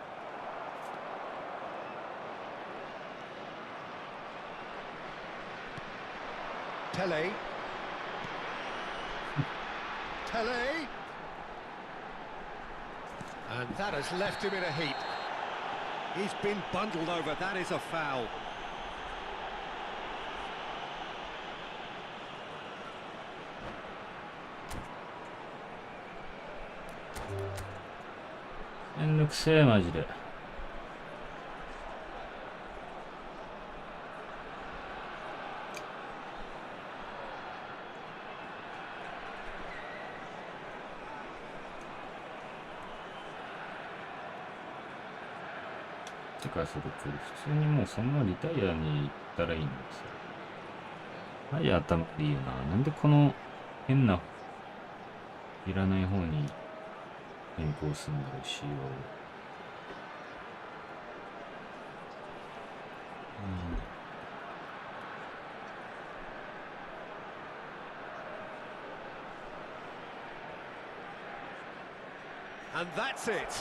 Pele. Pele. And that has left him in a heap. He's been bundled over. That is a foul. Endlukseマジで。てか、それ普通にもうそんなリタイアに行ったらいいんですよ。マジ頭いいよな。なんでこの変ないらない方に変更するんだろう、仕様を。And that's it.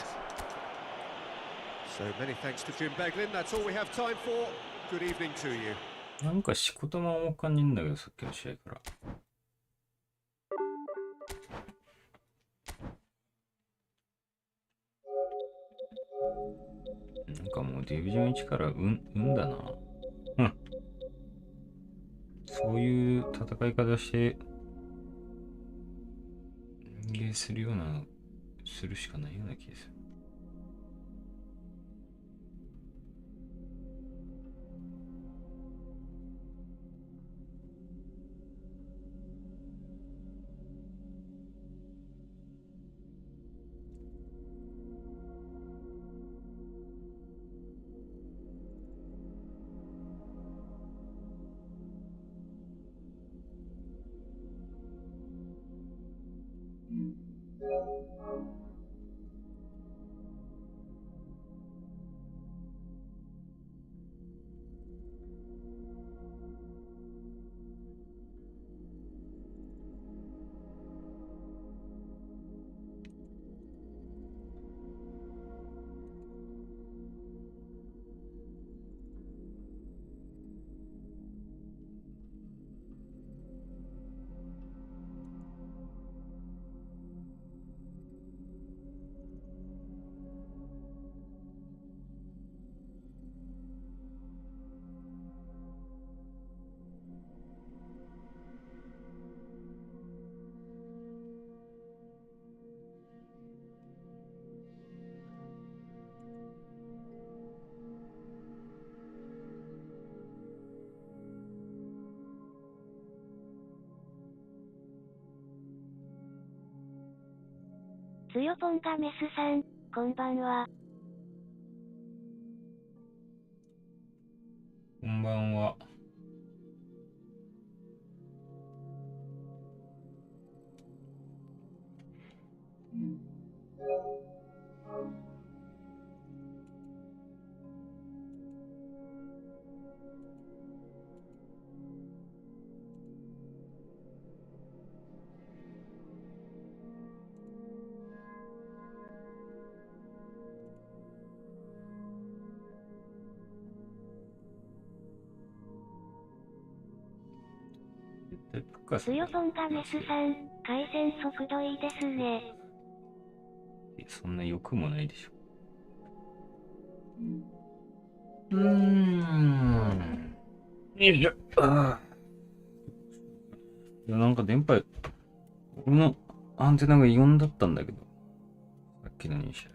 So many thanks to Jim Beglin. That's all we have time for. Good evening to you. なんかしことも重かんねんだけど、さっきの試合から。なんかもうディビジョン1から運だな。うん。そういう戦い方して人間するような、するしかないような気がする。つよぽんがメスさん、こんばんは。こんばんは。つよぽんがメスさん、回線速度いいですね。そんな欲もないでしょ。よいしょ。いや、なんか電波、俺のアンテナが4だったんだけど、さっきのにし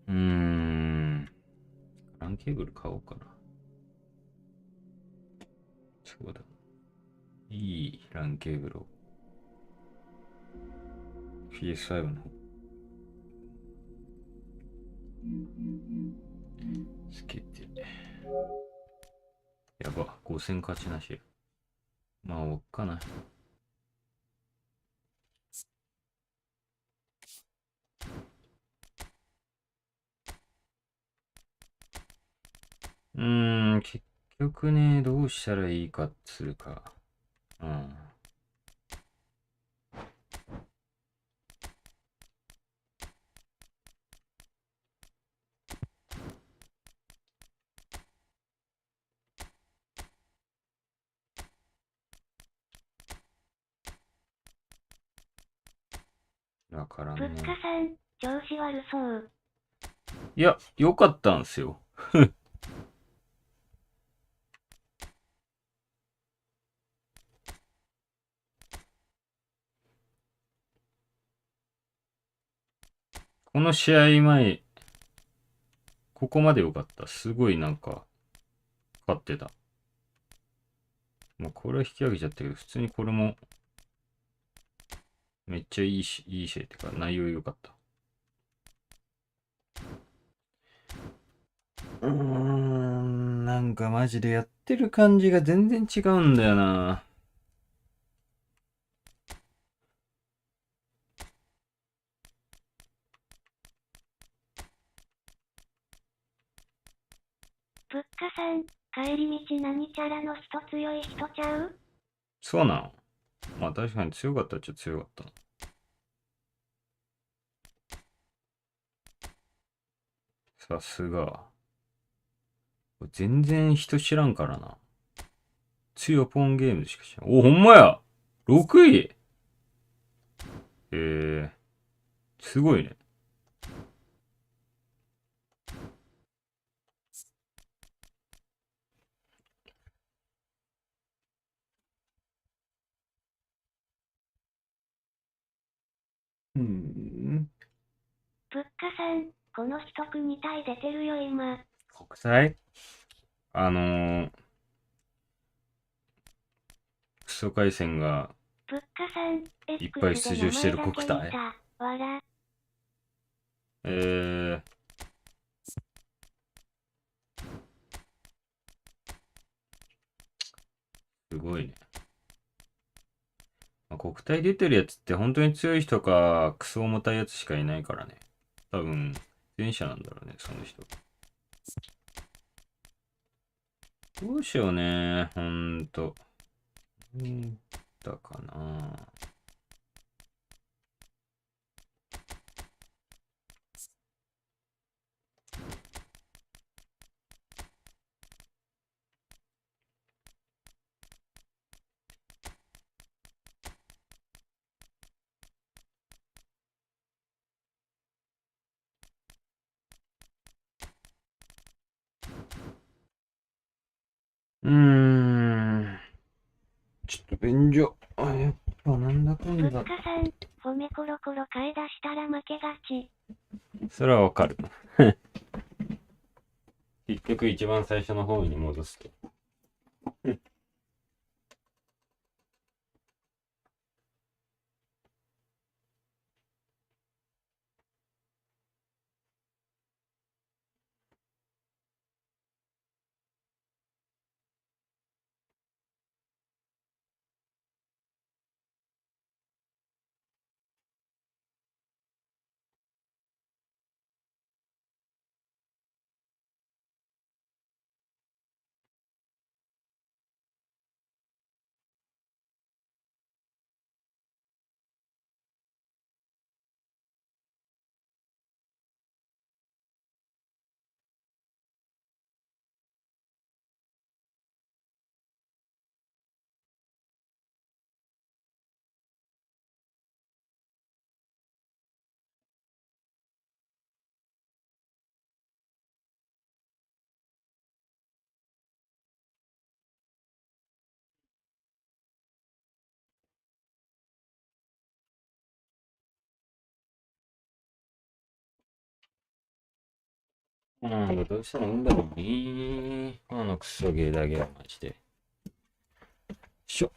ランケーブル買おうかな。そうだ。いいランケーブルを。PS5 の方。つけて。やば、5000勝ちなし。まあ、おっかな。結局ね、どうしたらいいかっつうか。うん。だからぶっね。かさん、調子悪そう。いや、良かったんですよ。この試合前、ここまで良かった。すごいなんか、勝ってた。まあ、これは引き上げちゃったけど、普通にこれも、めっちゃいい試合ってか、内容良かった。なんかマジでやってる感じが全然違うんだよな。ぶっかさん、帰り道何キャラの人強い人ちゃう？そうなの。まあ確かに強かったっちゃ強かったな。さすが。全然人知らんからな。強ポンゲームしか知らん。お、ほんまや !6 位すごいね。ぶっかさん、この人国体出てるよ今。国際クソ回線がぶっかさん、いっぱい出場してる国体。わら。すごいね。まあ、国体出てるやつって本当に強い人かクソ重たいやつしかいないからね。多分、前者なんだろうね、その人。どうしようね、ほんと。だかな。ちょっと便所。やっぱなんだかんだ。ぶっかさん、フォメコロコロ変え出したら負けがち。それはわかる。結局一番最初の方に戻すと。どうしたらいいんだろうね。クソゲーだけはマジで。しょ。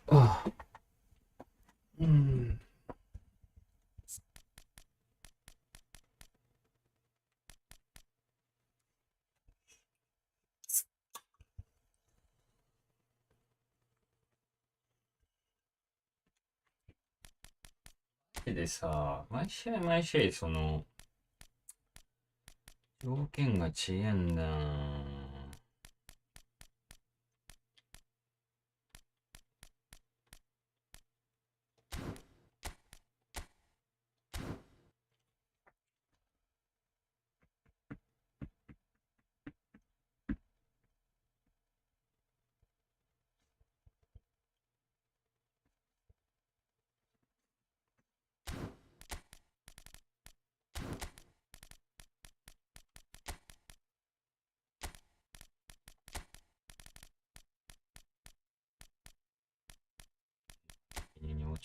でさ、毎試合毎試合その、条件が違えんだな。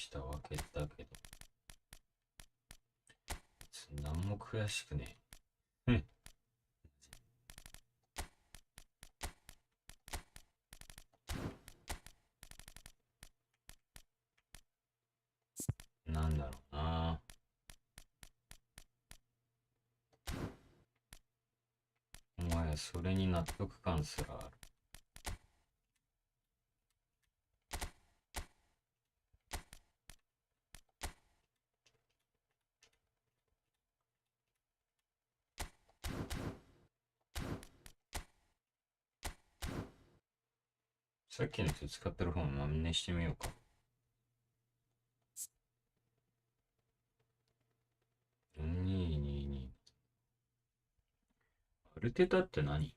したわけだけど、何も悔しくねえ。なんだろうな。お前それに納得感すらある。さっきの人使ってる方も真似してみようか。4222。アルテタって何？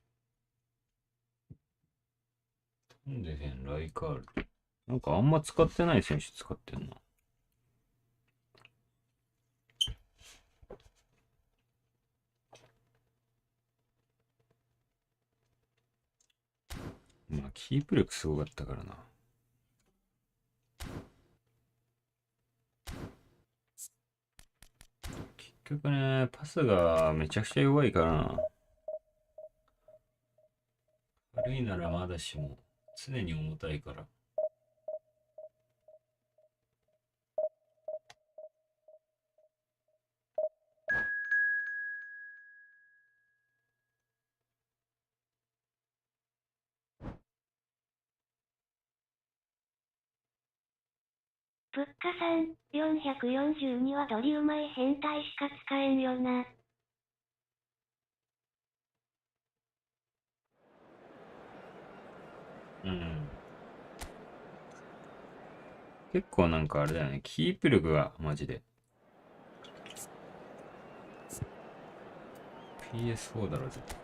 ファンデルサール、ライカール。なんかあんま使ってない選手使ってんな。まあ、キープ力すごかったからな。結局ね、パスがめちゃくちゃ弱いからな。軽いならまだしも、常に重たいから。プッカさん、442はドリうまい変態しか使えんよな。うん。結構なんかあれだよね、キープ力がマジで。PS4 だろ、絶対。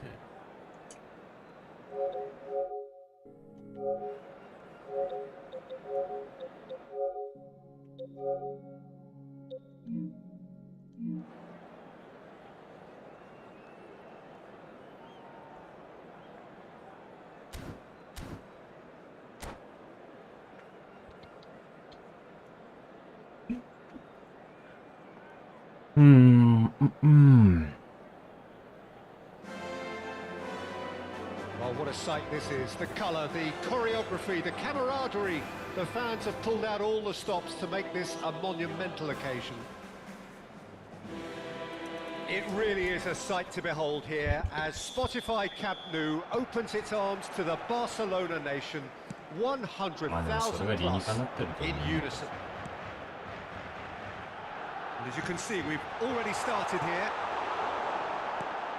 Well, what a sight this is. The colour, the choreography, the camaraderie. The fans have pulled out all the stops to make this a monumental occasion. It really is a sight to behold here as Spotify Camp Nou opens its arms to the Barcelona nation. 100,000 plus in unison. And as you can see, we've already started here.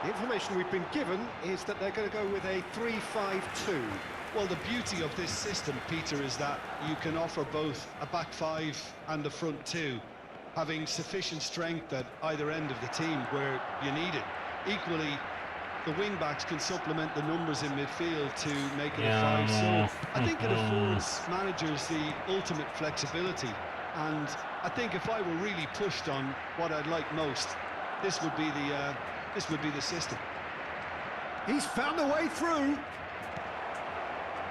The information we've been given is that they're going to go with a 3-5-2. Well, the beauty of this system, Peter, is that you can offer both a back five and a front two, having sufficient strength at either end of the team where you need it. Equally, the wing-backs can supplement the numbers in midfield to make it a five. So I think it affords managers the ultimate flexibility. And I think if I were really pushed on what I'd like most, this would be the system. He's found a way through.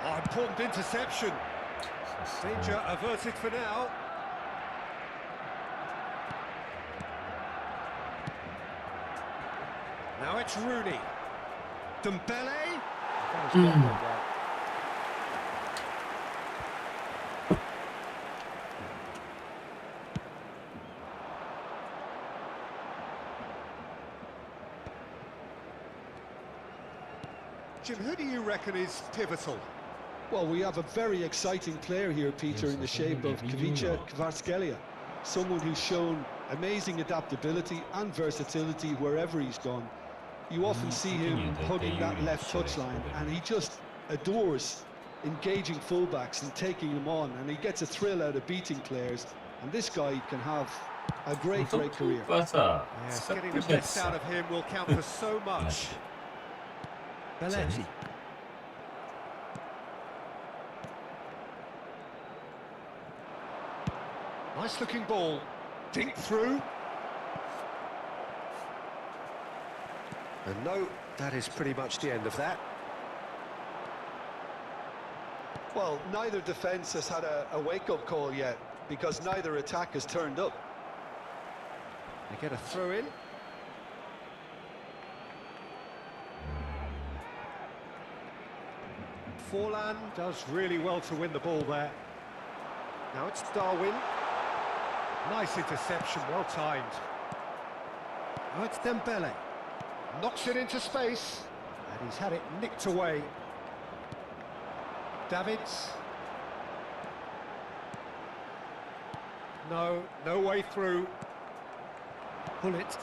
Oh, important interception. Danger averted for now. Now it's Rooney. Dembele. Jim, who do you reckon is pivotal? Well, we have a very exciting player here, Peter, in the shape of Kvicha Kvaratskhelia, someone who's shown amazing adaptability and versatility wherever he's gone. You often see him hugging that left touchline, and he just adores engaging fullbacks and taking them on, and he gets a thrill out of beating players. And this guy can have a great career. Yes, getting the best out of him will count for so much. Belletti. Nice looking ball. Dink through. And no, that is pretty much the end of that. Well, neither defence has had a wake-up call yet. because neither attack has turned up. They get a throw in. Forlan does really well to win the ball there. Now it's Darwin. Nice interception, well timed. Now it's Dembele. Knocks it into space. And he's had it nicked away. Davids. No way through. Pull it.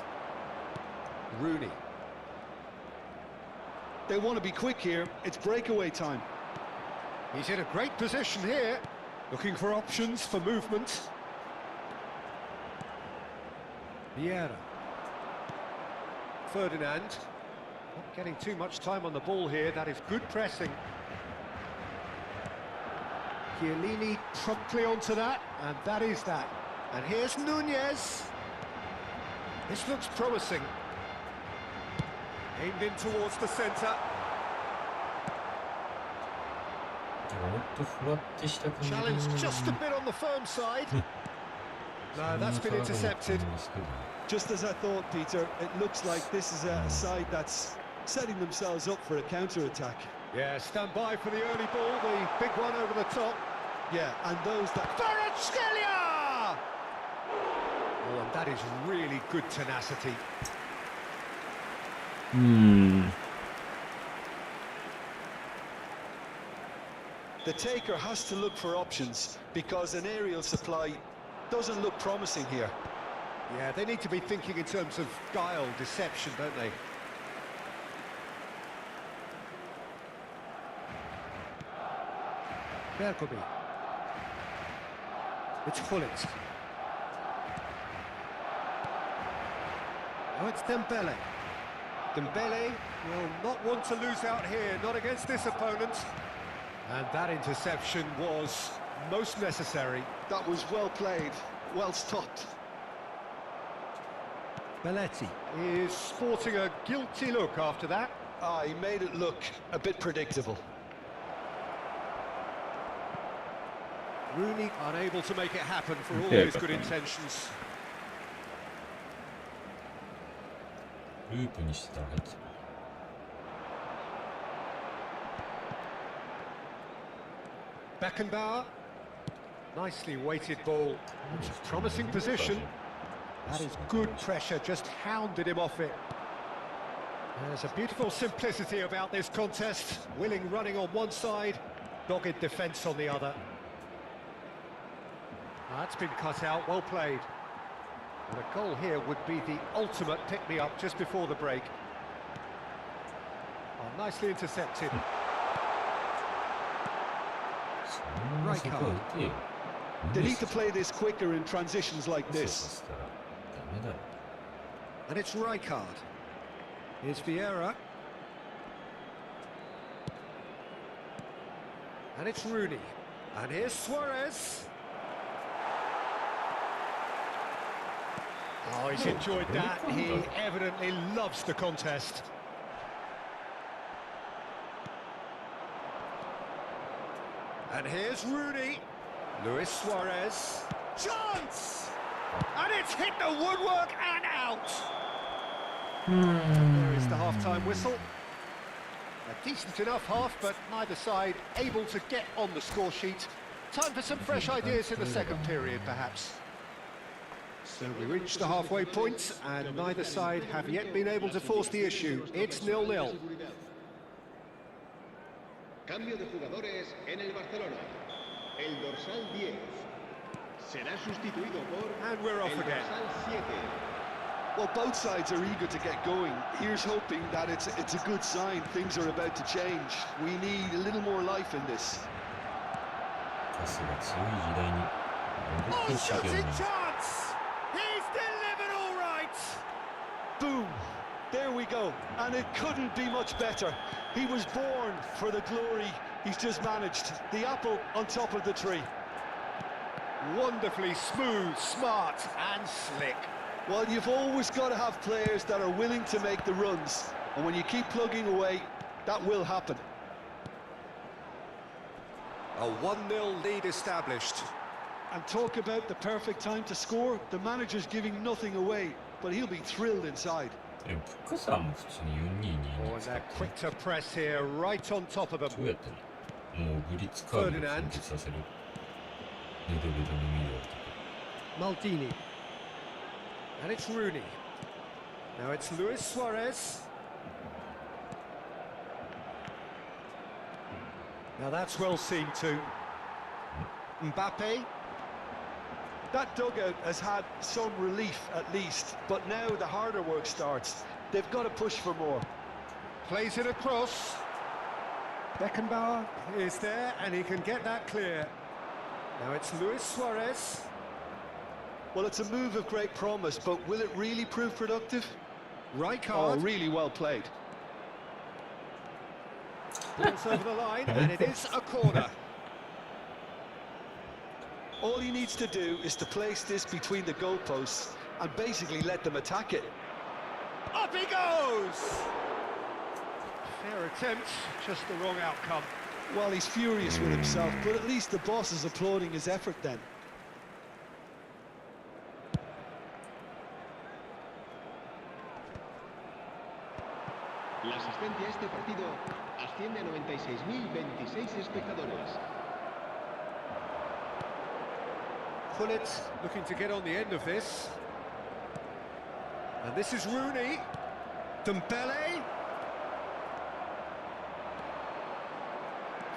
Rooney. They want to be quick here. It's breakaway time. He's in a great position here. Looking for options for movement. Vieira. Ferdinand. Not getting too much time on the ball here. That is good pressing. Chiellini promptly onto that, and that is that. And here's Nunez. This looks promising. Aimed in towards the centre. Challenged just a bit on the firm side. No, that's been intercepted. Just as I thought, Peter, it looks like this is a side that's setting themselves up for a counter-attack. Yeah, stand by for the early ball, the big one over the top. Yeah, and those that... Kvaratskhelia! Oh, and that is really good tenacity. The taker has to look for options because an aerial supply doesn't look promising here. Yeah, they need to be thinking in terms of guile, deception, don't they? Bergomi. It's Gullit. Oh, it's Dembele. Dembele will not want to lose out here, not against this opponent. And that interception was most necessary. That was well played, well stopped. Belletti is sporting a guilty look after that. He made it look a bit predictable. Rooney unable to make it happen for all his good intentions. Beckenbauer. Nicely weighted ball. It's a promising position. That is good pressure, just hounded him off it. There's a beautiful simplicity about this contest. Willing running on one side, dogged defence on the other. That's been cut out, well played. And a goal here would be the ultimate pick-me-up just before the break. Oh, nicely intercepted. Rijkaard. They need to play this quicker in transitions like this. And it's Rijkaard. Here's Vieira. And it's Rooney. And here's Suarez. Oh, he's enjoyed that. He evidently loves the contest. And here's Rooney. Luis Suarez. Chance! And it's hit the woodwork and out. There is the half-time whistle. A decent enough half, but neither side able to get on the score sheet. Time for some fresh ideas in the second period, perhaps. So we reach the halfway point, and neither side have yet been able to force the issue. It's 0-0. Cambio de jugadores en el Barcelona. El dorsal 10 será sustituido por And we're off el again. dorsal 7. Well, both sides are eager to get going. Here's hoping that it's a good sign. Things are about to change. We need a little more life in this. Oh, shooting chance! He's delivered all right! Boom! There we go. And it couldn't be much better. He was born for the glory he's just managed. The apple on top of the tree. Wonderfully smooth, smart and slick. Well, you've always got to have players that are willing to make the runs. And when you keep plugging away, that will happen. A 1-0 lead established. And talk about the perfect time to score. The manager's giving nothing away, but he'll be thrilled inside. でもプックさんも普通に4-2-2 Oh, に and 使っ they're て quick to press here, right on top of ど them. うやってんのもうブリッツカードで完結させるネドベドのミドルとか Maldini. And it's Rooney. Now it's Luis Suarez. Now that's well seen too. Mbappe. That dugout has had some relief at least, but now the harder work starts. They've got to push for more. Plays it across. Beckenbauer is there and he can get that clear. Now it's Luis Suarez. Well, it's a move of great promise, but will it really prove productive? Rijkaard. Oh, really well played. Ball's over the line and it is a corner. All he needs to do is to place this between the goalposts and basically let them attack it. Up he goes! Fair attempt, just the wrong outcome. Well, he's furious with himself, but at least the boss is applauding his effort then. La asistencia a este partido asciende a 96.026 espectadores. Pullet looking to get on the end of this. And this is Rooney. Dembele.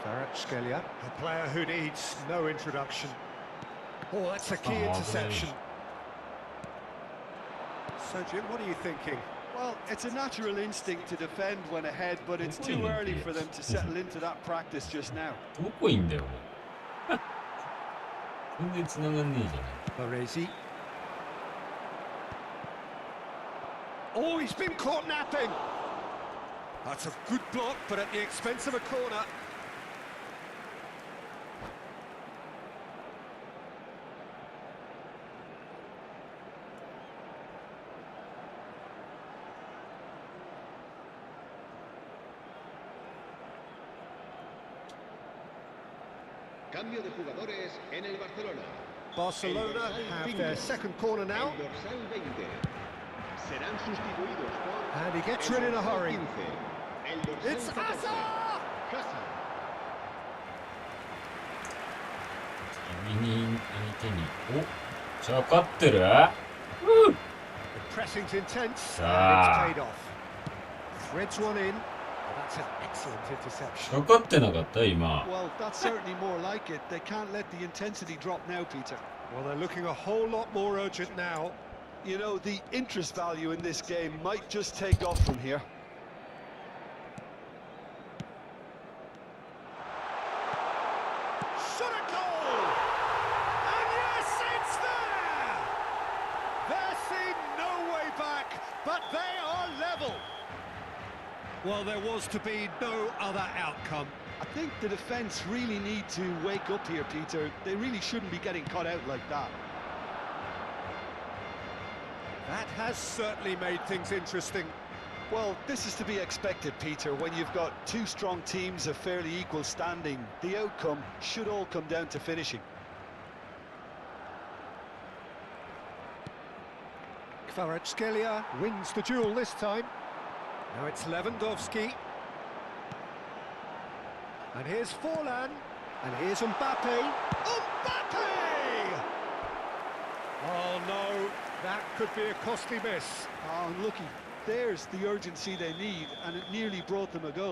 Kvaratskhelia, a player who needs no introduction. Oh, that's a key interception. So, Jim, what are you thinking? Well, it's a natural instinct to defend when ahead, but it's too early for them to settle into that practice just now. どこいんだよ全然繋がんねえじゃない Baresi. Oh, he's been caught napping. That's a good block, but at the expense of a corner. Cambio de jugadores en el Barcelona. Barcelona have their second corner now. El dorsal 20. Serán sustituidos por... And he gets rid in a hurry. 15. El dorsal It's 14. Hazard! Hazard. 右に手におじゃあ勝ってる The pressing's intense, and Ah. it's paid off. Threads one in. That's an excellent interception. 分かってなかった今 Well, that's certainly more like it. They can't let the intensity drop now, Peter. Well, they're looking a whole lot more urgent now. You know, the interest value in this game might just take off from here. Shot a goal! And yes, it's there! There seemed no way back, but they are level. Well, there was to be no other outcome. I think the defence really need to wake up here, Peter. They really shouldn't be getting caught out like that. That has certainly made things interesting. Well, this is to be expected, Peter. When you've got two strong teams of fairly equal standing, the outcome should all come down to finishing. Kvaratskhelia wins the duel this time. Now it's Lewandowski. And here's Forlan. And here's Mbappe. Mbappe! Oh no, that could be a costly miss. Oh, unlucky. There's the urgency they need, and it nearly brought them a goal.